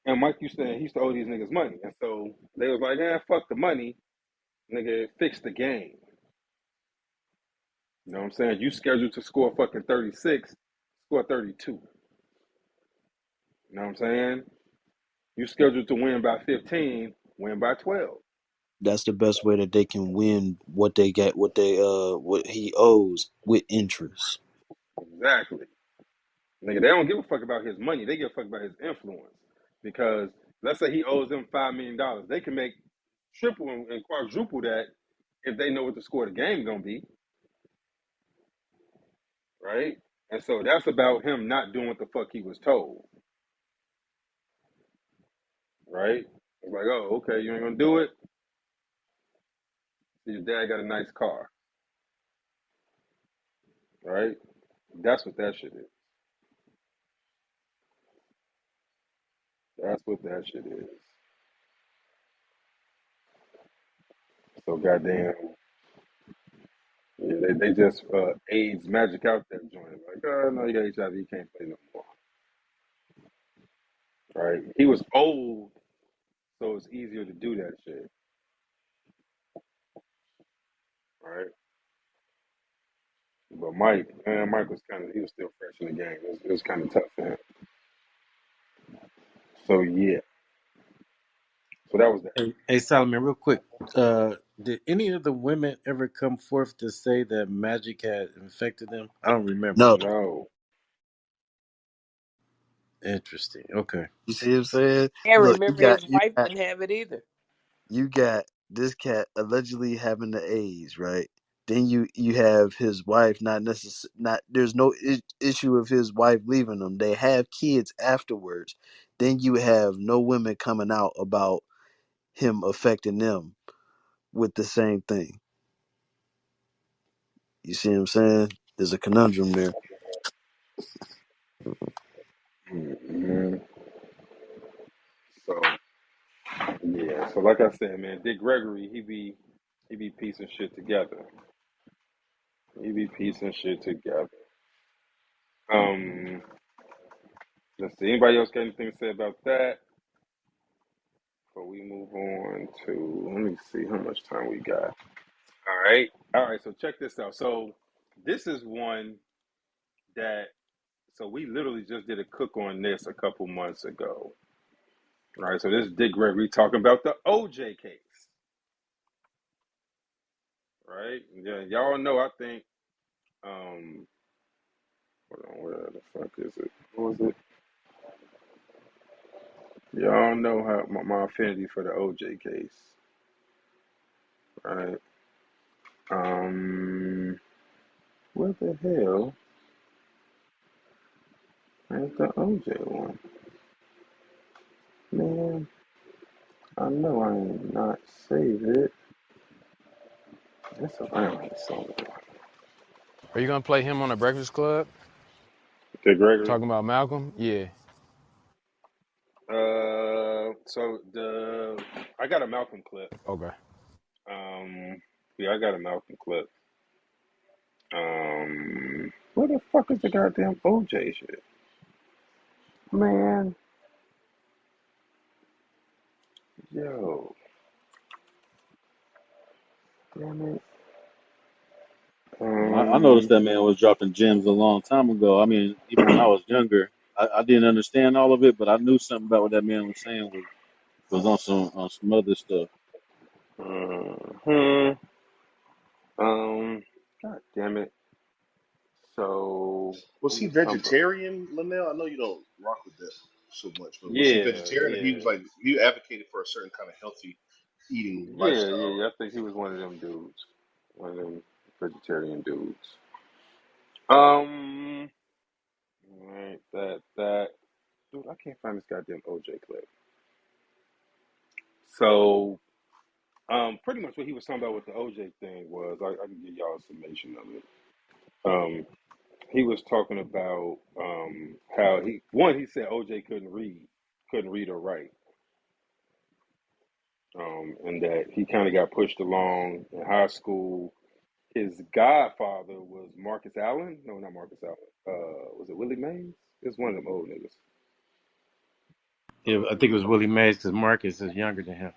And Mike he used to owe these niggas money, and so they was like, fuck the money, nigga, fix the game. You know what I'm saying? You scheduled to score fucking 36, score 32. You know what I'm saying? You scheduled to win by 15, win by 12. That's the best way that they can win what they get, what he owes with interest. Exactly. Nigga, they don't give a fuck about his money. They give a fuck about his influence. Because let's say he owes them $5 million. They can make triple and quadruple that if they know what the score of the game gonna be. Right? And so that's about him not doing what the fuck he was told. Right? It's like, oh, okay, you ain't gonna do it. Your dad got a nice car. Right? That's what that shit is. That's what that shit is. So goddamn, yeah, they just AIDS magic out that joint. Like, oh no, you got HIV, you can't play no more. Right? He was old So it's easier to do that shit, right? But Mike, man, Mike was he was still fresh in the game. It was kind of tough for him. So yeah, so that was that. Hey, Solomon, real quick. Did any of the women ever come forth to say that magic had infected them? I don't remember. No, No, Interesting. Okay. you see what I'm saying? Can't Look, remember his wife didn't have it either. you got this cat allegedly having the AIDS, right? Then you have his wife not there's no issue of his wife leaving them. They have kids afterwards. Then you have no women coming out about him affecting them with the same thing. You see what I'm saying? There's a conundrum there. hmm so yeah, so like I said, man, Dick Gregory, he be piecing shit together. He be piecing shit together. Um, let's see. Anybody else got anything to say about that? Before we move on to, let me see how much time we got. All right. So check this out. So this is one that, so we literally just did a cook on this a couple months ago. All right. So this is Dick Gregory talking about the OJ case. Right. Yeah. Y'all know. I think. Hold on. Where the fuck is it? What was it? Y'all know how my affinity for the OJ case. Right. What the hell is the OJ one? Man, I know I ain't not save it. It's around somewhere. Are you gonna play him on the Breakfast Club? Okay, Gregory. Talking about Malcolm? Yeah. So I got a Malcolm clip. Okay. Yeah, I got a Malcolm clip. Where the fuck is the goddamn OJ shit? Man, yo, damn it. I noticed that man was dropping gems a long time ago. I mean, even when I was younger, I didn't understand all of it, but I knew something about what that man was saying was on some other stuff. hmm God damn it. So Was he he was talking about. vegetarian, Linnell? I know you don't rock with that so much, but was he Yeah, vegetarian, or he yeah, was like he advocated for a certain kind of healthy eating yeah. lifestyle? I think he was one of them dudes, one of them vegetarian dudes. Right, that dude, I can't find this goddamn OJ clip. So, pretty much what he was talking about with the OJ thing was, I can give y'all a summation of it. He was talking about how he said OJ couldn't read or write, and that he kind of got pushed along in high school. His godfather was Marcus Allen. No, not Marcus Allen. Was it Willie Mays? It's one of them old niggas. Yeah, I think it was Willie Mays because Marcus is younger than him.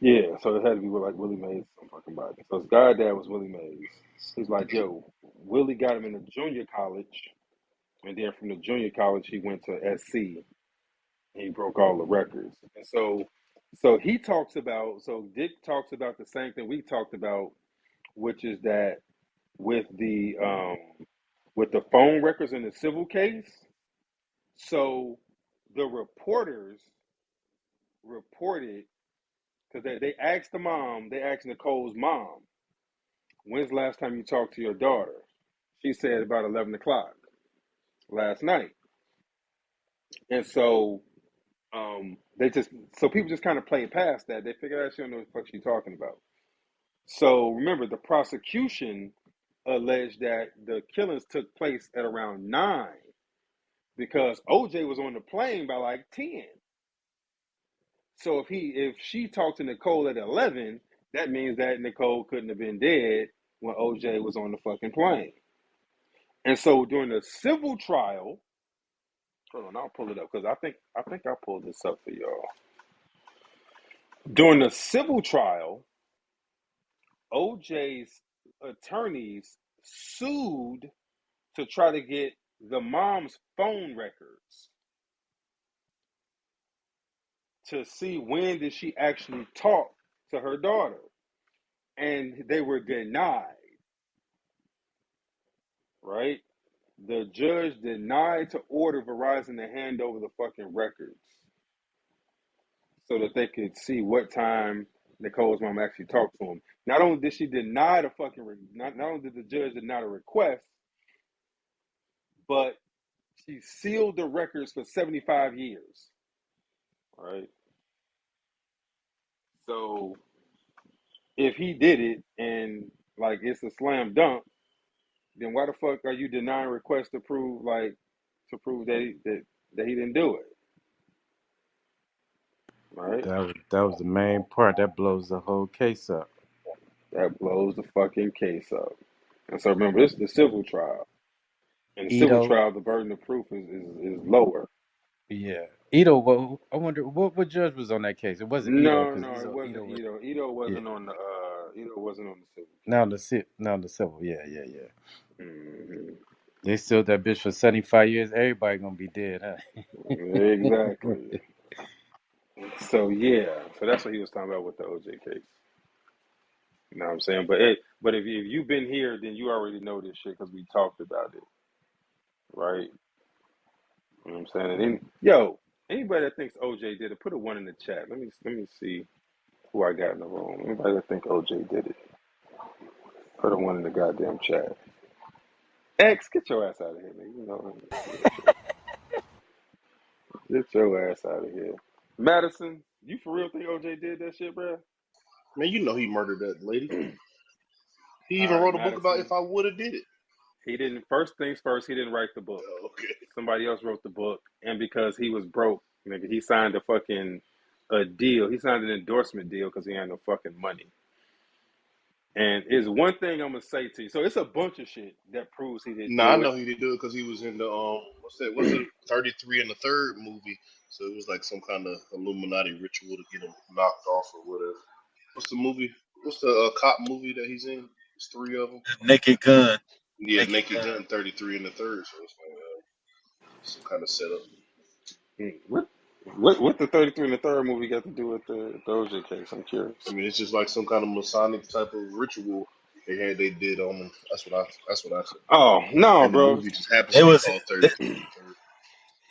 Yeah, so it had to be like Willie Mays, some fucking body. So his goddad was Willie Mays. He's like, yo, Willie got him in a junior college, and then from the junior college he went to SC, and he broke all the records. And so Dick talks about the same thing we talked about, which is that with the phone records in the civil case, so the reporters reported because they asked they asked Nicole's mom, when's the last time you talked to your daughter? She said about 11 o'clock last night. And so people just kind of played past that. They figured out she don't know what the fuck she's talking about. So remember, the prosecution alleged that the killings took place at around 9 because OJ was on the plane by like 10. So if she talked to Nicole at 11, that means that Nicole couldn't have been dead when OJ was on the fucking plane. And so during the civil trial, hold on, I'll pull it up because I think I pulled this up for y'all. During the civil trial, OJ's attorneys sued to try to get the mom's phone records to see when did she actually talk to her daughter, and they were denied. Right? The judge denied to order Verizon to hand over the fucking records so that they could see what time Nicole's mom actually talked to him. Not only did she deny the fucking not only did the judge deny the request, but she sealed the records for 75 years. Right? So if he did it and like it's a slam dunk, then why the fuck are you denying requests to prove that he didn't do it? Right? That was the main part that blows the whole case up. That blows the fucking case up. And so remember, this is the civil trial. In the civil Ito, trial, the burden of proof is lower. yeah, Ito. Well, I wonder what judge was on that case. It wasn't Ito No, because no, it wasn't Ito. Ito. Yeah, Ito wasn't on the civil now the civil. Yeah, yeah, yeah. case. They sealed that bitch for 75 years. Everybody gonna be dead, huh? Exactly. So yeah, so that's what he was talking about with the OJ case. You know what I'm saying? But if you've been here, then you already know this shit because we talked about it, right? You know what I'm saying? And then, yo, anybody that thinks OJ did it, put a one in the chat. Let me see who I got in the room. Anybody that think OJ did it, put a one in the goddamn chat. X, get your ass out of here, nigga. You know, get your ass out of here. Madison, you for real think OJ did that shit, bro? Man, you know he murdered that lady. He All even right, wrote a book about if Madison. I would have did it. He didn't. First things first, he didn't write the book. Oh, okay. Somebody else wrote the book, and because he was broke, nigga, he signed a deal. He signed an endorsement deal because he had no fucking money. And is one thing I'm gonna say to you. So it's a bunch of shit that proves he didn't Nah, I do it. know he did do it because he was in the what's that? What's the 33 and the third movie? So it was like some kind of Illuminati ritual to get him knocked off or whatever. What's the movie? What's the cop movie that he's in? It's three of them. Naked Gun. Yeah, Naked Naked Gun. Gun 33 and the third. So it's like some kind of setup. What the 33 and the third movie got to do with the OJ case? I'm I curious. mean, it's just like some kind of Masonic type of ritual they did on him. That's what I said. Oh no, And the bro. movie just happens They to be was called they, 33 and the third.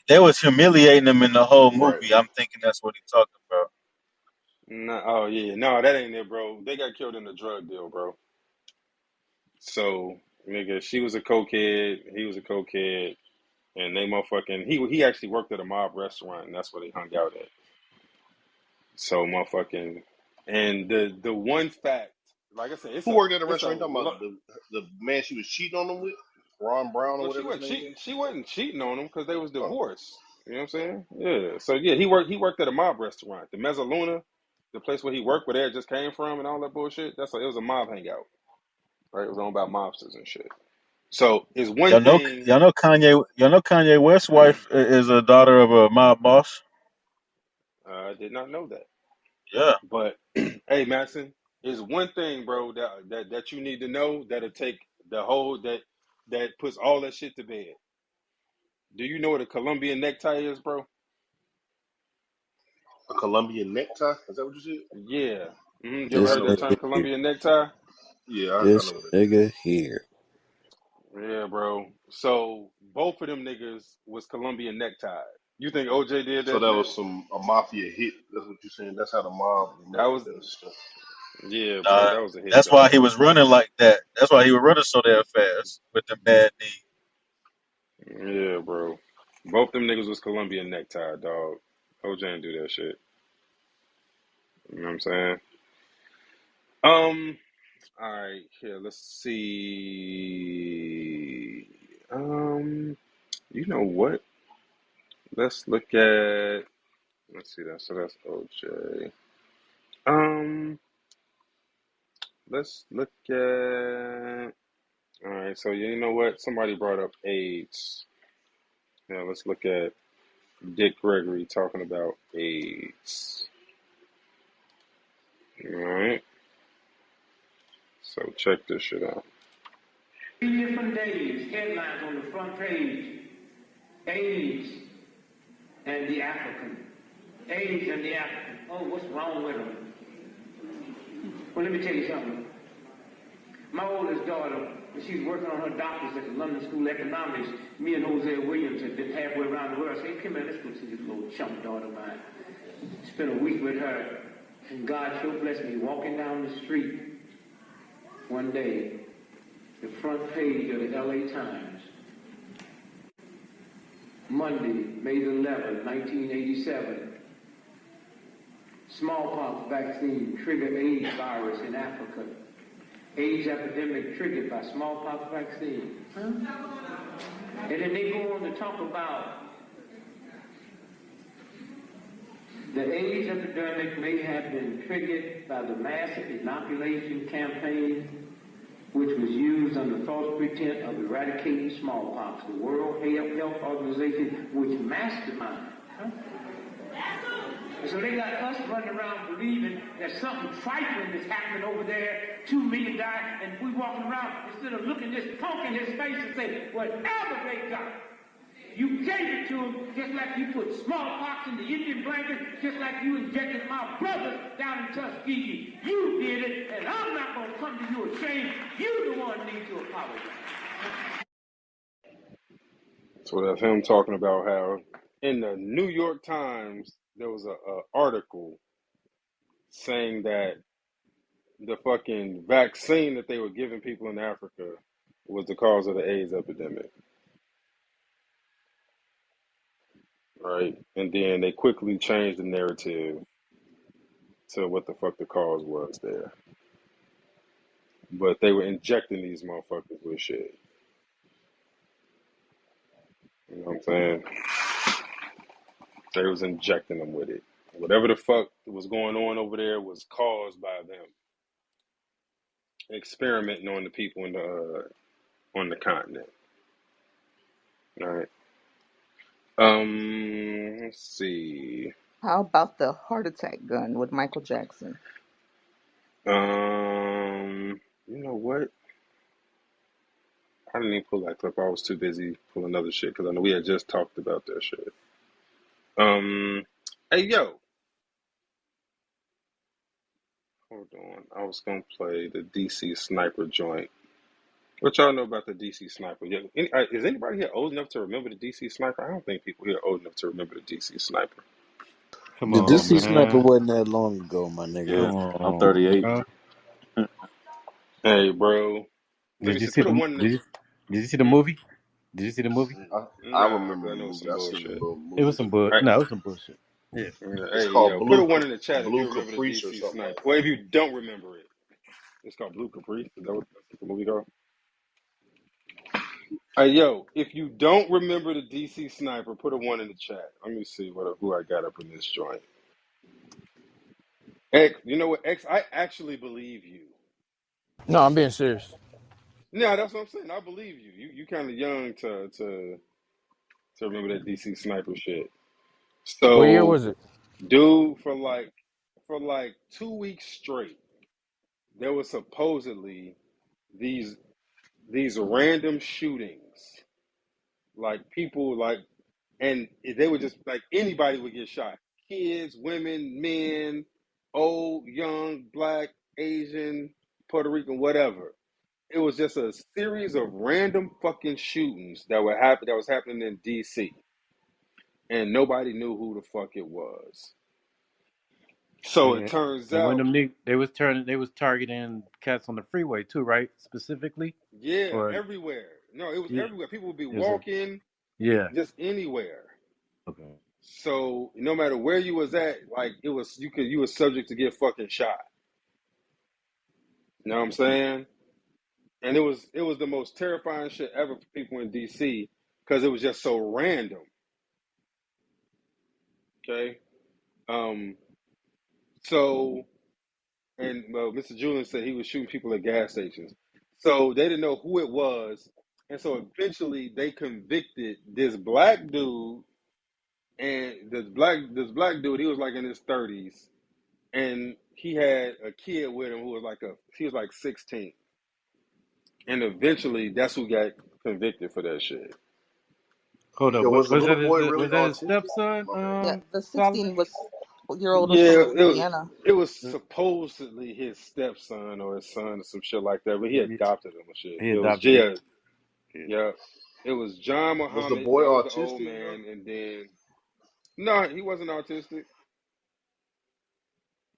they was humiliating him in the whole Right. movie. I'm thinking that's what he's talking about. No, oh yeah, no, that ain't it, bro. They got killed in a drug deal, bro. So, nigga, she was a cokehead, he was a cokehead, and they motherfucking he actually worked at a mob restaurant, and that's where they hung out at. So, motherfucking, and the one fact, like I said, Who worked at the it's a restaurant? You talking about the man she was cheating on him with, Ron Brown or well, whatever his name is? she wasn't cheating on him because they was Oh, divorced. You know what I'm saying? Yeah. So yeah, he worked at a mob restaurant, the Mezzaluna, the place where he worked, where they just came from, and all that bullshit. It was a mob hangout, right? It was owned by mobsters and shit. So it's one Y'all know, thing. Kanye West's wife is a daughter of a mob boss. I did not know that, Yeah. but hey, Madison, is one thing, bro, that you need to know that'll take the whole that puts all that shit to bed. Do you know what a Colombian necktie is, bro? a Colombian necktie? Is that what you said? Yeah. You ever Yeah, I This heard know what that that term, nigga is. here. Colombian necktie? Yeah, I This know what that is. nigga here. Yeah, bro. So both of them niggas was Colombian necktie. You think OJ did So that that shit? was a mafia hit. That's what you're saying. That's how the mob That was, does stuff. yeah, bro. Uh, That was a hit, that's why he dog. was running like that. That's why he was running so damn fast with the bad knee. Yeah, bro. Both them niggas was Colombian necktie, dog. OJ didn't do that shit. You know what I'm saying? Um. All right. Here, let's see. You know what? Let's look at. Let's see that. So that's OJ. Um. Let's look at. All right. So you know what? Somebody brought up AIDS. Now let's look at Dick Gregory talking about AIDS. All right. So check this shit out. 3 different days, headlines on the front page: AIDS and the African. AIDS and the African. Oh, what's wrong with them? Well, let me tell you something. My oldest daughter, when she was working on her doctor's at the London School of Economics, me and Jose Williams had been halfway around the world. I said, hey, come here, let's go see this little chump daughter of mine. Spent a week with her, and God sure blessed me. Walking down the street one day, the front page of the LA Times, Monday, May the 11th, 1987. Smallpox vaccine trigger AIDS virus in Africa. AIDS epidemic triggered by smallpox vaccine. Huh? And then they go on to talk about the AIDS epidemic may have been triggered by the massive inoculation campaign which was used under false pretense of eradicating smallpox. The World Health Organization, which masterminded. Huh? So they got us running around believing that something trifling is happening over there, 2 million die, and we walking around instead of looking this punk in his face and say, whatever they got, you gave it to them just like you put smallpox in the Indian blanket, just like you injected my brothers down in Tuskegee. You did it, and I'm not going to come to you ashamed. You the one need to apologize. So that's him talking about how in the New York Times there was a article saying that the fucking vaccine that they were giving people in Africa was the cause of the AIDS epidemic, right? And then they quickly changed the narrative to what the fuck the cause was there. But they were injecting these motherfuckers with shit. You know what I'm saying? They was injecting them with it. Whatever the fuck was going on over there was caused by them experimenting on the people in the on the continent. All right. Let's see. How about the heart attack gun with Michael Jackson? You know what? I didn't even pull that clip. I was too busy pulling other shit because I know we had just talked about that shit. Hey yo, hold on. I was gonna play the DC Sniper joint. What y'all know about the DC Sniper? Yeah, is anybody here old enough to remember the DC Sniper? I don't think people here are old enough to remember the DC Sniper. Come The on, DC sniper man. wasn't that long ago, my nigga. Yeah, Come I'm on, 38. bro. Hey, bro. Let Did me you see. see Put a the one in the. Did you see the Hmm? movie? Did you see the movie? I Nah, remember but the I know it's movie. some I seen the bullshit. little It was movie. some bull. Hey, No, it was some bullshit. Yeah. It's hey, called yo, put a Blue one in the chat if you Blue remember the Caprice or DC something like Sniper. that. Well, if you don't remember it, it's called Blue Capri. Is that what that's the movie called? Hey, yo, if you don't remember the DC Sniper, put a one in the chat. Let me see who I got up in this joint. X, you know what, X? I actually believe you. No, I'm being serious. No, that's what I'm saying. I believe you. You kind of young to remember that DC Sniper shit. What year So, was it? dude, for like 2 weeks straight, there was supposedly these these random shootings, like people like, and they were just like anybody would get shot. Kids, women, men, old, young, black, Asian, Puerto Rican, whatever. It was just a series of random fucking shootings that was happening in DC, and nobody knew who the fuck it was. So it Yeah. turns And when out, them they was targeting cats on the freeway too, right? Specifically, yeah, or everywhere. No, it was yeah, everywhere. People would be it was a walking yeah. just anywhere. Okay. So no matter where you was at, like it was, you was subject to get fucking shot. You know what I'm saying? And it was the most terrifying shit ever for people in DC because it was just so random. Okay. Um. So and Mr. Julian said he was shooting people at gas stations. So they didn't know who it was, and so eventually they convicted this black dude, and this black dude, he was like in his 30s, and he had a kid with him who was he was like 16, and eventually that's who got convicted for that shit. Hold up. Yo, was the Was that little boy his really was that his autistic? stepson? My bad. Yeah, the Solomon. 16-year-old was from Yeah, Louisiana. it was supposedly his stepson or his son or some shit like that, but he adopted him and shit. He It was adopted him. yeah, yeah. It was John Was the Muhammad. boy That was the old autistic though? man, and then no, he wasn't autistic.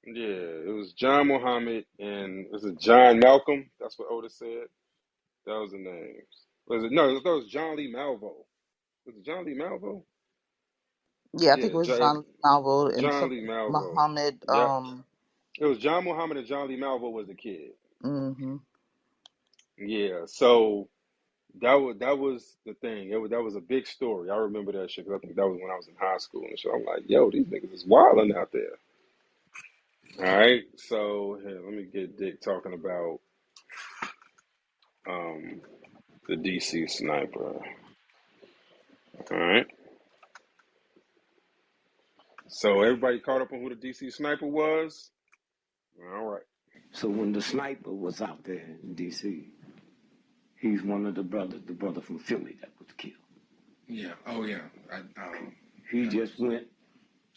Yeah, it was John Muhammad and was it John Malcolm? That's what Otis said. That was the names. Was it no? That was John Lee Malvo. Was it John Lee Malvo? Yeah, I think it Yeah, was John Malvo and John Lee something Malvo. Muhammad. Yep. It was John Muhammad and John Lee Malvo was the kid. Hmm. Yeah. So that was the thing. That was a big story. I remember that shit because I think that was when I was in high school and shit. I'm like, yo, these niggas is wilding out there. All right. So here, let me get Dick talking about um the DC sniper. All right. So everybody caught up on who the DC sniper was. All right. So when the sniper was out there in D.C., he's one of the brother from Philly that was killed. Yeah. Oh yeah. He just went,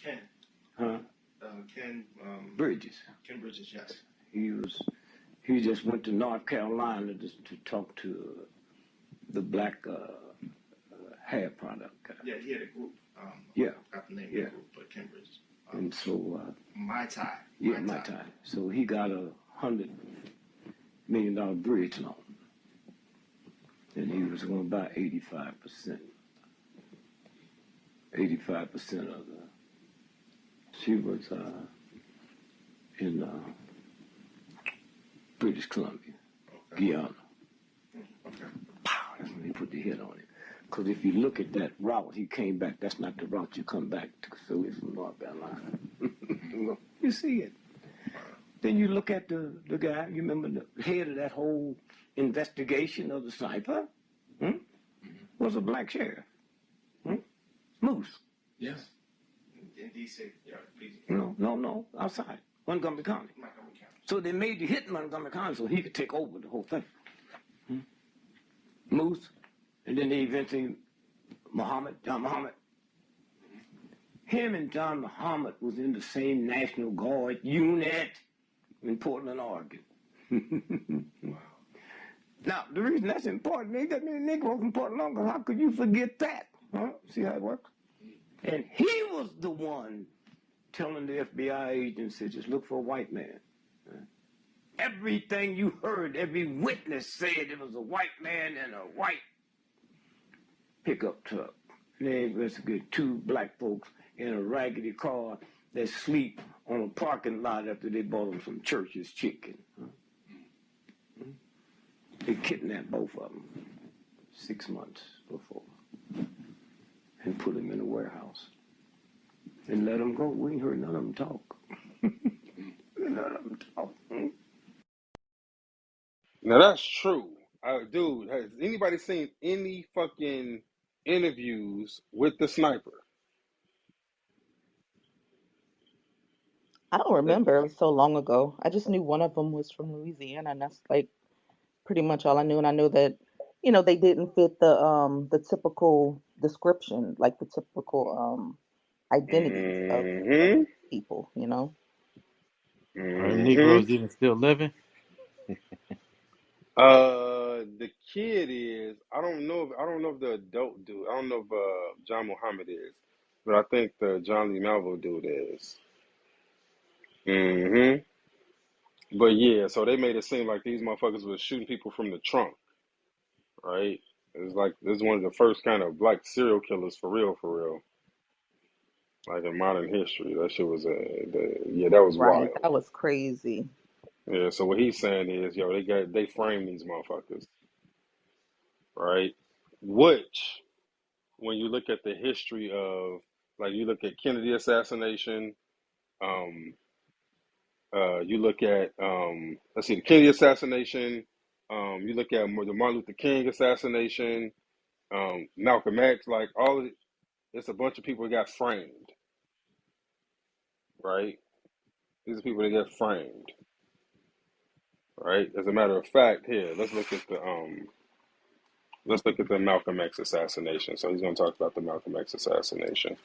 Ken. huh? Ken. Bridges. Ken Bridges. Yes. He just went to North Carolina to talk to the black hair product guy. Yeah, he had a group. Yeah. I forgot the name of Yeah. the group, but Ken Bridges. And so My Tie. yeah, my tie. So he got $100 million bridge loan, and he was going to buy 85%. 85% of the. She was in British Columbia, Guyana. Okay. Pow! That's when he put the hit on him. Because if you look at that route, he came back. That's not the route you come back to Philly from North Carolina. You see it. Then you look at the guy. You remember the head of that whole investigation of the sniper? Was a black sheriff. Moose. Yes. In D.C. Yeah. Please. No. Outside. Montgomery County. Montgomery County. So they made you hit Montgomery County so he could take over the whole thing. Moose. And then they eventually, John Muhammad. Him and John Muhammad was in the same National Guard unit in Portland, Oregon. Now, the reason that's important, they got many Negroes in Portland, Oregon. How could you forget that? Huh? See how it works? And he was the one telling the FBI agency, just look for a white man. Everything you heard, every witness said it was a white man in a white pickup truck. They investigated 2 black folks in a raggedy car that sleep on a parking lot after they bought them some Church's chicken. They kidnapped both of them 6 months before and put them in a warehouse and let them go. We ain't heard none of them talk. None of them talk. Now that's true. Dude, has anybody seen any fucking interviews with the sniper? I don't remember. It was so long ago. I just knew one of them was from Louisiana, and that's like pretty much all I knew. And I know that, they didn't fit the typical description, like the typical identities of Mm-hmm. people. Are the Mm-hmm. Negroes even still living? The kid is. I don't know if the adult dude. I don't know if John Muhammad is, but I think the John Lee Malvo dude is. Mm-hmm. But yeah, so they made it seem like these motherfuckers was shooting people from the trunk, right? It's like this is one of the first kind of black serial killers for real, like in modern history. That shit was that was Right. wild. That was crazy. Yeah, so what he's saying is, yo, they framed these motherfuckers, right? Which, when you look at the history of, like, you look at Kennedy assassination, um, you look at, let's see, the Kennedy assassination, you look at the Martin Luther King assassination, Malcolm X, like all of it, it's a bunch of people that got framed, right? These are people that get framed, right? As a matter of fact, here, let's look at the Malcolm X assassination. So he's going to talk about the Malcolm X assassination.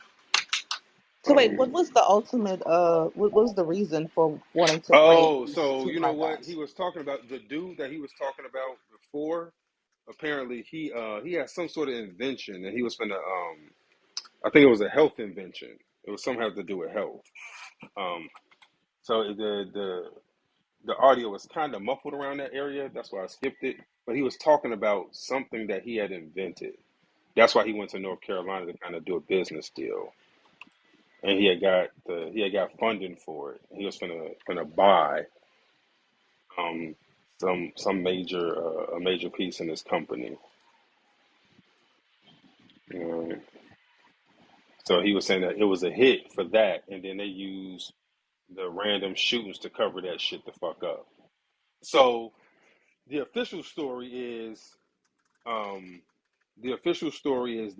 So wait, what was the ultimate? What was the reason for wanting to frame Oh, these so two you know black what he guys? was talking about? The dude that he was talking about before. Apparently, he had some sort of invention, and he was finna I think it was a health invention. It was somehow to do with health. Um, so the audio was kind of muffled around that area. That's why I skipped it. But he was talking about something that he had invented. That's why he went to North Carolina to kind of do a business deal, and he had got funding for it. He was finna buy um, some major a major piece in his company. Um, so he was saying that it was a hit for that, and then they used the random shootings to cover that shit the fuck up. So the official story is um,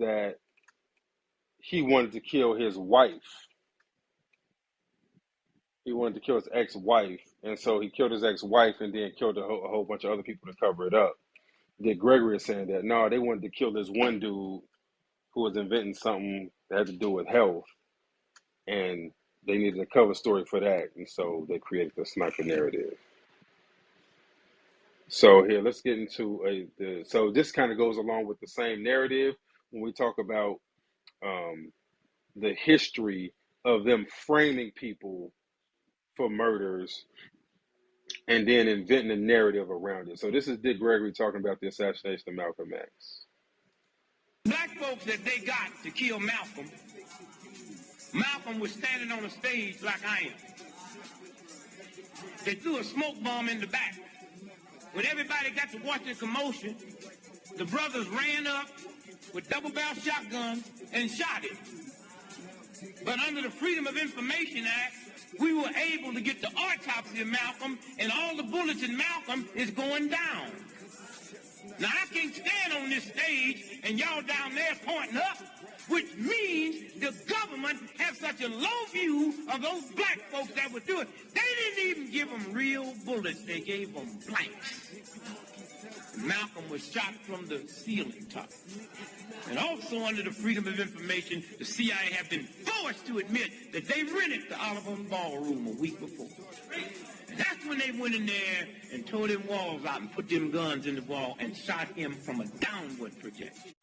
that he wanted to kill his wife. He wanted to kill his ex-wife, and so he killed his ex-wife and then killed a whole bunch of other people to cover it up. Then Gregory is saying that no, they wanted to kill this one dude who was inventing something that had to do with health, and they needed a cover story for that, and so they created the sniper narrative. So here, let's get into so this kind of goes along with the same narrative when we talk about um, the history of them framing people for murders and then inventing a narrative around it. So this is Dick Gregory talking about the assassination of Malcolm X. Black folks that they got to kill Malcolm, Malcolm was standing on a stage like I am. They threw a smoke bomb in the back. When everybody got to watch the commotion, the brothers ran up with double-barrel shotguns and shot him. But under the Freedom of Information Act, we were able to get the autopsy of Malcolm, and all the bullets in Malcolm is going down. Now, I can't stand on this stage and y'all down there pointing up, which means the government has such a low view of those black folks that would do it. They didn't even give them real bullets. They gave them blanks. Malcolm was shot from the ceiling top. And also under the Freedom of Information, the CIA have been forced to admit that they rented the Oliver Ballroom a week before. And that's when they went in there and tore them walls out and put them guns in the wall and shot him from a downward projection.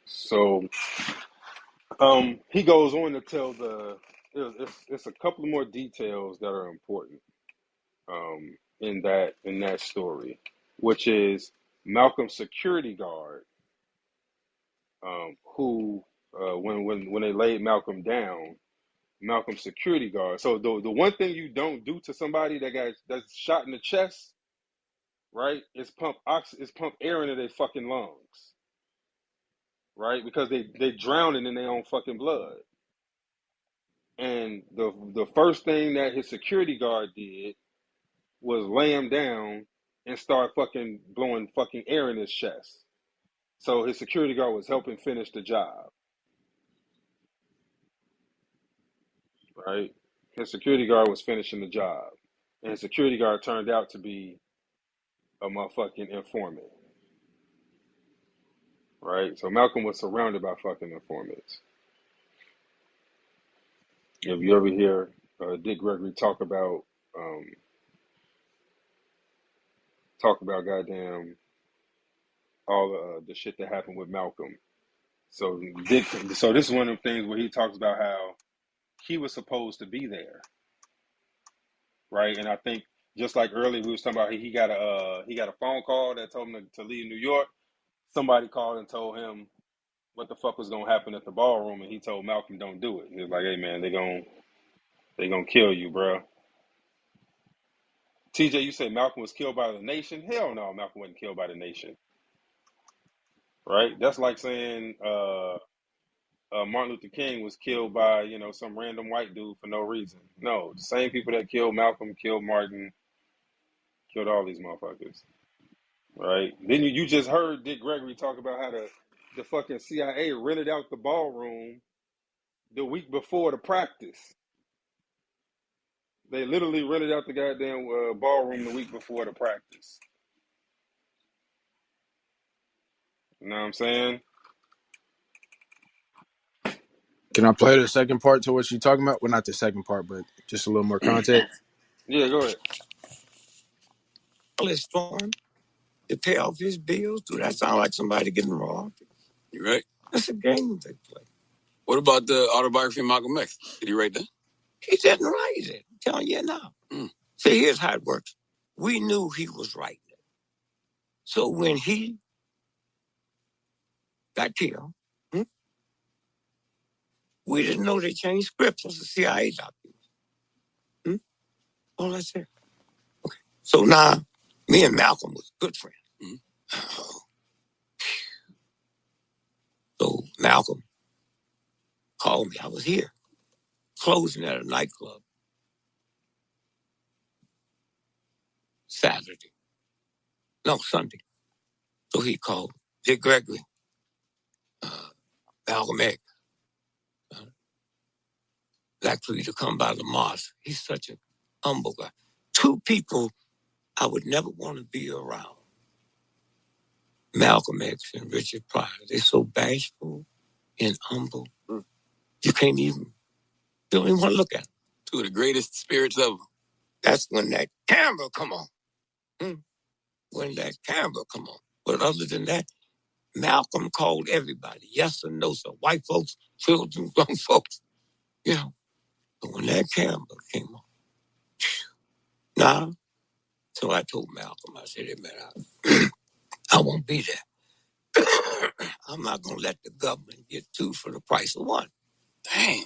So he goes on to tell it's a couple more details that are important in that story, which is Malcolm's security guard, who when they laid Malcolm down, Malcolm's security guard. So the one thing you don't do to somebody that's shot in the chest, right, is pump air into their fucking lungs, right, because they drowning in their own fucking blood. And the first thing that his security guard did was lay him down and start fucking blowing fucking air in his chest. So his security guard was helping finish the job, right? His security guard was finishing the job. And his security guard turned out to be a motherfucking informant, right? So Malcolm was surrounded by fucking informants. If you ever hear Dick Gregory um, talk about goddamn all the shit that happened with Malcolm. So so this is one of the things where he talks about how he was supposed to be there, right? And I think just like earlier we was talking about, he got a phone call that told him to leave New York. Somebody called and told him what the fuck was gonna happen at the ballroom, and he told Malcolm, "Don't do it." He was like, "Hey man, they gonna kill you, bro." TJ, you say Malcolm was killed by the nation? Hell no, Malcolm wasn't killed by the nation, right? That's like saying Martin Luther King was killed by some random white dude for no reason. No, the same people that killed Malcolm, killed Martin, killed all these motherfuckers, right? Then you just heard Dick Gregory talk about how the fucking CIA rented out the ballroom the week before the practice. They literally rented out the goddamn ballroom the week before the practice. You know what I'm saying? Can I play the second part to what you're talking about? Well, not the second part, but just a little more context. Yeah, go ahead. His farm to pay off his bills. Do that sound like somebody getting robbed? You right? That's a game they play. What about the autobiography of Malcolm X? Did he write that? He didn't write it. I'm telling you now. See, here's how it works. We knew he was writing it. So when he got killed, we didn't know they changed scripts as a CIA document. All that's it. Okay. So now, me and Malcolm was good friends. So Malcolm called me. I was here, closing at a nightclub Saturday. No, Sunday. So he called Dick Gregory, Malcolm X, Black for you to come by the mosque. He's such a humble guy. Two people I would never want to be around. Malcolm X and Richard Pryor. They're so bashful and humble. You can't even, you don't even want to look at them. Two of the greatest spirits ever. That's when that camera come on. When that camera come on. But other than that, Malcolm called everybody. Yes or no, so white folks, children, grown folks. You know, but when that camera came on, nah. So I told Malcolm, I said, hey, man, I won't be there. I'm not going to let the government get two for the price of one. Damn.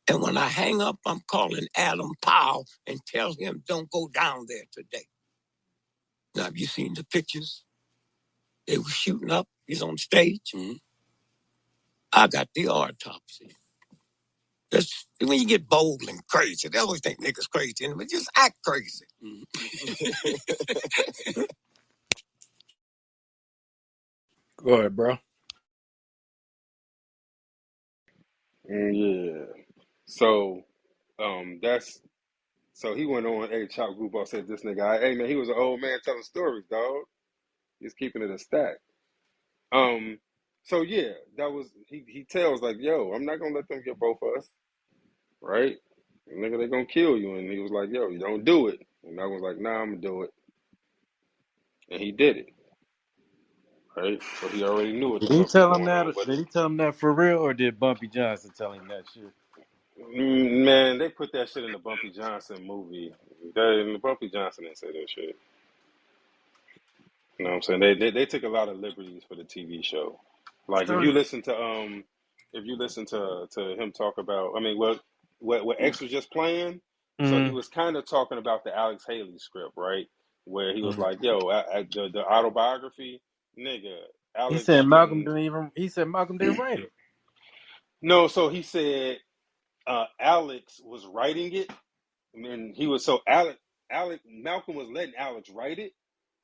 And when I hang up, I'm calling Adam Powell and tell him don't go down there today. Now, have you seen the pictures? They were shooting up. He's on stage. I got the autopsy. That's, when you get bold and crazy, they always think niggas crazy, but just act crazy. Go ahead, bro. Yeah. So, that's so he went on. Hey, Chop Group said this nigga. Hey man, he was an old man telling stories, dog. He's keeping it a stack. So yeah, that was he tells like, yo, I'm not gonna let them get both of us, right? Nigga, they gonna kill you. And he was like, yo, you don't do it. And I was like, nah, I'm gonna do it. And he did it, right? So he already knew what the Did he fuck was tell him going that? on. But Did he tell him that for real, or did Bumpy Johnson tell him that shit? man, they put that shit in the Bumpy Johnson movie. The Bumpy Johnson didn't say that shit. You know what I'm saying? They took a lot of liberties for the TV show. Like Story. if you listen to him talk about, I mean, what X was just playing. So he Mm-hmm. was kind of talking about the Alex Haley script, right? Where he was Mm-hmm. like, "Yo, the autobiography, nigga, He Alex said Malcolm and didn't even. He said Malcolm didn't write it. no." So he said Alex was writing it, and he was so Alex Malcolm was letting Alex write it.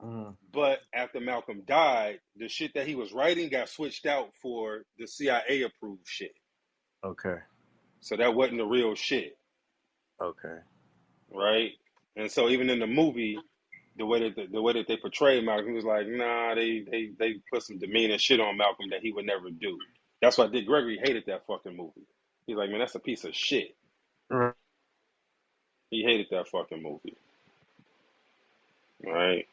Mm-hmm. But after Malcolm died, the shit that he was writing got switched out for the CIA approved shit. Okay. So that wasn't the real shit, Okay. right? And so even in the movie, the way that they portrayed Malcolm, he was like, nah, they put some demeaning shit on Malcolm that he would never do. That's why Dick Gregory hated that fucking movie. He's like, man, that's a piece of shit. Right. He hated that fucking movie, right?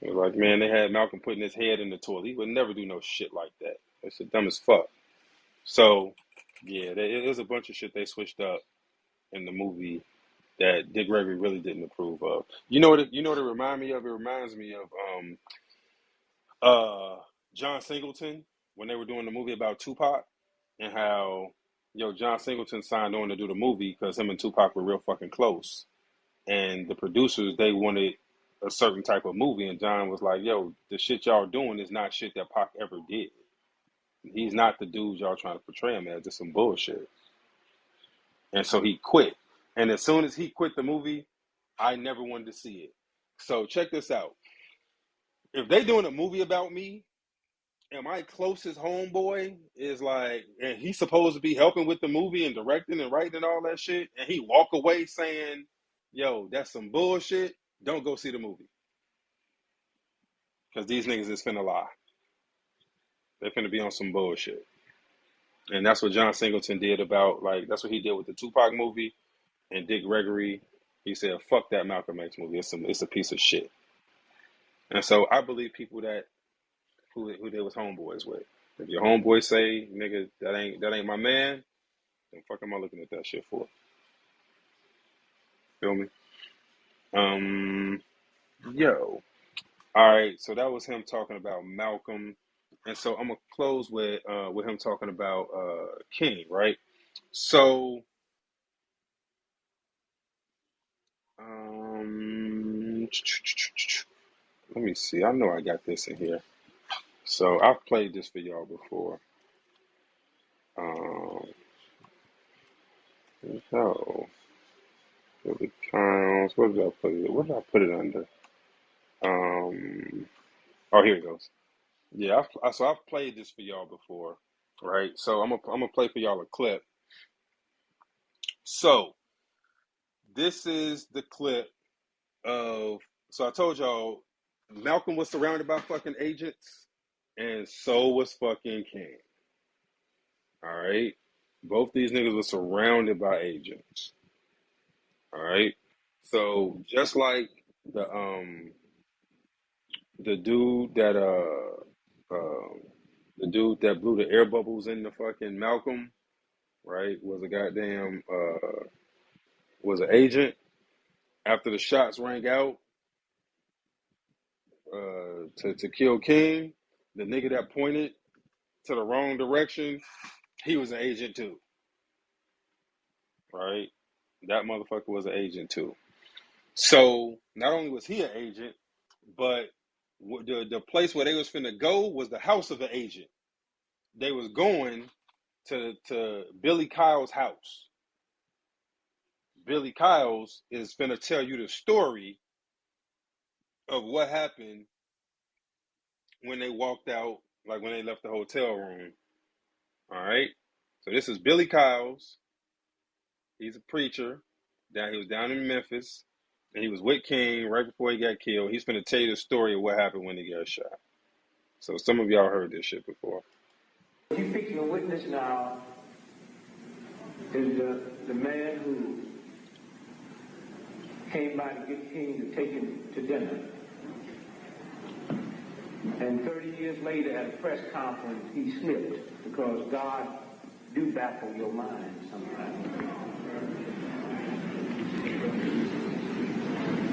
He was like, man, they had Malcolm putting his head in the toilet. He would never do no shit like that. That shit dumb as fuck. So, yeah, there's a bunch of shit they switched up in the movie that Dick Gregory really didn't approve of. You know what it remind me of? It reminds me of John Singleton when they were doing the movie about Tupac and how John Singleton signed on to do the movie because him and Tupac were real fucking close, and the producers they wanted a certain type of movie, and John was like, "Yo, the shit y'all doing is not shit that Pac ever did. He's not the dude y'all trying to portray him as. It's some bullshit." And so he quit. And as soon as he quit the movie, I never wanted to see it. So check this out. If they doing a movie about me, and my closest homeboy is like, and he's supposed to be helping with the movie and directing and writing and all that shit, and he walk away saying, yo, that's some bullshit, don't go see the movie. Because these niggas is finna lie. They're finna be on some bullshit. And that's what John Singleton did about, like, that's what he did with the Tupac movie and Dick Gregory. He said, fuck that Malcolm X movie. It's a piece of shit. And so I believe people that who they was homeboys with. If your homeboy say, nigga, that ain't my man, then fuck am I looking at that shit for? Feel me? Yo. All right, so that was him talking about Malcolm. And so I'm gonna close with him talking about King, right? So let me see. I know I got this in here. So I've played this for y'all before. So Billy Counts. What did I put it? What did I put it under? Oh, here it goes. Yeah, so I've played this for y'all before, right? So I'm gonna play for y'all a clip. So this is the clip of. So I told y'all Malcolm was surrounded by fucking agents, and so was fucking King. All right, both these niggas were surrounded by agents. All right, so just like the dude that the dude that blew the air bubbles in the fucking Malcolm, right, was a goddamn was an agent. After the shots rang out to kill King, the nigga that pointed to the wrong direction, he was an agent too, right? That motherfucker was an agent too. So not only was he an agent, but the place where they was finna go was the house of an agent. They was going to Billy Kyle's house. Billy Kyle's is finna tell you the story of what happened when they walked out, like when they left the hotel room. All right. So this is Billy Kyle's. He's a preacher. He was down in Memphis, and he was with King right before he got killed. He's finna tell you the story of what happened when he got shot. So some of y'all heard this shit before. What you fixing to witness now is the man who came by to get King to take him to dinner. And 30 years later at a press conference, he slipped because God do baffle your mind sometimes.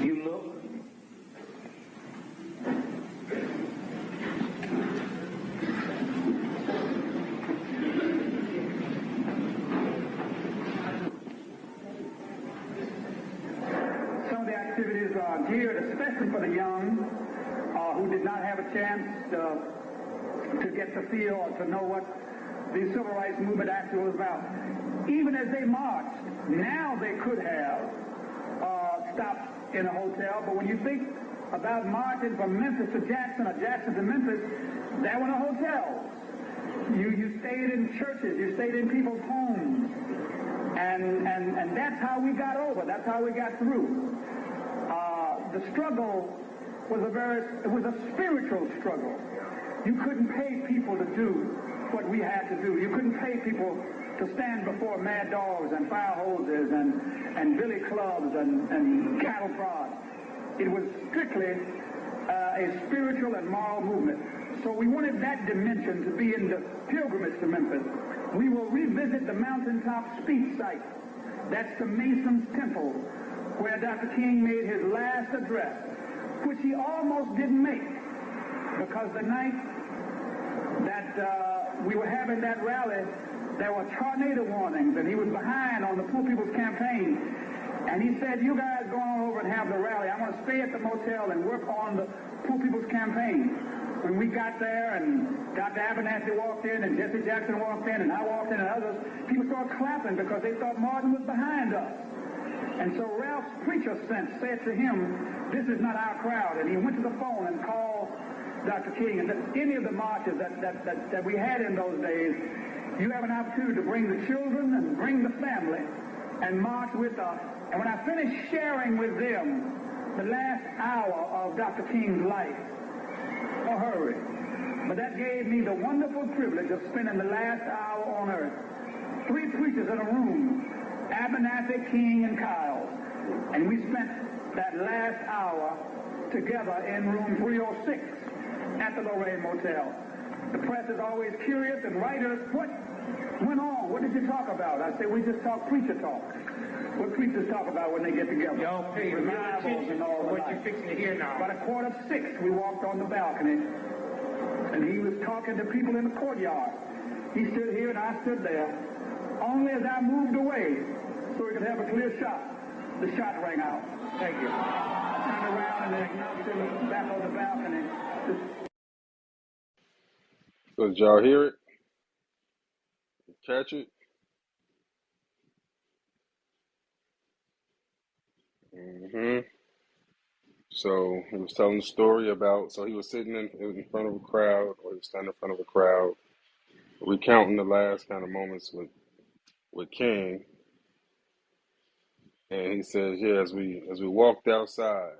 You look, Some of the activities are geared especially for the young who did not have a chance to get to feel or to know what the civil rights movement actually was about. Even as they marched, now they could have stopped in a hotel, but when you think about marching from Memphis to Jackson or Jackson to Memphis, there were no hotels. You stayed in churches, you stayed in people's homes, and that's how we got over, that's how we got through. The struggle was a spiritual struggle. You couldn't pay people to do what we had to do. You couldn't pay people to stand before mad dogs and fire hoses and billy clubs and cattle prods. It was strictly a spiritual and moral movement. So we wanted that dimension to be in the pilgrimage to Memphis. We will revisit the mountaintop speech site. That's the Mason's Temple, where Dr. King made his last address, which he almost didn't make, because the night that we were having that rally, there were tornado warnings, and he was behind on the Poor People's Campaign. And he said, you guys go on over and have the rally. I'm going to stay at the motel and work on the Poor People's Campaign. When we got there and Dr. Abernathy walked in and Jesse Jackson walked in and I walked in and others, people started clapping because they thought Martin was behind us. And so Ralph's preacher sense said to him, this is not our crowd. And he went to the phone and called Dr. King, and any of the marches that we had in those days, you have an opportunity to bring the children and bring the family and march with us. And when I finished sharing with them the last hour of Dr. King's life, no hurry, but that gave me the wonderful privilege of spending the last hour on earth. 3 preachers in a room, Abernathy, King, and Kyle. And we spent that last hour together in room 306 at the Lorraine Motel. The press is always curious, and writers, what went on? What did you talk about? I say, we just talk preacher talk. What preachers talk about when they get together. Y'all pay real attention and to all what you're fixing to hear now. About 5:45, we walked on the balcony, and he was talking to people in the courtyard. He stood here and I stood there. Only as I moved away, so he could have a clear shot, the shot rang out. Thank you. I turned around and then announced him back on the balcony. So did y'all hear it? Catch it? Mm-hmm. So he was telling the story about, so he was sitting in front of a crowd, or he was standing in front of a crowd, recounting the last kind of moments with King. And he says, yeah, as we walked outside,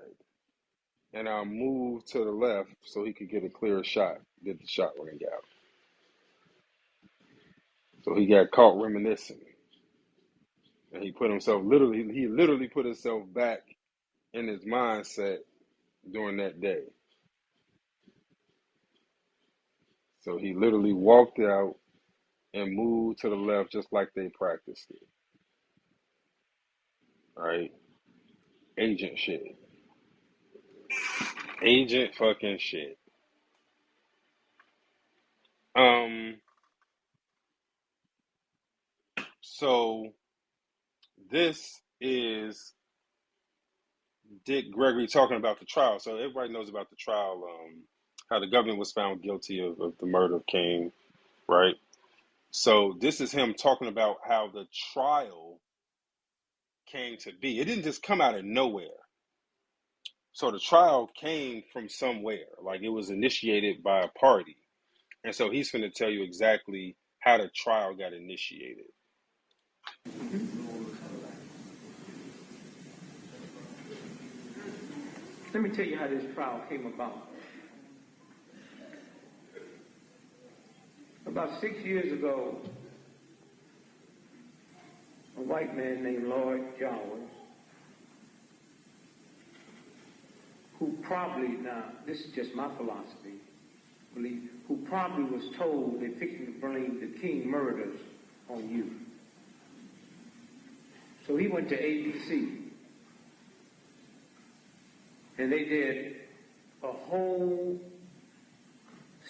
and I moved to the left so he could get a clearer shot, did the shot ring out. So he got caught reminiscing. And he literally put himself back in his mindset during that day. So he literally walked out and moved to the left just like they practiced it. All right? Agent shit. Agent fucking shit. So this is Dick Gregory talking about the trial. So everybody knows about the trial, how the government was found guilty of the murder of King, right? So this is him talking about how the trial came to be. It didn't just come out of nowhere. So the trial came from somewhere. Like it was initiated by a party. And so he's going to tell you exactly how the trial got initiated. Let me tell you how this trial came about. About 6 years ago, a white man named Lloyd Jowers, who probably, now this is just my philosophy, who probably was told they're fixing to blame the King murders on you. So he went to ABC, and they did a whole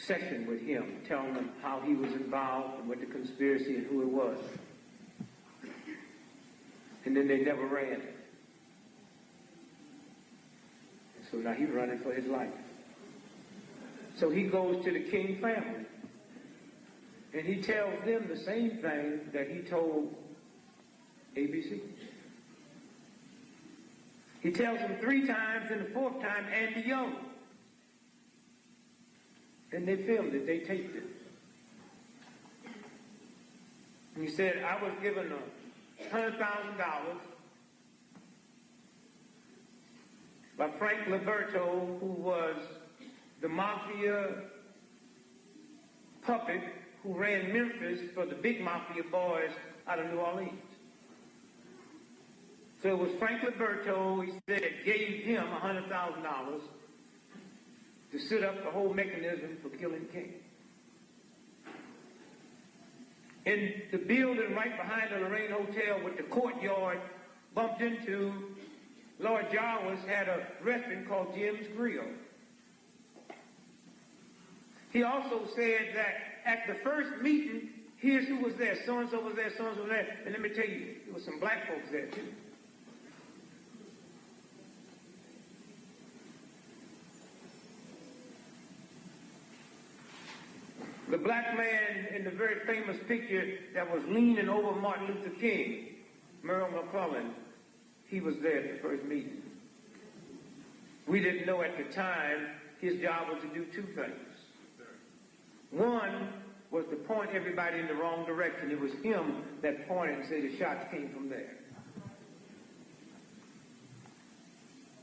session with him, telling them how he was involved and what the conspiracy and who it was. And then they never ran it. And so now he's running for his life. So he goes to the King family, and he tells them the same thing that he told ABC. He tells them 3 times, and the 4th time, Andy Young. And they filmed it, they taped it. And he said, I was given $100,000 by Frank Liberto, who was the mafia puppet who ran Memphis for the big mafia boys out of New Orleans. So it was Frank Liberto, he said, that gave him $100,000 to set up the whole mechanism for killing King. In the building right behind the Lorraine Hotel with the courtyard bumped into, Lord Jarvis had a restaurant called Jim's Grill. He also said that at the first meeting, here's who was there. So-and-so was there, so-and-so was there. And let me tell you, there was some black folks there too. The black man in the very famous picture that was leaning over Martin Luther King, Merle McClellan, he was there at the first meeting. We didn't know at the time his job was to do two things. One was to point everybody in the wrong direction. It was him that pointed and said the shots came from there.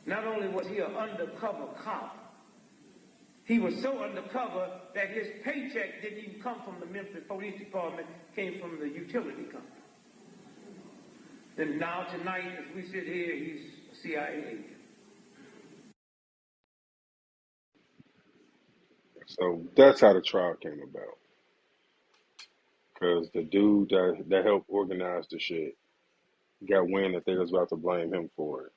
Not only was he an undercover cop, he was so undercover that his paycheck didn't even come from the Memphis Police Department, came from the utility company. And now tonight, as we sit here, he's a CIA agent. So that's how the trial came about. Because the dude that helped organize the shit got wind that they was about to blame him for it.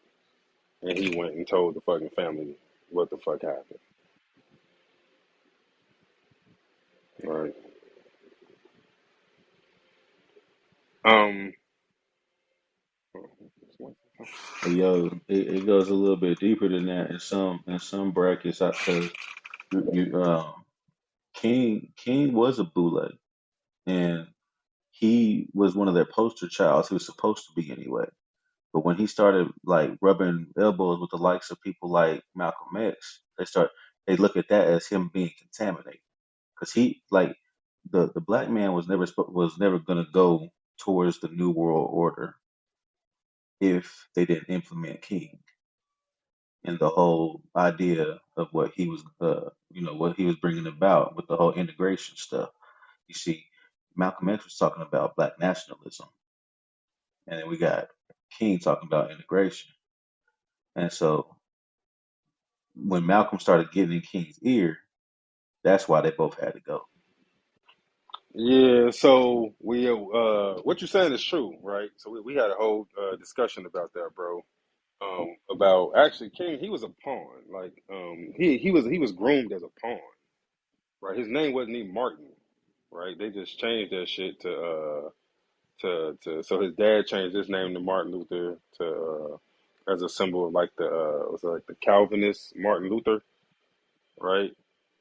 And he went and told the fucking family what the fuck happened. Right. Um Hey, yo, it goes a little bit deeper than that in some brackets because you King was a boule, and he was one of their poster childs. He was supposed to be anyway. But when he started like rubbing elbows with the likes of people like Malcolm X, they look at that as him being contaminated because he like the black man was never gonna go towards the new world order if they didn't implement King and the whole idea of what he was what he was bringing about with the whole integration stuff. You see, Malcolm X was talking about black nationalism, and then we got King talking about integration. And so when Malcolm started getting in King's ear, that's why they both had to go. Yeah, so we what you're saying is true, right? So we had a whole discussion about that, bro. About actually King, he was a pawn. Like he was groomed as a pawn, right? His name wasn't even Martin, right? They just changed that shit to so his dad changed his name to Martin Luther to as a symbol of like the was it like the Calvinist Martin Luther, right?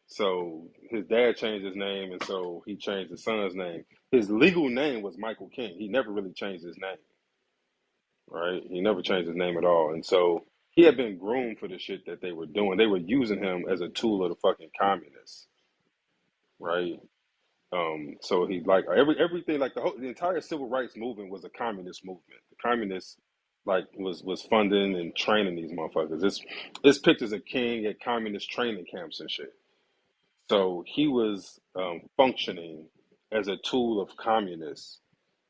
So his dad changed his name, and so he changed his son's name. His legal name was Michael King. He never really changed his name, right? He never changed his name at all, and so he had been groomed for the shit that they were doing. They were using him as a tool of the fucking communists, right? So he like everything like the entire civil rights movement was a communist movement. The communists like was funding and training these motherfuckers. It's pictures of King at communist training camps and shit. So he was functioning as a tool of communists,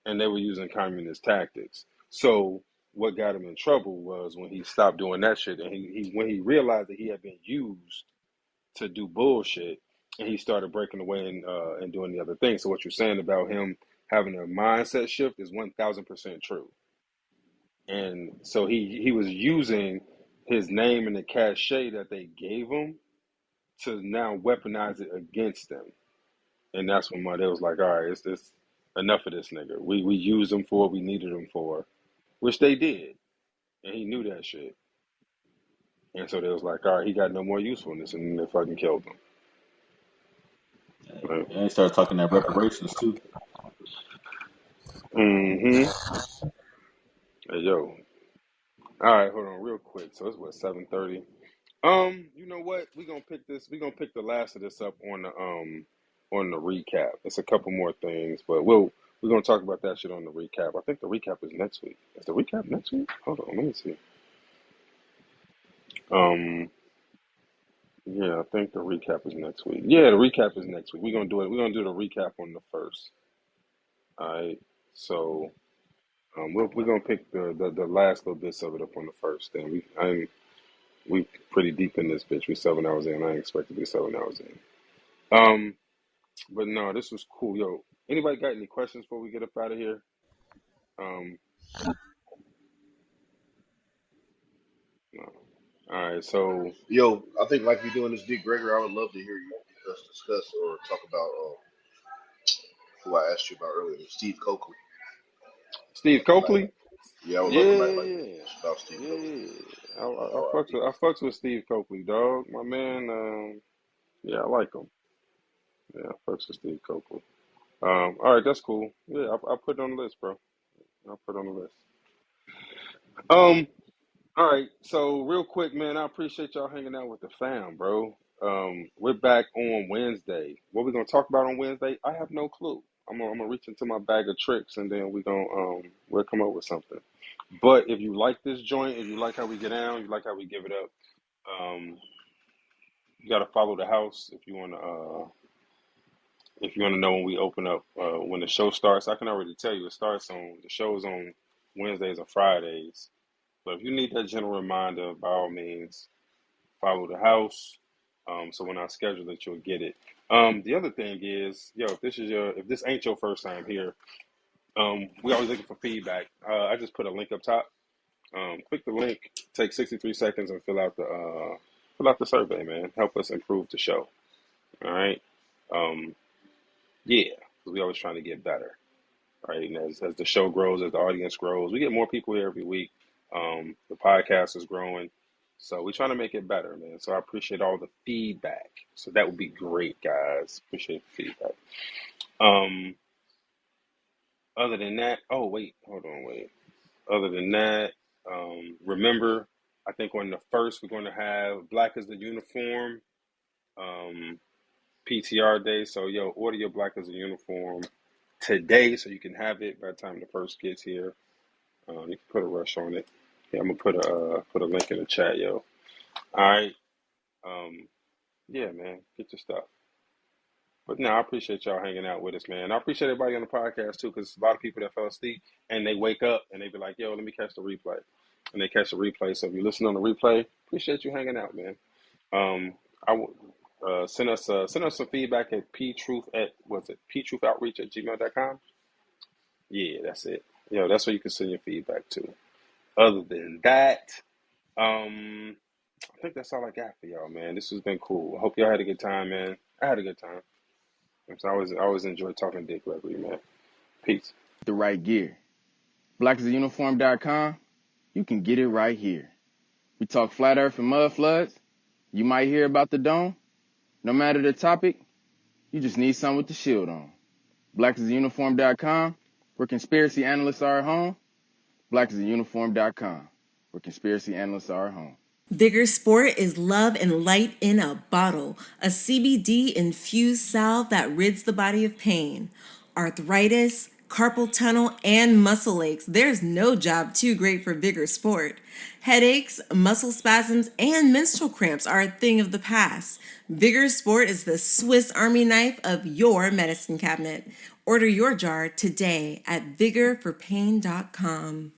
and they were using communist tactics. So what got him in trouble was when he stopped doing that shit, and he when he realized that he had been used to do bullshit, and he started breaking away and doing the other thing. So what you're saying about him having a mindset shift is 1,000% true. And so he was using his name and the cachet that they gave him to now weaponize it against them. And that's when they was like, all right, it's this enough of this nigga. We used him for what we needed him for, which they did, and he knew that shit. And so they was like, all right, he got no more usefulness, and then they fucking killed him. Right? And they started talking that reparations too. Mm-hmm. Hey, yo. All right, hold on, real quick. So it's what 7:30. You know what? We gonna pick this. We gonna pick the last of this up on the recap. It's a couple more things, but we're gonna talk about that shit on the recap. I think the recap is next week. Is the recap next week? Hold on, let me see. Um, yeah, I think the recap is next week. Yeah, the recap is next week. We're gonna do it. We're gonna do the recap on the first. All right. So we're gonna pick the last little bits of it up on the first. Then we pretty deep in this bitch. We 7 hours in. I ain't expect to be 7 hours in. But no, this was cool. Yo, anybody got any questions before we get up out of here? Um, no. All right. So Yo, I think like we doing this, D. Gregory. I would love to hear you us discuss or talk about who I asked you about earlier, Steve Coakley. Steve Like a night, Coakley. yeah, I would Yeah, love a night like yeah, this about Steve yeah, Coakley. yeah. I fucks R.I.P. with Steve Coakley, dog. My man. Yeah, I like him. Yeah, I fucks with Steve Coakley. All right, that's cool. Yeah, I put it on the list, bro. I'll put it on the list. Um, all right. So real quick, man, I appreciate y'all hanging out with the fam, bro. We're back on Wednesday. What we're gonna talk about on Wednesday? I have no clue. I'm gonna reach into my bag of tricks and then we'll come up with something. But if you like this joint, if you like how we get down, you like how we give it up, um, you gotta follow the house if you wanna know when we open up, when the show starts. I can already tell you the show's on Wednesdays and Fridays. But if you need that general reminder, by all means, follow the house. So when I schedule it, you'll get it. The other thing is, if this ain't your first time here, we always looking for feedback. I just put a link up top. Click the link, take 63 seconds, and fill out the survey, man. Help us improve the show. All right. Um, yeah, because we always trying to get better, right? And as the show grows, as the audience grows, we get more people here every week. The podcast is growing, so we're trying to make it better, man. So I appreciate all the feedback. So that would be great, guys. Appreciate the feedback. Um, Other than that, oh wait, hold on, wait. Other than that, remember, I think on the first we're going to have Black is the Uniform um, PTR day. So order your Black is the Uniform today so you can have it by the time the first gets here. You can put a rush on it. Yeah, I'm gonna put a link in the chat, yo. All right. Um, yeah, man, get your stuff. But no, I appreciate y'all hanging out with us, man. I appreciate everybody on the podcast too, because a lot of people that fell asleep and they wake up and they be like, "Yo, let me catch the replay," and they catch the replay. So if you listen on the replay, appreciate you hanging out, man. Um, I will send us some feedback at ptruthoutreach@gmail.com. Yeah, that's it. That's where you can send your feedback to. Other than that, um, I think that's all I got for y'all, man. This has been cool. I hope y'all had a good time, man. I had a good time. So I always enjoy talking to Dick Gregory, man. Peace. The right gear. Blackistheuniform.com. You can get it right here. We talk flat earth and mud floods. You might hear about the dome. No matter the topic, you just need something with the shield on. Blackistheuniform.com, where conspiracy analysts are at home. Blackistheuniform.com, where conspiracy analysts are at home. Vigor Sport is love and light in a bottle, a CBD infused salve that rids the body of pain, arthritis, carpal tunnel, and muscle aches. There's no job too great for Vigor Sport. Headaches, muscle spasms, and menstrual cramps are a thing of the past. Vigor Sport is the Swiss Army knife of your medicine cabinet. Order your jar today at vigorforpain.com.